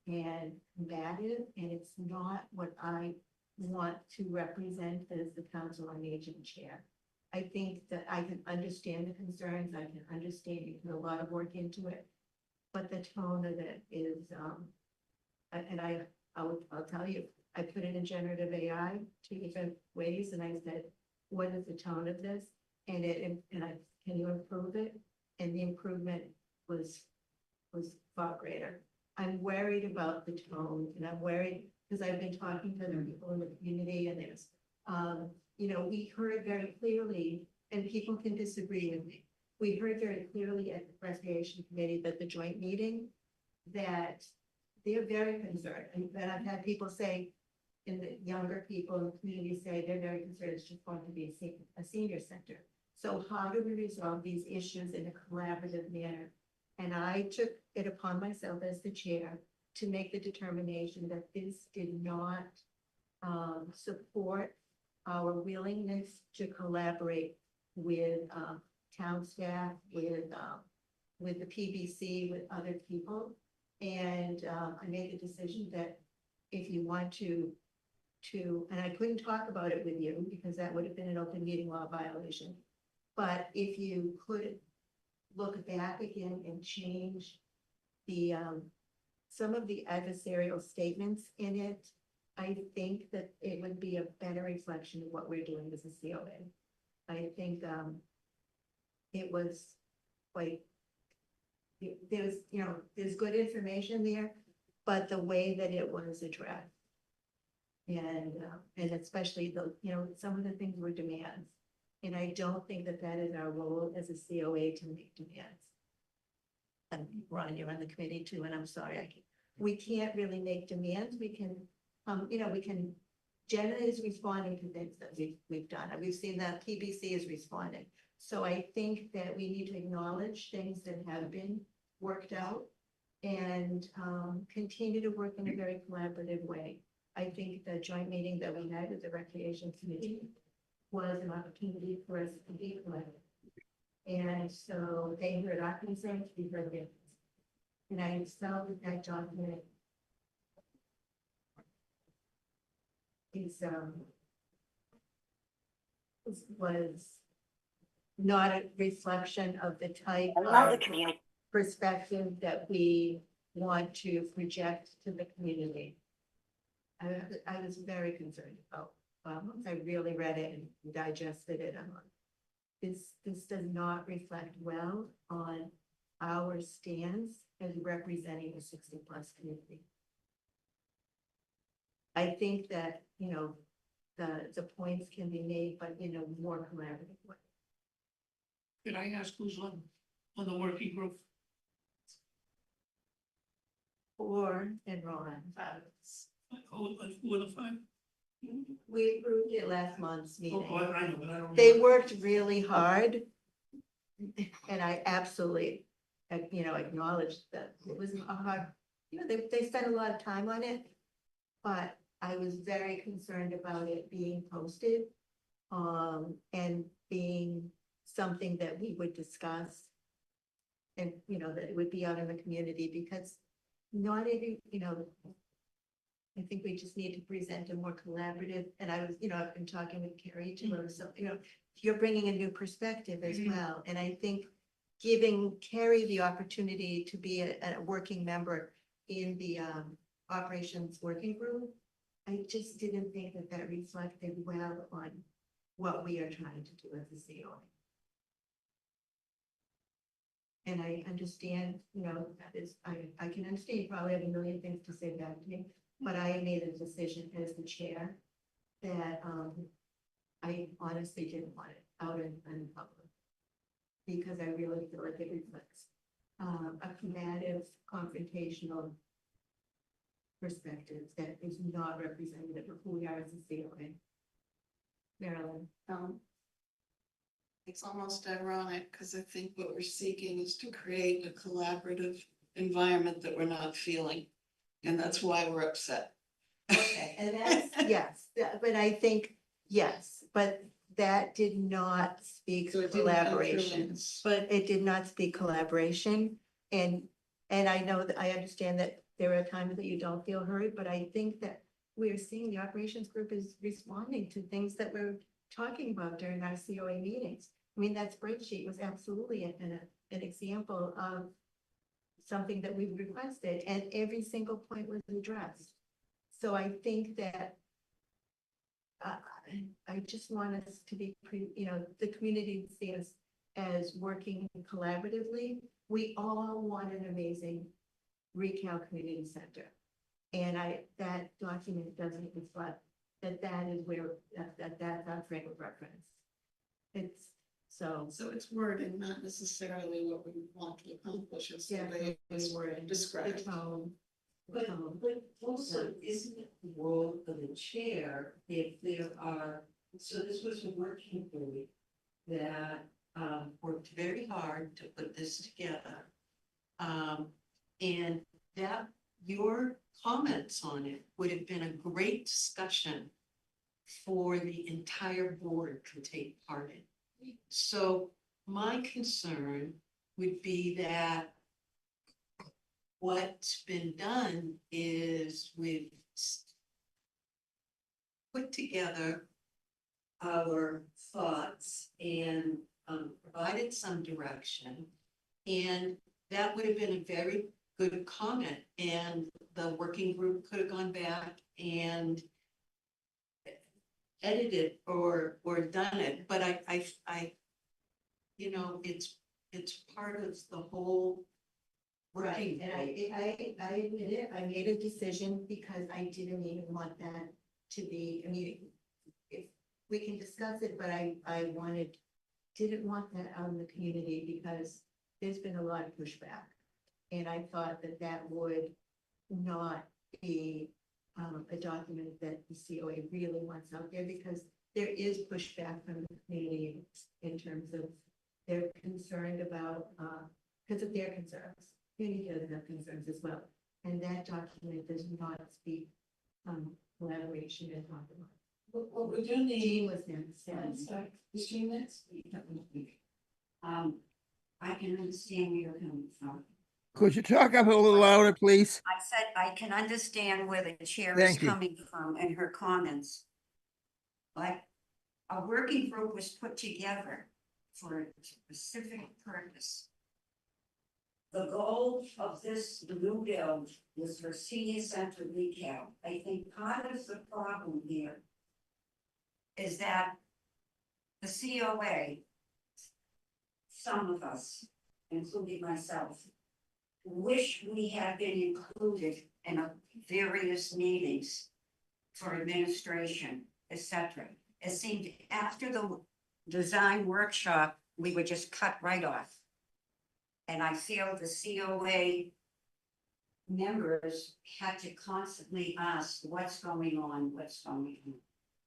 and combative, and it's not what I want to represent as the Council on Aging Chair. I think that I can understand the concerns, I can understand you put a lot of work into it, but the tone of it is, and I'll tell you, I put it in generative AI 2 different ways, and I said, what is the tone of this? And can you improve it? And the improvement was far greater. I'm worried about the tone, and I'm worried because I've been talking to the people in the community, and there's, we heard very clearly, and people can disagree with me. We heard very clearly at the Recreation Committee, that the joint meeting, that they're very concerned, and I've had people say, in the younger people in the community say they're very concerned it's just going to be a senior center. So how do we resolve these issues in a collaborative manner? And I took it upon myself as the chair to make the determination that this did not support our willingness to collaborate with town staff, with the PBC, with other people. And I made the decision that if you want to, and I couldn't talk about it with you because that would have been an open meeting law violation. But if you could look back again and change the, some of the adversarial statements in it, I think that it would be a better reflection of what we're doing as a COA. I think it was like, there's, there's good information there, but the way that it was addressed. And especially some of the things were demands. And I don't think that that is our role as a COA to make demands. And Ron, you're on the committee too, and I'm sorry, we can't really make demands. We can, we can, Jenna is responding to things that we've done. And we've seen that PBC is responding. So I think that we need to acknowledge things that have been worked out and continue to work in a very collaborative way. I think the joint meeting that we had with the Recreation Committee was an opportunity for us to be collaborative. And so they heard our concerns, we heard theirs. And I felt that that document was not a reflection of the type of perspective that we want to project to the community. I was very concerned about, once I really read it and digested it, I'm like, this does not reflect well on our stance as representing the 60+ community. I think that, the points can be made, but in a more collaborative way. Did I ask who's on the working group? Or and Ron. Who were the five? We approved it last month's meeting. Oh, I know, but I don't. They worked really hard. And I absolutely, acknowledge that it was a hard, they spent a lot of time on it. But I was very concerned about it being posted, and being something that we would discuss. And, that it would be out in the community because not every, I think we just need to present a more collaborative, and I was, I've been talking with Carrie too, so, you're bringing a new perspective as well. And I think giving Carrie the opportunity to be a working member in the operations working group, I just didn't think that that reflected well on what we are trying to do as a COA. And I understand, that is, I can understand you probably have a million things to say back to me, but I made a decision as the chair that I honestly didn't want it out in public. Because I really feel like it reflects a combative, confrontational perspective that is not representative of who we are as a COA. Marilyn. It's almost ironic because I think what we're seeking is to create a collaborative environment that we're not feeling. And that's why we're upset. Okay, and that's, yes, but I think, yes, but that did not speak So it didn't come through in collaboration. this. But it did not speak collaboration, and I know that, I understand that there are times that you don't feel heard, but I think that we're seeing the operations group is responding to things that we're talking about during our COA meetings. I mean, that spreadsheet was absolutely an example of something that we requested, and every single point was addressed. So I think that I just want us to be, the community to see us as working collaboratively. We all want an amazing retail community center. And that document doesn't reflect that is where, that's our frame of reference. It's so. So it's wording, not necessarily what we want to accomplish. It's the way it's wording, described. the tone. But also, isn't it the role of the chair if there are, so this was a working group, that worked very hard to put this together. And that your comments on it would have been a great discussion for the entire board to take part in. So my concern would be that what's been done is we've put together our thoughts and provided some direction. And that would have been a very good comment, and the working group could have gone back and edited or done it, but I, you know, it's part of the whole Right, working. and I admit it, I made a decision because I didn't even want that to be, I mean, if we can discuss it, but I didn't want that out in the community because there's been a lot of pushback. And I thought that that would not be a document that the COA really wants out there, because there is pushback from the community in terms of they're concerned about, because of their concerns. Community does have concerns as well, and that document does not speak collaboration and compromise. What we do need. Jean was next. Sorry, is Jean next? I can understand where you're coming from. Could you talk up a little louder, please? I said I can understand where the chair is Thank you. coming from and her comments. But a working group was put together for a specific purpose. The goal of this new build is for senior center retail. I think part of the problem here is that the COA, some of us, including myself, wish we had been included in various meetings for administration, etc. It seemed after the design workshop, we were just cut right off. And I feel the COA members had to constantly ask what's going on, what's going on.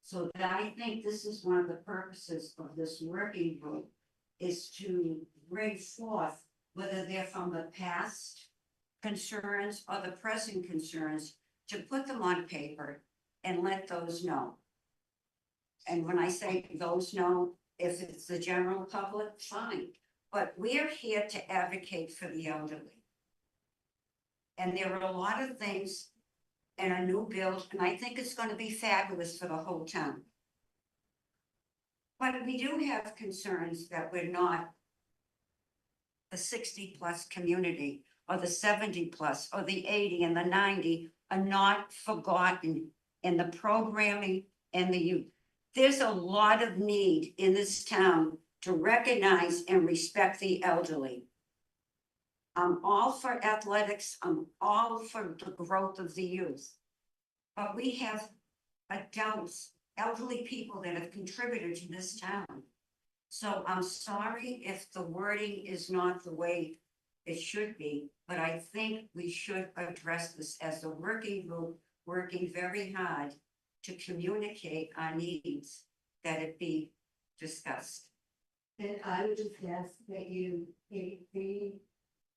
So that I think this is one of the purposes of this working group, is to bring forth, whether they're from the past concerns or the present concerns, to put them on paper and let those know. And when I say those know, if it's the general public, fine. But we're here to advocate for the elderly. And there are a lot of things in a new build, and I think it's going to be fabulous for the whole town. But we do have concerns that we're not the 60+ community, or the 70+, or the 80 and the 90 are not forgotten in the programming and the youth. There's a lot of need in this town to recognize and respect the elderly. I'm all for athletics, I'm all for the growth of the youth. But we have adults, elderly people that have contributed to this town. So I'm sorry if the wording is not the way it should be, but I think we should address this as a working group, working very hard to communicate our needs, that it be discussed. And I would just ask that you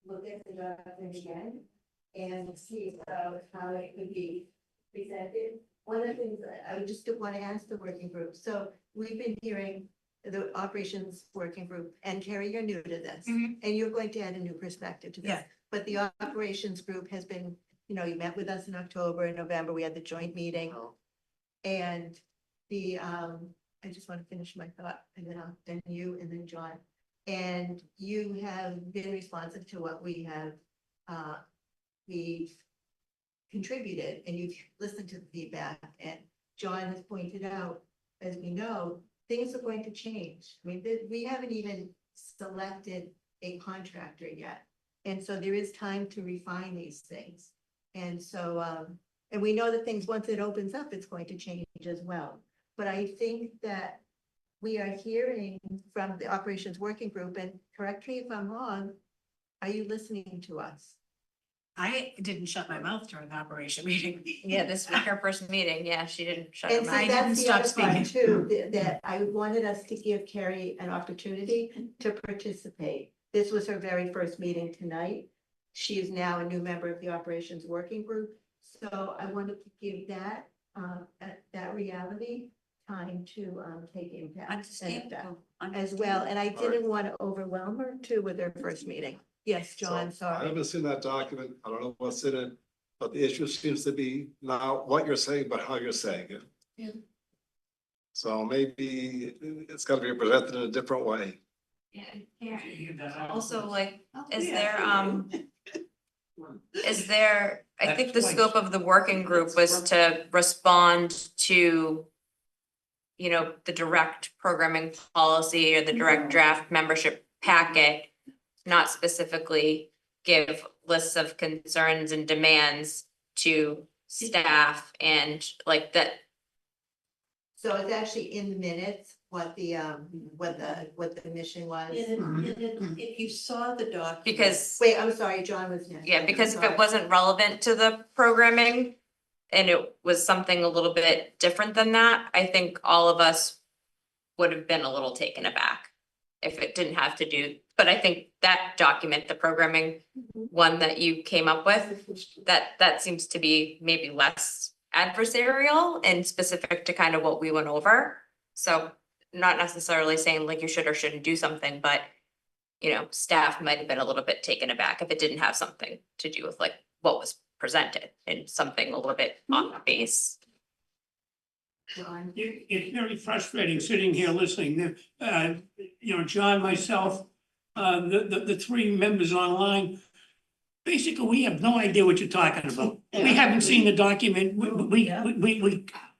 look at the document again and see how it could be presented. One of the things that I would just want to ask the working group, so we've been hearing the operations working group, and Carrie, you're new to this, and you're going to add a new perspective to this. Yeah. But the operations group has been, you know, you met with us in October and November, we had the joint meeting. And I just want to finish my thought, and then you, and then John. And you have been responsive to what we have, we've contributed, and you've listened to the feedback, and John has pointed out, as we know, things are going to change. I mean, we haven't even selected a contractor yet. And so there is time to refine these things. And so, and we know that things, once it opens up, it's going to change as well. But I think that we are hearing from the operations working group, and correct me if I'm wrong, are you listening to us? I didn't shut my mouth during the operation meeting. Yeah, this was her first meeting. Yeah, she didn't shut her And so mouth. I didn't that's the stop other part speaking. too, that I wanted us to give Carrie an opportunity to participate. This was her very first meeting tonight. She is now a new member of the Operations Working Group. So I wanted to give that, that reality time to, take impact and effect as well. And I didn't want to overwhelm her too with her first meeting. Yes, John, So, I sorry. haven't seen that document, I don't know what's in it, but the issue seems to be not what you're saying, but how you're saying it. Yeah. So maybe it's gotta be presented in a different way. Yeah. Also, like, Oh, is there, I think the scope of the working group was to respond to, you know, the direct programming policy or the direct draft membership packet, not specifically give lists of concerns and demands to staff and like that. So it's actually in the minutes what the, what the mission was. If you saw the document. Because, Wait, I'm sorry, John was next. yeah, because if Sorry. it wasn't relevant to the programming and it was something a little bit different than that, I think all of us would have been a little taken aback if it didn't have to do, but I think that document, the programming one that you came up with, that seems to be maybe less adversarial and specific to kind of what we went over. So not necessarily saying like you should or shouldn't do something, but you know, staff might have been a little bit taken aback if it didn't have something to do with like what was presented and something a little bit on the base. John. It's very frustrating sitting here listening. You know, John, myself, the three members online. Basically, we have no idea what you're talking about. We haven't seen the document. We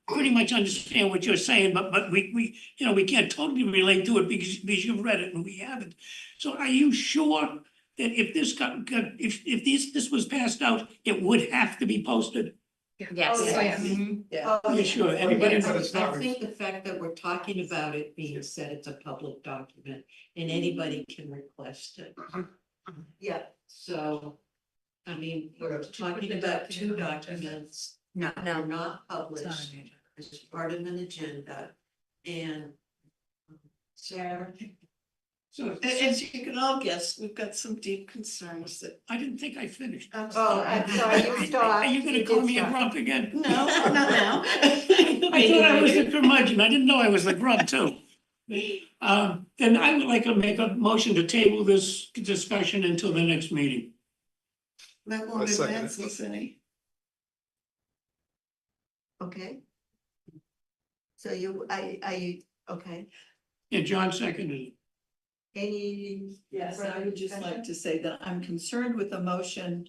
pretty much understand what you're saying, but we, you know, we can't totally relate to it because you've read it and we haven't. So are you sure that if this if this was passed out, it would have to be posted? Yes. Oh, yes. Mhm. Yeah. Are you sure? Anybody? But it's not I think the fact that we're talking about it being said it's a public document and anybody can request it. Yeah, So, I mean, we're talking about two documents. No. They're not published as part of an agenda and. Sarah. So As you can all guess, we've got some deep concerns that. I didn't think I finished. oh, I'm sorry, you stopped. Are you gonna did call me a stop. grump again? No, not now. I thought I was the curmudgeon. I didn't know I was the grump too. Then I would like to make a motion to table this discussion until the next meeting. That I won't second advance it. us any. Okay. So you, I, okay, Yeah, John seconded it. any? Yes, I further would just discussion? like to say that I'm concerned with the motion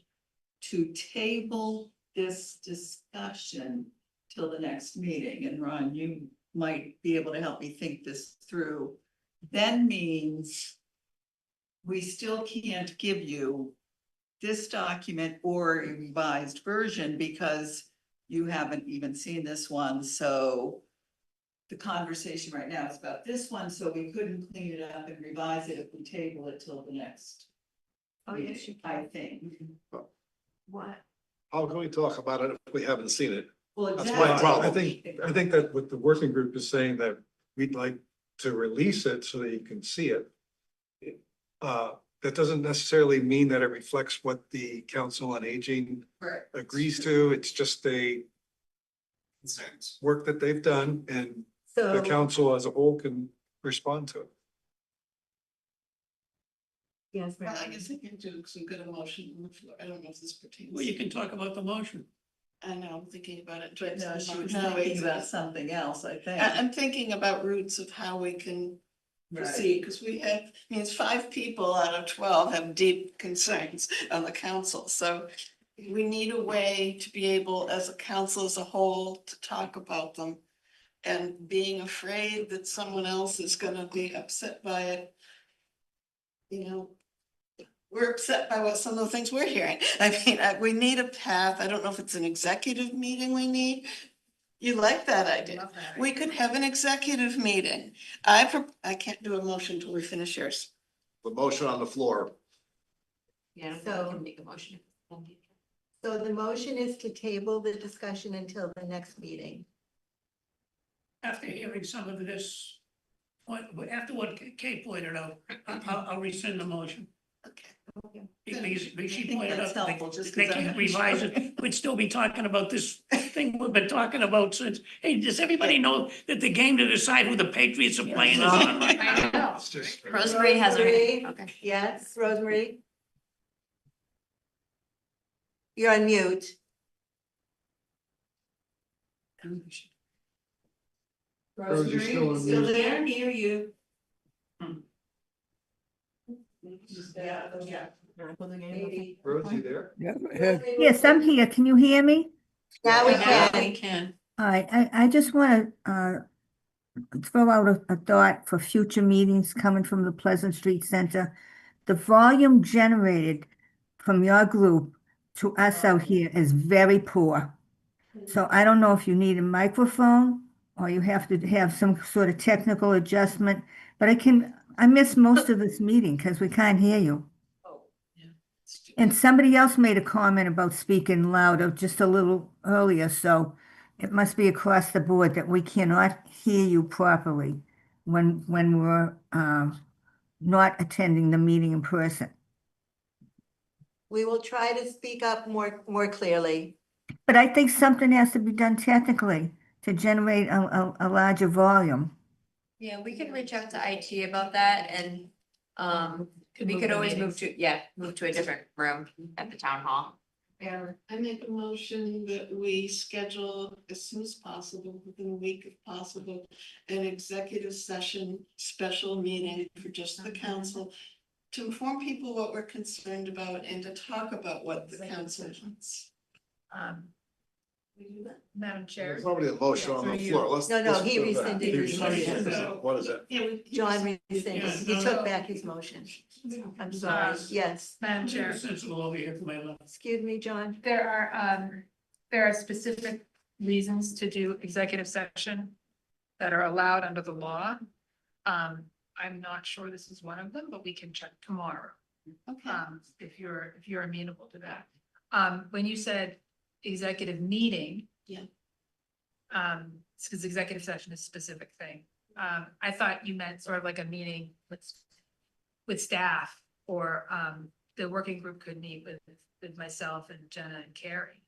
to table this discussion till the next meeting, and Ron, you might be able to help me think this through. Then means we still can't give you this document or a revised version because you haven't even seen this one, so the conversation right now is about this one, so we couldn't clean it up and revise it if we table it till the next. Oh, yes, you I think. What? How can we talk about it if we haven't seen it? Well, That's exactly. my problem. I think that what the working group is saying that we'd like to release it so that you can see it. That doesn't necessarily mean that it reflects what the Council on Aging Right. agrees to. It's just a work that they've done and the So, council as a whole can respond to it. yes, Well, I Mary. guess I can do some good emotion on the floor. I don't know if this pertains. Well, you can talk about the motion. I know, I'm thinking about it. But no, she was No, thinking it's- about something else, I think. I'm thinking about routes of how we can Right. proceed, because we have, I mean, it's 5 people out of 12 have deep concerns on the council, so we need a way to be able, as a council as a whole, to talk about them. And being afraid that someone else is gonna be upset by it. You know, we're upset by what some of the things we're hearing. I mean, we need a path. I don't know if it's an executive meeting we need. You like that idea? We could have an executive meeting. I can't do a motion until we finish yours. The motion on the floor. Yeah, So- I can make a motion. So the motion is to table the discussion until the next meeting. After hearing some of this, after what Kay pointed out, I'll rescind the motion. Okay. Because she I think pointed that's out helpful, that just they 'cause I'm can't not revise sure. it, we'd still be talking about this thing we've been talking about since. Hey, does everybody know that the game to decide who the Patriots are playing is on right now? I know. It's just. Rosemary has her hand. Rosemary? Okay. Yes, Rosemary? You're on mute. Rose, you're still on Still mute. there, hear you. Maybe. Rose, you there? Yeah, go ahead. Yes, I'm here. Can you hear me? Now we Now can. we can. All right, I just want to throw out a thought for future meetings coming from the Pleasant Street Center. The volume generated from your group to us out here is very poor. So I don't know if you need a microphone or you have to have some sort of technical adjustment, but I miss most of this meeting because we can't hear you. And somebody else made a comment about speaking louder just a little earlier, so it must be across the board that we cannot hear you properly when we're not attending the meeting in person. We will try to speak up more clearly. But I think something has to be done technically to generate a larger volume. Yeah, we can reach out to IT about that and, we move could the always meetings. move to a different room at the town hall. Yeah, I make a motion that we schedule as soon as possible, within a week if possible, an executive session, special meeting for just the council to inform people what we're concerned about and to talk about what the council wants. Madam Chair. There's already a motion on the floor. Let's. No, let's he do that. rescinded He his rescinded motion. it. What is it? John rescinded. He took back his motion. I'm sorry. Yes. Madam Chair. Sensible over here to my left. Excuse me, John. There are specific reasons to do executive session that are allowed under the law. I'm not sure this is one of them, but we can check tomorrow. Okay. If you're amenable to that. When you said executive meeting. Yeah. Because executive session is a specific thing. I thought you meant sort of like a meeting with staff or, the working group could meet with myself and Jenna and Carrie.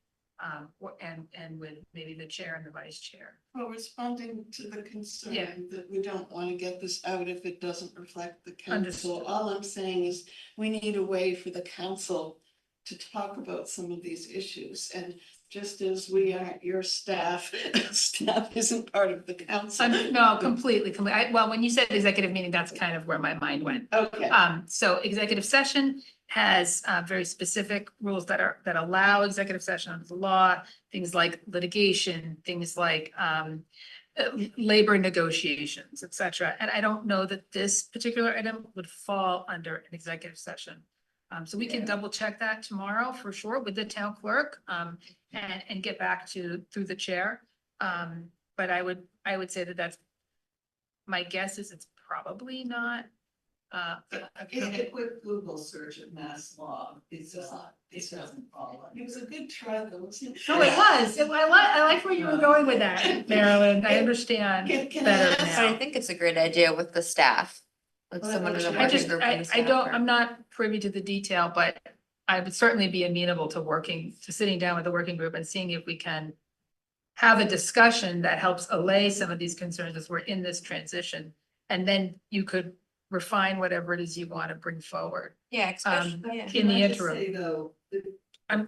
And with maybe the chair and the vice chair. Well, responding to the concern Yeah. that we don't want to get this out if it doesn't reflect the council. Understood. All I'm saying is we need a way for the council to talk about some of these issues. And just as we are your staff, staff isn't part of the council. No, completely. Well, when you said executive meeting, that's kind of where my mind went. Okay. So executive session has very specific rules that allow executive session under the law, things like litigation, things like labor negotiations, et cetera. And I don't know that this particular item would fall under an executive session. So we can double check that tomorrow for sure with the town clerk and get back through the chair. But I would say that's, my guess is it's probably not. A quick Google search of mass law, it doesn't follow. It was a good try though, wasn't it? No, it was. I like where you were going with that, Marilyn. I understand Can better I ask- now. I think it's a great idea with the staff. With someone in the I working just, group. and the I don't, staff. I'm not privy to the detail, but I would certainly be amenable to sitting down with the working group and seeing if we can have a discussion that helps allay some of these concerns as we're in this transition. And then you could refine whatever it is you want to bring forward. Yeah, especially, In yeah. Can the I just interim. say, though,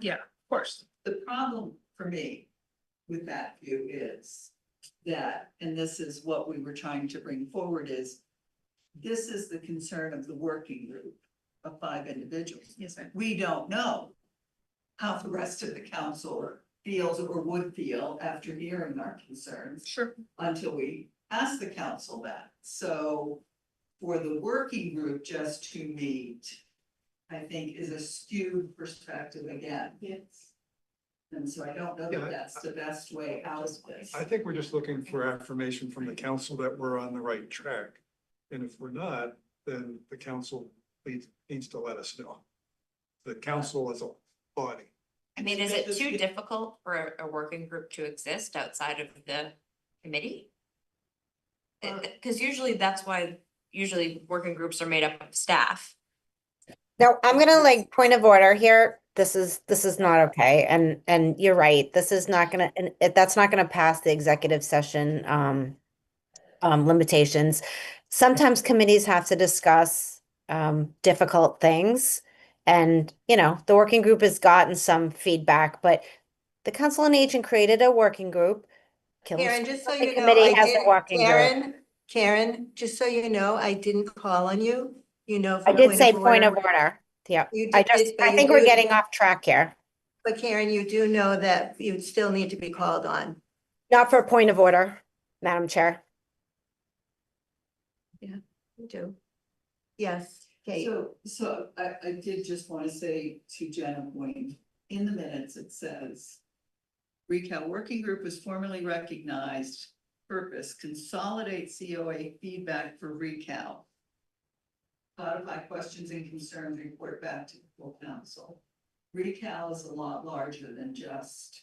Yeah, of course. the problem for me with that view is that, and this is what we were trying to bring forward, is this is the concern of the working group of 5 individuals. Yes, ma'am. We don't know how the rest of the council feels or would feel after hearing our concerns Sure. until we ask the council that. So for the working group just to meet, I think is a skewed perspective again. Yes. And so I don't know Yeah, that that's the best way out of this. I think we're just looking for affirmation from the council that we're on the right track. And if we're not, then the council needs to let us know. The council as a body. I mean, is it too difficult for a working group to exist outside of the committee? Cause usually that's why, usually working groups are made up of staff. No, I'm gonna like point of order here. This is not okay. And you're right. This is not gonna, and that's not gonna pass the executive session, limitations. Sometimes committees have to discuss, difficult things. And, you know, the working group has gotten some feedback, but the Council on Aging created a working group. Karen, just so The you know, committee I has a did, working group. Karen, just so you know, I didn't call on you, you know. I for did say point order. of order. Yeah, You I did, but I you think we're do- getting off track here. But Karen, you do know that you still need to be called on. Not for a point of order, Madam Chair. You do. Yes, Kate. So I did just want to say to Jenna Point, in the minutes, it says. Recal Working Group was formally recognized, purpose, consolidate COA feedback for Recal. Codify questions and concerns, report back to the full council. Recal is a lot larger than just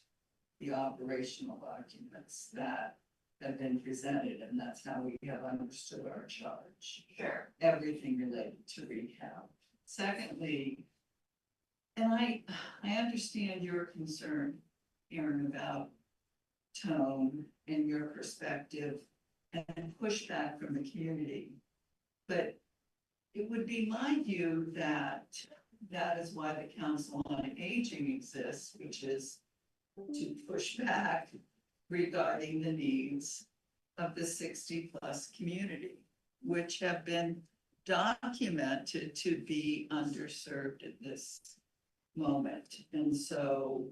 the operational documents that have been presented, and that's how we have understood our charge. Sure. Everything related to Recal. Secondly, and I understand your concern, Aaron, about tone and your perspective and pushback from the community. But it would be my view that that is why the Council on Aging exists, which is to push back regarding the needs of the 60+ community, which have been documented to be underserved at this moment. And so,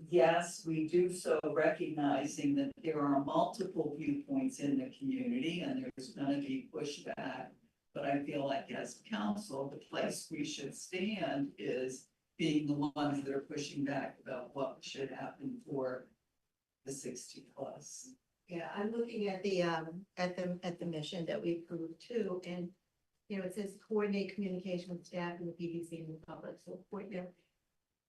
yes, we do so recognizing that there are multiple viewpoints in the community and there's gonna be pushback. But I feel like as council, the place we should stand is being the ones that are pushing back about what should happen for the 60+. Yeah, I'm looking at the mission that we approved too, and, you know, it says coordinate communication with staff and the PDC and the public, so coordinate.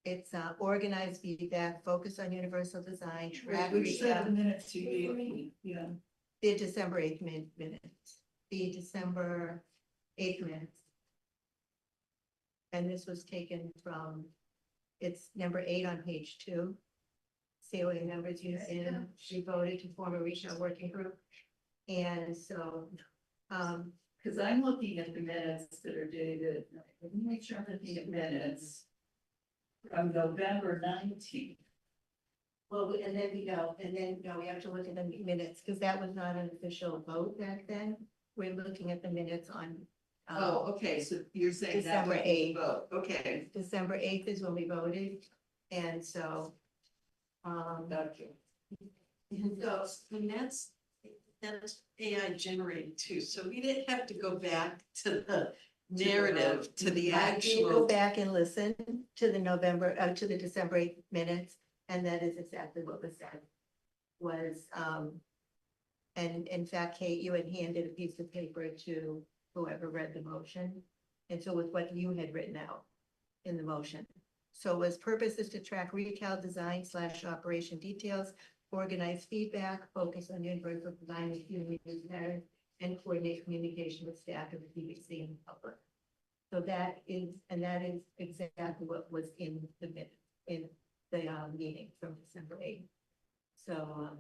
It's organized feedback, focus on universal design, track. Which set the minutes you gave me, yeah. The December 8th minutes, the December 8th minutes. And this was taken from, it's number 8 on page 2. COA members used in, she voted to form a regional working group. And so, Because I'm looking at the minutes that are dated, let me make sure I'm looking at minutes from November 19th. well, and then we have to look at the minutes, because that was not an official vote back then. We're looking at the minutes on. Oh, okay, so you're saying that December was the 8th. vote, okay. December 8th is when we voted, and so. Gotcha. So, and that's AI generated too, so we didn't have to go back to the narrative, to the I did go actual. back and listen to to the December 8th minutes, and that is exactly what was said. Was, and in fact, Kate, you had handed a piece of paper to whoever read the motion. And so with what you had written out in the motion. So its purpose is to track Recal design / operation details, organize feedback, focus on universal design and human use matters, and coordinate communication with staff and the PBC and the public. So that is exactly what was in the minute, in the meeting from December 8th. So,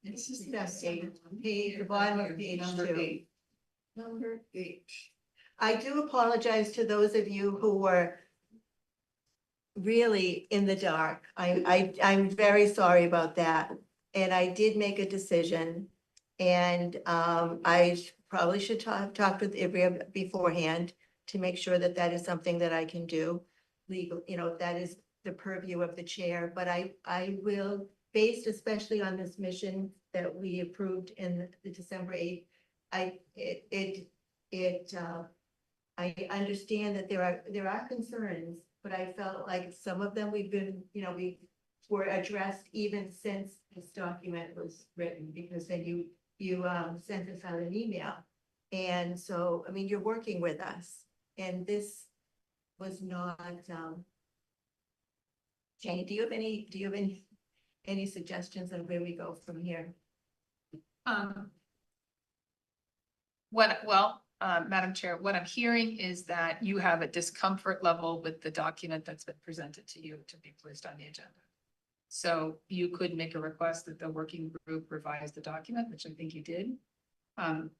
This is that's page, the bottom of page 2. Number 8. I do apologize to those of you who were really in the dark. I'm very sorry about that. And I did make a decision. And I probably should have talked with Ibria beforehand to make sure that that is something that I can do. Legal, you know, that is the purview of the chair, but I will, based especially on this mission that we approved in the December 8th. I understand that there are concerns, but I felt like some of them we were addressed even since this document was written, because then you sent us out an email. And so, I mean, you're working with us, and this was not, Jane, do you have any suggestions on where we go from here? Madam Chair, what I'm hearing is that you have a discomfort level with the document that's been presented to you to be placed on the agenda. So you could make a request that the working group revise the document, which I think you did. And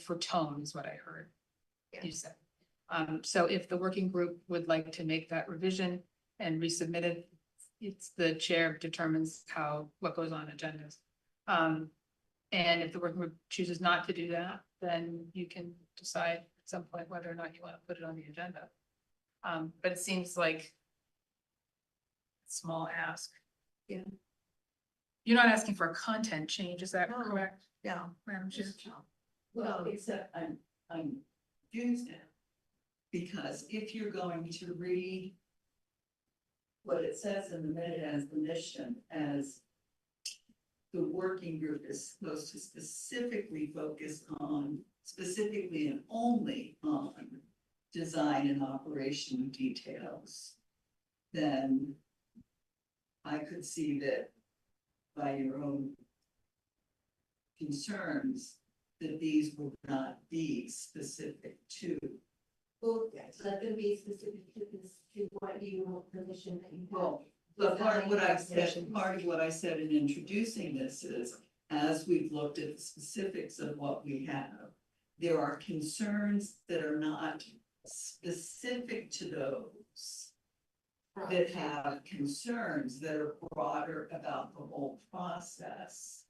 for tone is what I heard you said. So if the working group would like to make that revision and resubmit it, it's the chair determines what goes on agendas. And if the working group chooses not to do that, then you can decide at some point whether or not you want to put it on the agenda. But it seems like a small ask. Yeah. You're not asking for a content change, is that No. correct? No. Madam Chair? Well, except I'm confused now. Because if you're going to read what it says in the minute as the mission, as the working group is supposed to specifically focus on, specifically and only on design and operation details, then I could see that by your own concerns, that these will not be specific to. Well, so that's gonna be specific to what you want permission that you have. But part of what I said in introducing this is, as we've looked at the specifics of what we have, there are concerns that are not specific to those that have concerns that are broader about the whole process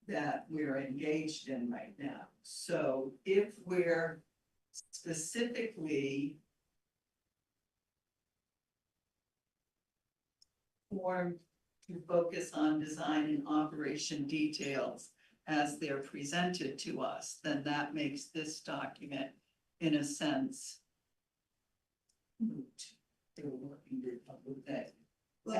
that we're engaged in right now. So if we're specifically formed to focus on design and operation details as they're presented to us, then that makes this document, in a sense, moot. I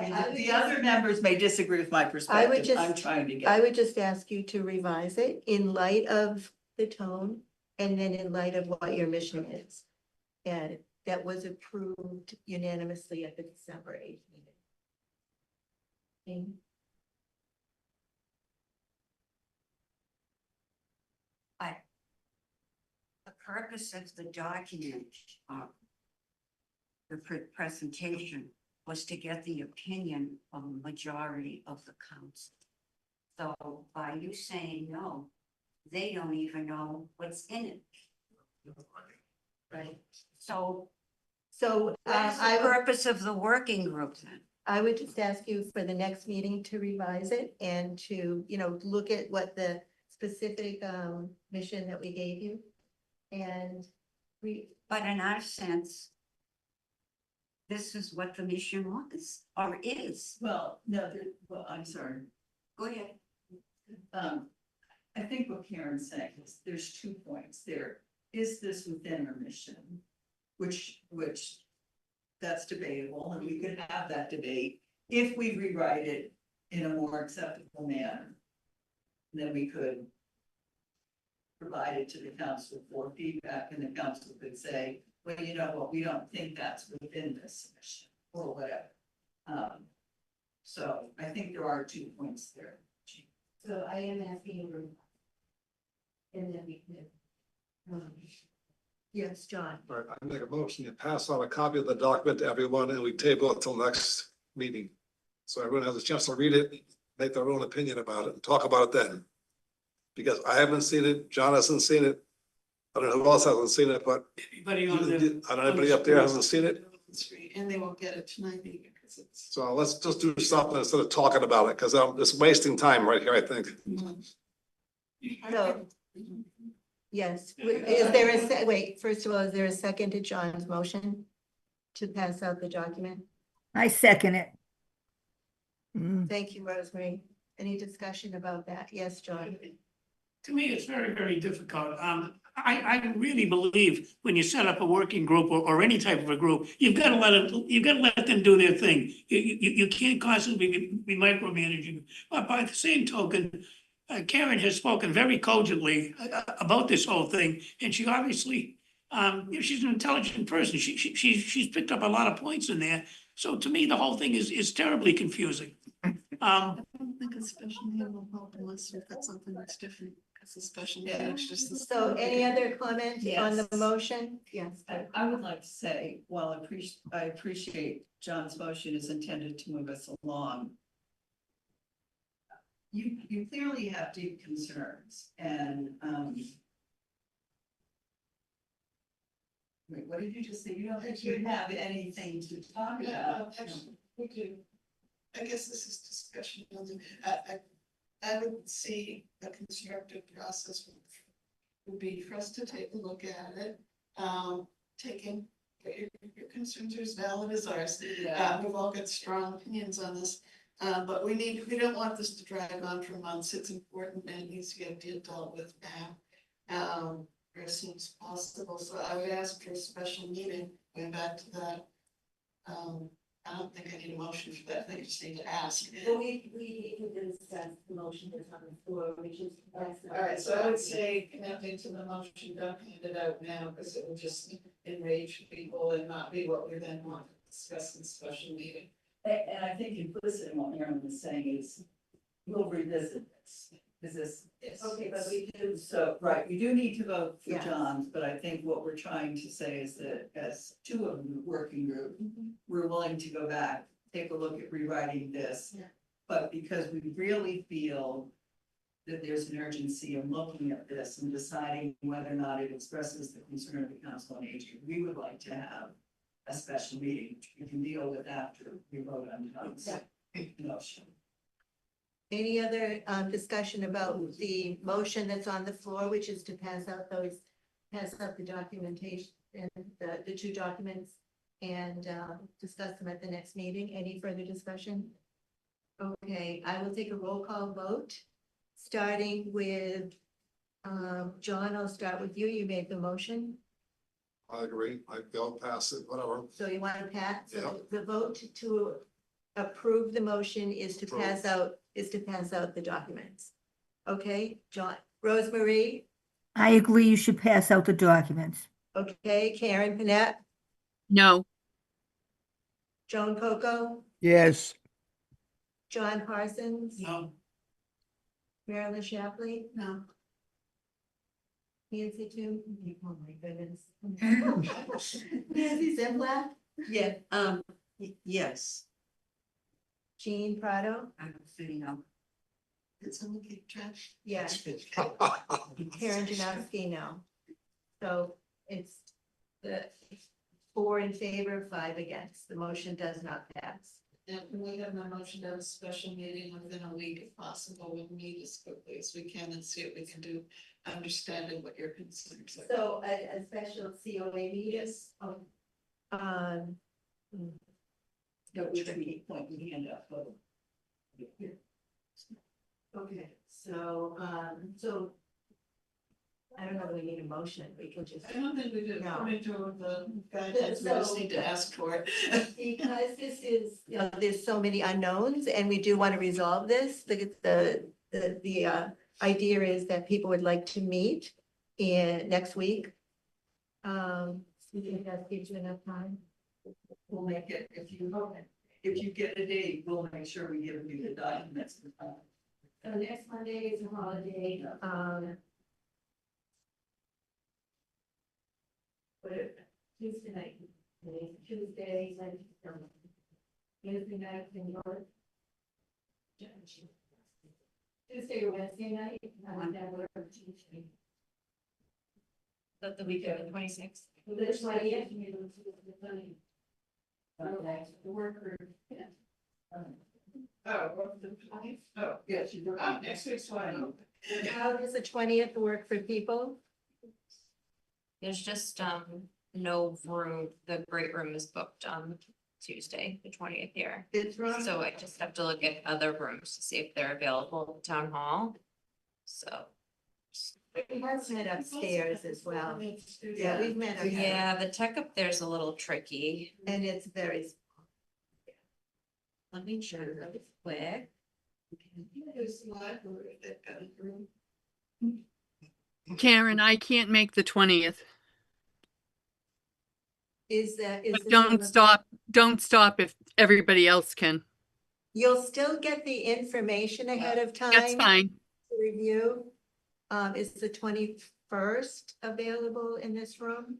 mean, the other members may disagree with my perspective. I'm trying to get. I would just ask you to revise it in light of the tone and then in light of what your mission is. And that was approved unanimously at the December 8th meeting. The purpose of the document, the presentation, was to get the opinion of a majority of the council. So by you saying no, they don't even know what's in it. Right? So what is the purpose of the working group then? I would just ask you for the next meeting to revise it and to, look at what the specific mission that we gave you. And But in our sense, this is what the mission was or is. Well, no, I'm sorry. Go ahead. I think what Karen's saying is there's 2 points there. Is this within our mission? Which that's debatable, and we could have that debate if we rewrite it in a more acceptable manner. Then we could provide it to the council for feedback, and the council could say, well, you know what, we don't think that's within this mission, or whatever. So I think there are 2 points there. so I am asking you. And then we can. Yes, John. All right, I make a motion to pass on a copy of the document to everyone and we table it till next meeting. So everyone has a chance to read it, make their own opinion about it and talk about it then. Because I haven't seen it, John hasn't seen it. I don't know who else hasn't seen it, but Anybody on I the? don't know anybody up there hasn't seen it. And they won't get it tonight either, because it's. So let's just do something instead of talking about it, because I'm just wasting time right here, I think. So, yes, is there wait, first of all, is there a second to John's motion to pass out the document? I second it. Thank you, Rosemary. Any discussion about that? Yes, John. To me, it's very, very difficult. I really believe when you set up a working group or any type of a group, you've got to let them do their thing. You can't constantly be micromanaging. But by the same token, Karen has spoken very cogently about this whole thing, and she obviously, she's an intelligent person. She's picked up a lot of points in there. So to me, the whole thing is terribly confusing. I don't think a special meeting will help unless we've got something that's different, because a special meeting is just. the So any other comments on the Yes. motion? Yes. I would like to say, while I appreciate John's motion is intended to move us along. You clearly have deep concerns and, wait, what did you just say? You don't think you have anything to talk about? Actually, we do. I guess this is discussion. I would see a constructive process would be for us to take a look at it. Taking your concerns are as valid as ours. We've all got strong opinions on this. But we don't want this to drag on for months. It's important and it needs to get dealt with now. As soon as possible. So I would ask for a special meeting, going back to that. I don't think I need a motion for that. I think I just need to ask. So we need to discuss the motion that's on the floor, which is. All right, so I would say connecting to the motion, don't hand it out now, because it will just enrage people and not be what we then want to discuss in special meeting. And I think implicit in what Aaron was saying is, we'll revisit this. Is this? Yes. Okay, but we do, so, right, we do need to vote for Yes. John's, but I think what we're trying to say is that as two of the working group, we're willing to go back, take a look at rewriting this. Yeah. But because we really feel that there's an urgency in looking at this and deciding whether or not it expresses the concern of the Council on Aging, we would like to have a special meeting, which we can deal with after we vote on John's motion. Any other discussion about the motion that's on the floor, which is to pass out the documentation and the two documents and discuss them at the next meeting? Any further discussion? Okay, I will take a roll call vote, starting with John. I'll start with you. You made the motion. I agree, I'll pass it, whatever. So you want to pass, Yeah. so the vote to approve the motion is to pass out, the documents. Okay, John, Rosemary, I agree you should pass out the documents. okay, Karen Panett, No, Joan Coco, Yes, John Parsons, No, Marilyn Shapley, No. Nancy too. Oh my goodness. Nancy Zimblak, Yeah, yes. Jean Prado, I'm saying no. Did someone keep track? yes, Karen Janowski, no. So it's the 4 in favor, 5 against. The motion does not pass. And we have a motion to have a special meeting within a week if possible. We'll meet as quickly as we can and see what we can do, understanding what your concerns are. So a special COA meeting? Which we point the hand up, but. Okay, so I don't know if we need a motion, we can just. I don't think we do, No. according to the guidelines, we just need to ask for it. Because this is, there's so many unknowns and we do want to resolve this, the idea is that people would like to meet next week. You think that gives you enough time? We'll make it, if you get a date, we'll make sure we give you the documents. So next Monday is a holiday, but Tuesday night, Tuesday night can work. Tuesday or Wednesday night, that work. That the week of the 26th. That's why, yes. Okay, the worker. Yes, you do. Next week's fine. How does the 20th work for people? There's just no room, the great room is booked on Tuesday, the 20th here. It's wrong. So I just have to look at other rooms to see if they're available at town hall. So, We have met upstairs as well. Yeah, we've met. upstairs. yeah, the tech up there's a little tricky. And it's very. Let me check really quick. There's a library that got a room. Karen, I can't make the 20th. Is that, is But the don't stop if everybody else can. You'll still get the information ahead of time. That's fine. To review. Is the 21st available in this room?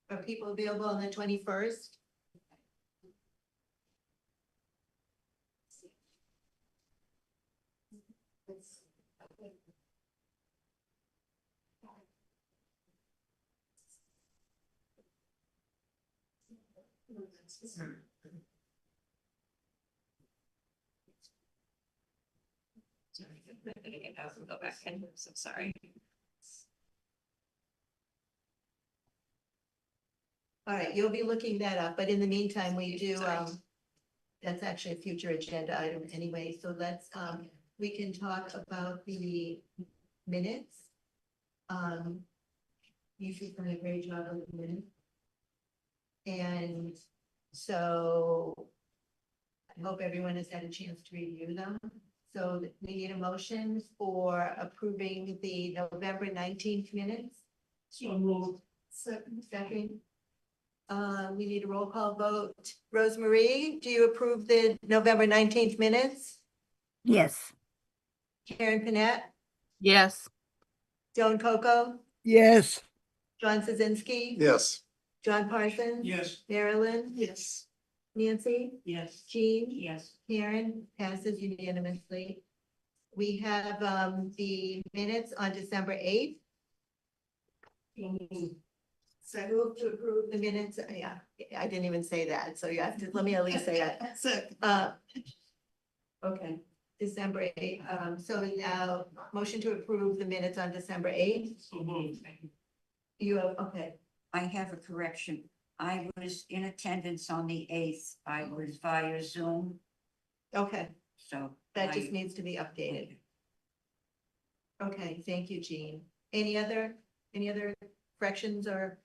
Are people available on the 21st? Go back in, so sorry. All right, you'll be looking that up, but in the meantime, we do, that's actually a future agenda item anyway, so let's, we can talk about the minutes. You should done a great job on the minutes. And so I hope everyone has had a chance to review them. So we need a motion for approving the November 19th minutes. So moved. Second. We need a roll call vote. Rosemarie, do you approve the November 19th minutes? Yes. Karen Panett, Yes. Joan Coco, Yes. John Szynski, Yes. John Parsons. Yes. Marilyn, Yes. Nancy, Yes. Jean, Yes. Karen, passes unanimously. We have the minutes on December 8th. So I move to approve the minutes. Yeah, I didn't even say that, so you have to, let me at least say that. Okay, December 8th. So now, motion to approve the minutes on December 8th. So moved. You have, okay, I have a correction. I was in attendance on the 8th. I was via Zoom, okay, so. that just I- needs to be updated. Okay, thank you, Jean. Any other corrections or?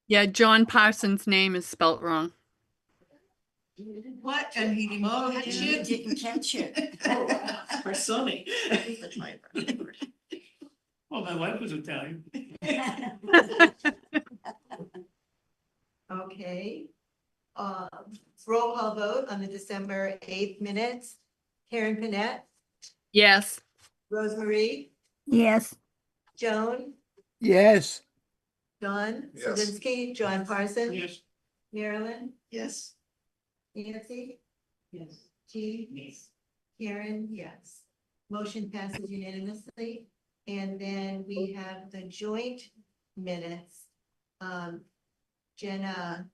Yeah, John Parsons' name is spelt wrong. What? And he didn't. Oh, you didn't catch it. For Sonny. Well, my wife was Italian. Okay. Roll call vote on the December 8th minutes. Karen Panett, Yes. Rosemarie, Yes. Joan, Yes. John Yes. Szynski, John Parsons. Yes. Marilyn, Yes. Nancy, Yes. Jean, Yes. Karen, yes. Motion passes unanimously. And then we have the joint minutes. Jenna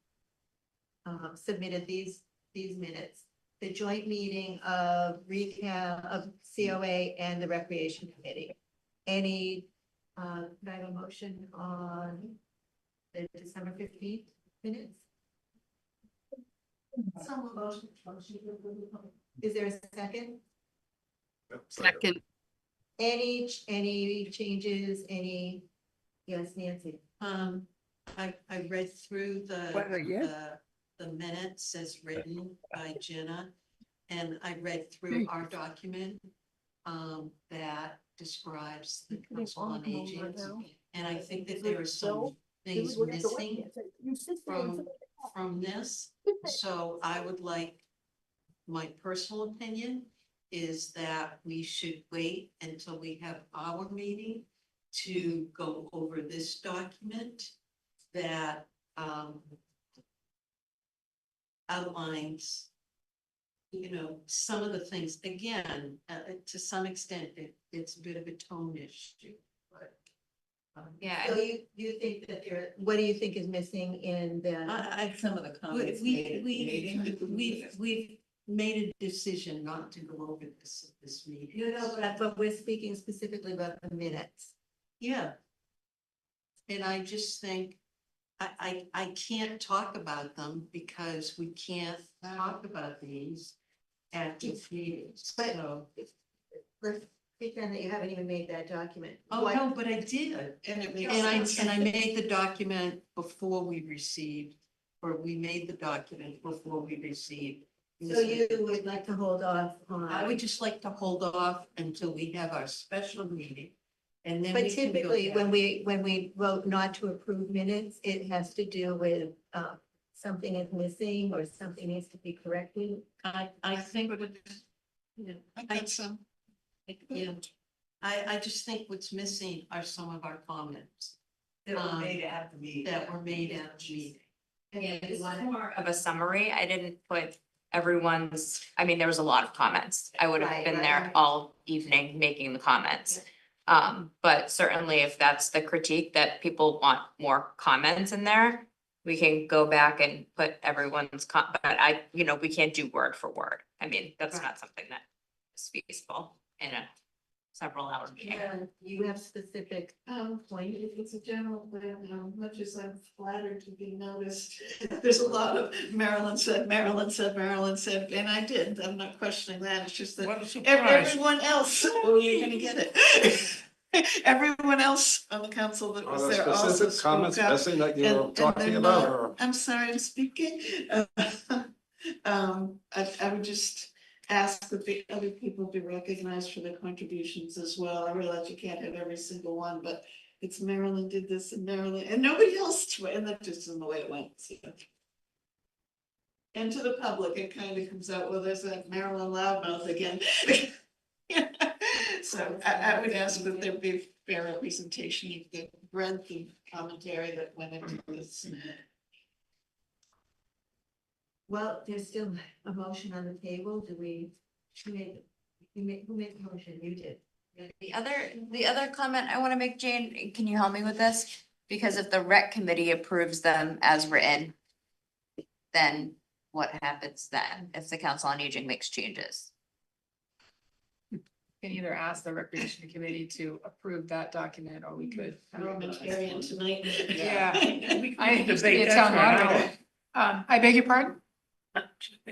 submitted these minutes. The joint meeting of recap of COA and the Recreation Committee. Any, could I have a motion on the December 15th minutes? Some motion. Is there a second? Second. Any changes, yes, Nancy? I read through What, again? the minutes as written by Jenna. And I read through our document, that describes the Council on Aging. And I think that there are some things missing from this. So I would like, my personal opinion is that we should wait until we have our meeting to go over this document that outlines, some of the things, again, to some extent, it's a bit of a tone issue, but. Yeah, So you think that what do you think is missing in the? Some of the comments made at the meeting. We've made a decision not to go over this at this meeting. But we're speaking specifically about the minutes. Yeah. And I just think, I can't talk about them because we can't talk about these at this meeting, so. Let's pretend that you haven't even made that document. Oh, What- no, but I did, and I made the document before we received, or we made the document before we received. So you would like to hold off on? I would just like to hold off until we have our special meeting And then But we can go typically, down. when we vote not to approve minutes, it has to do with, something is missing or something needs to be corrected. I think, yeah, I got some. yeah. I just think what's missing are some of our comments That were made at the meeting. that were made at the meeting. Yeah, it's more of a summary. I didn't put everyone's, I mean, there was a lot of comments. I would have Right, been right, there right. all evening making the comments. But certainly if that's the critique that people want more comments in there, we can go back and put everyone's but we can't do word for word. I mean, that's not something that is feasible in a several hour meeting. Yeah, you have specific points. It's a general thing, much as I'm flattered to be noticed, there's a lot of Marilyn said, and I did, I'm not questioning that, it's just that What a surprise. everyone else, oh, you're gonna get it. Everyone else on the council that Are was there there also specific spoke comments up. missing that you were And talking they're about, not- or? I'm sorry, I'm speaking. I would just ask that the other people be recognized for their contributions as well. I realize you can't have every single one, but it's Marilyn did this and Marilyn, and nobody else, and that just isn't the way it went. So. And to the public, it kind of comes out, well, there's that Marilyn loudmouth again. So I would ask that there be fair representation of the breadth of commentary that went into this. Well, there's still a motion on the table. Do we, who made the motion? You did. The other comment I want to make, Jane, can you help me with this? Because if the rec committee approves them as written, then what happens then if the council on aging makes changes? Can either ask the recreation committee to approve that document, or we could. Parliamentarian tonight. Yeah. We I can used to be debate a that town for an moderator. hour. I beg your pardon?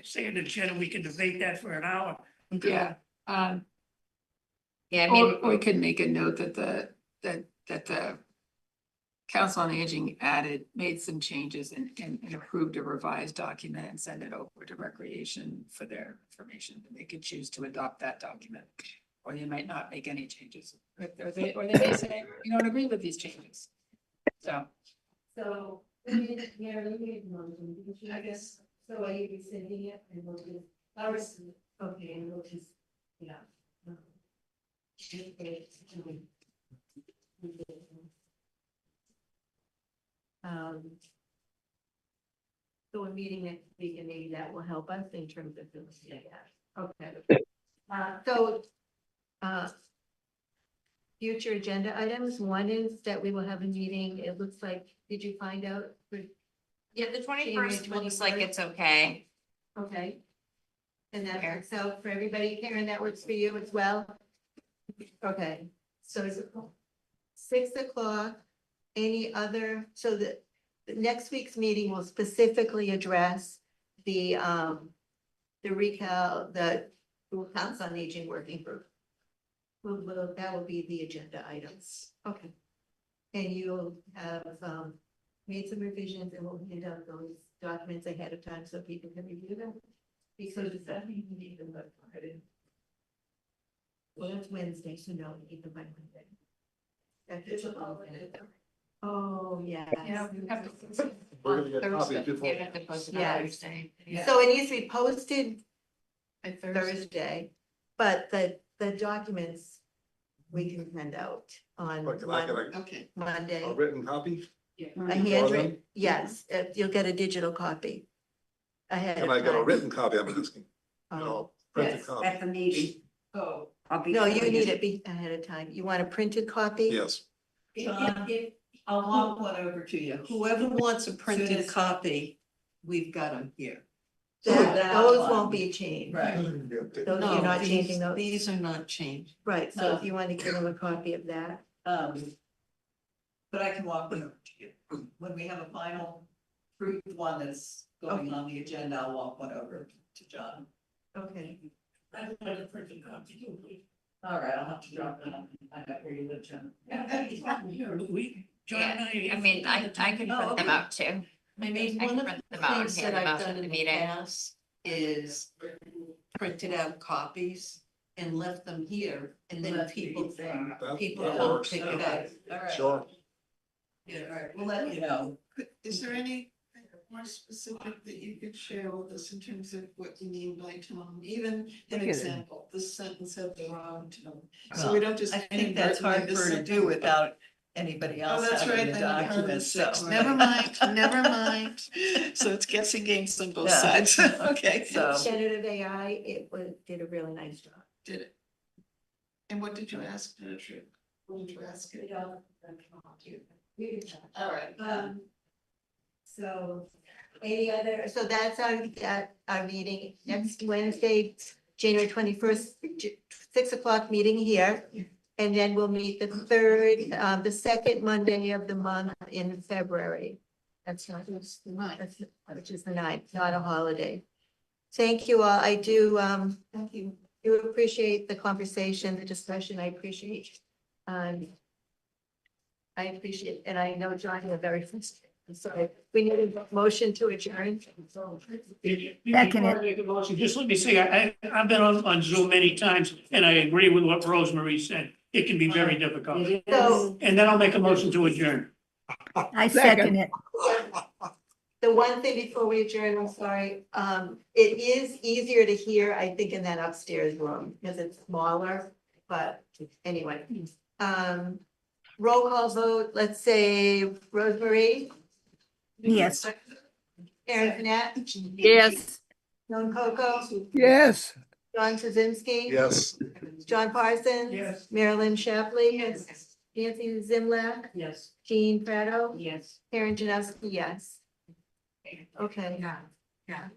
Say in the agenda, we can debate that for an hour. Yeah, Yeah, I mean, or we could make a note that the Council on Aging made some changes and approved a revised document and send it over to Recreation for their information. They could choose to adopt that document, or they might not make any changes. Or they may say, we don't agree with these changes. So, So, yeah, let me get the motion, because I guess, so are you rescinding it and we'll just, I'll rescind it. Okay, and we'll just, yeah. So a meeting next week, and maybe that will help us in terms of this, yeah, okay. Future agenda items, one is that we will have a meeting, it looks like, did you find out? yeah, the 21st looks like 21st. it's okay. Okay. And that works out for everybody, Karen, that works for you as well? Okay, so is it 6 o'clock, any other, so the next week's meeting will specifically address the recall, the Council on Aging Working Group. That will be the agenda items, okay. And you'll have, made some revisions and we'll hand out those documents ahead of time so people can review them. Because does that mean you need them by Friday? Well, it's Wednesday, so no, we need them by Monday. It's a holiday. Oh, yeah. yeah, we have to. We're gonna get copies Thursday. before. You have to post it on Yes. Thursday. So it needs to be posted By Thursday, but the documents we can send out on But can I get Okay. Monday. a written copy? A handwritten, yes, you'll get a digital copy. Ahead Can of I get a time. written copy, I'm asking? Oh. No, printed Yes, copy, at the meeting. Oh. I'll be. No, you need it ahead of time. You want a printed copy? yes. John, I'll walk one over to you. Whoever wants a Soon printed as- copy, we've got them here. Those one. won't be changed. Right. Those, No, you're not these- changing those, These are not changed. right, so if you want to give them a copy of that. But I can walk one over to you. When we have a final approved one that's going on the agenda, I'll walk one over to John. Okay. I'd like a printed copy too, please. All right, I'll have to drop that. I know where you live, John. Here, John and I mean, I can Oh, print them okay. out too. I mean, I one can of print the them out and things that hand them I've out done at in the the meeting. past is printed out copies and left them here, and then Left people, these things. people That come works. pick it up. All right. Sure. Yeah, all right, we'll let you know. Is there any more specific that you could share with us in terms of what you mean by tone? Even an Look at it. example, this sentence had the wrong tone. So we don't just. I think that's hard for her to do without anybody Oh, else that's right, having the then you document, so. Never mind, never mind. So it's guessing games on both Yeah. sides. Okay. So, Generative AI, did a really nice job. Did it. And what did you ask, Gertrude? What did you ask it? All right. So, any other, so that's our meeting next Wednesday, January 21st, 6 o'clock meeting here. And then we'll meet the second Monday of the month in February. That's not, which is the 9th, not a holiday. Thank you all. I do, thank you. Do appreciate the conversation, the discussion. I appreciate. I appreciate, and I know John, you're very frustrated. So we need a motion to adjourn. Before I make a motion, just let me say, I've been on Zoom many times, and I agree with what Rosemary said. It can be very difficult. So And then I'll make a motion to adjourn. I second it. the one thing before we adjourn, I'm sorry, it is easier to hear, I think, in that upstairs room because it's smaller, but anyway. Roll call vote, let's say Rosemary, Yes. Aaron Panett, Yes. Joan Coco, Yes. John Krasinski. Yes. John Parsons. Yes. Marilyn Shapley. Nancy Zimlak. Yes. Jean Prato. Yes. Karen Janowski, yes. Okay. Yeah.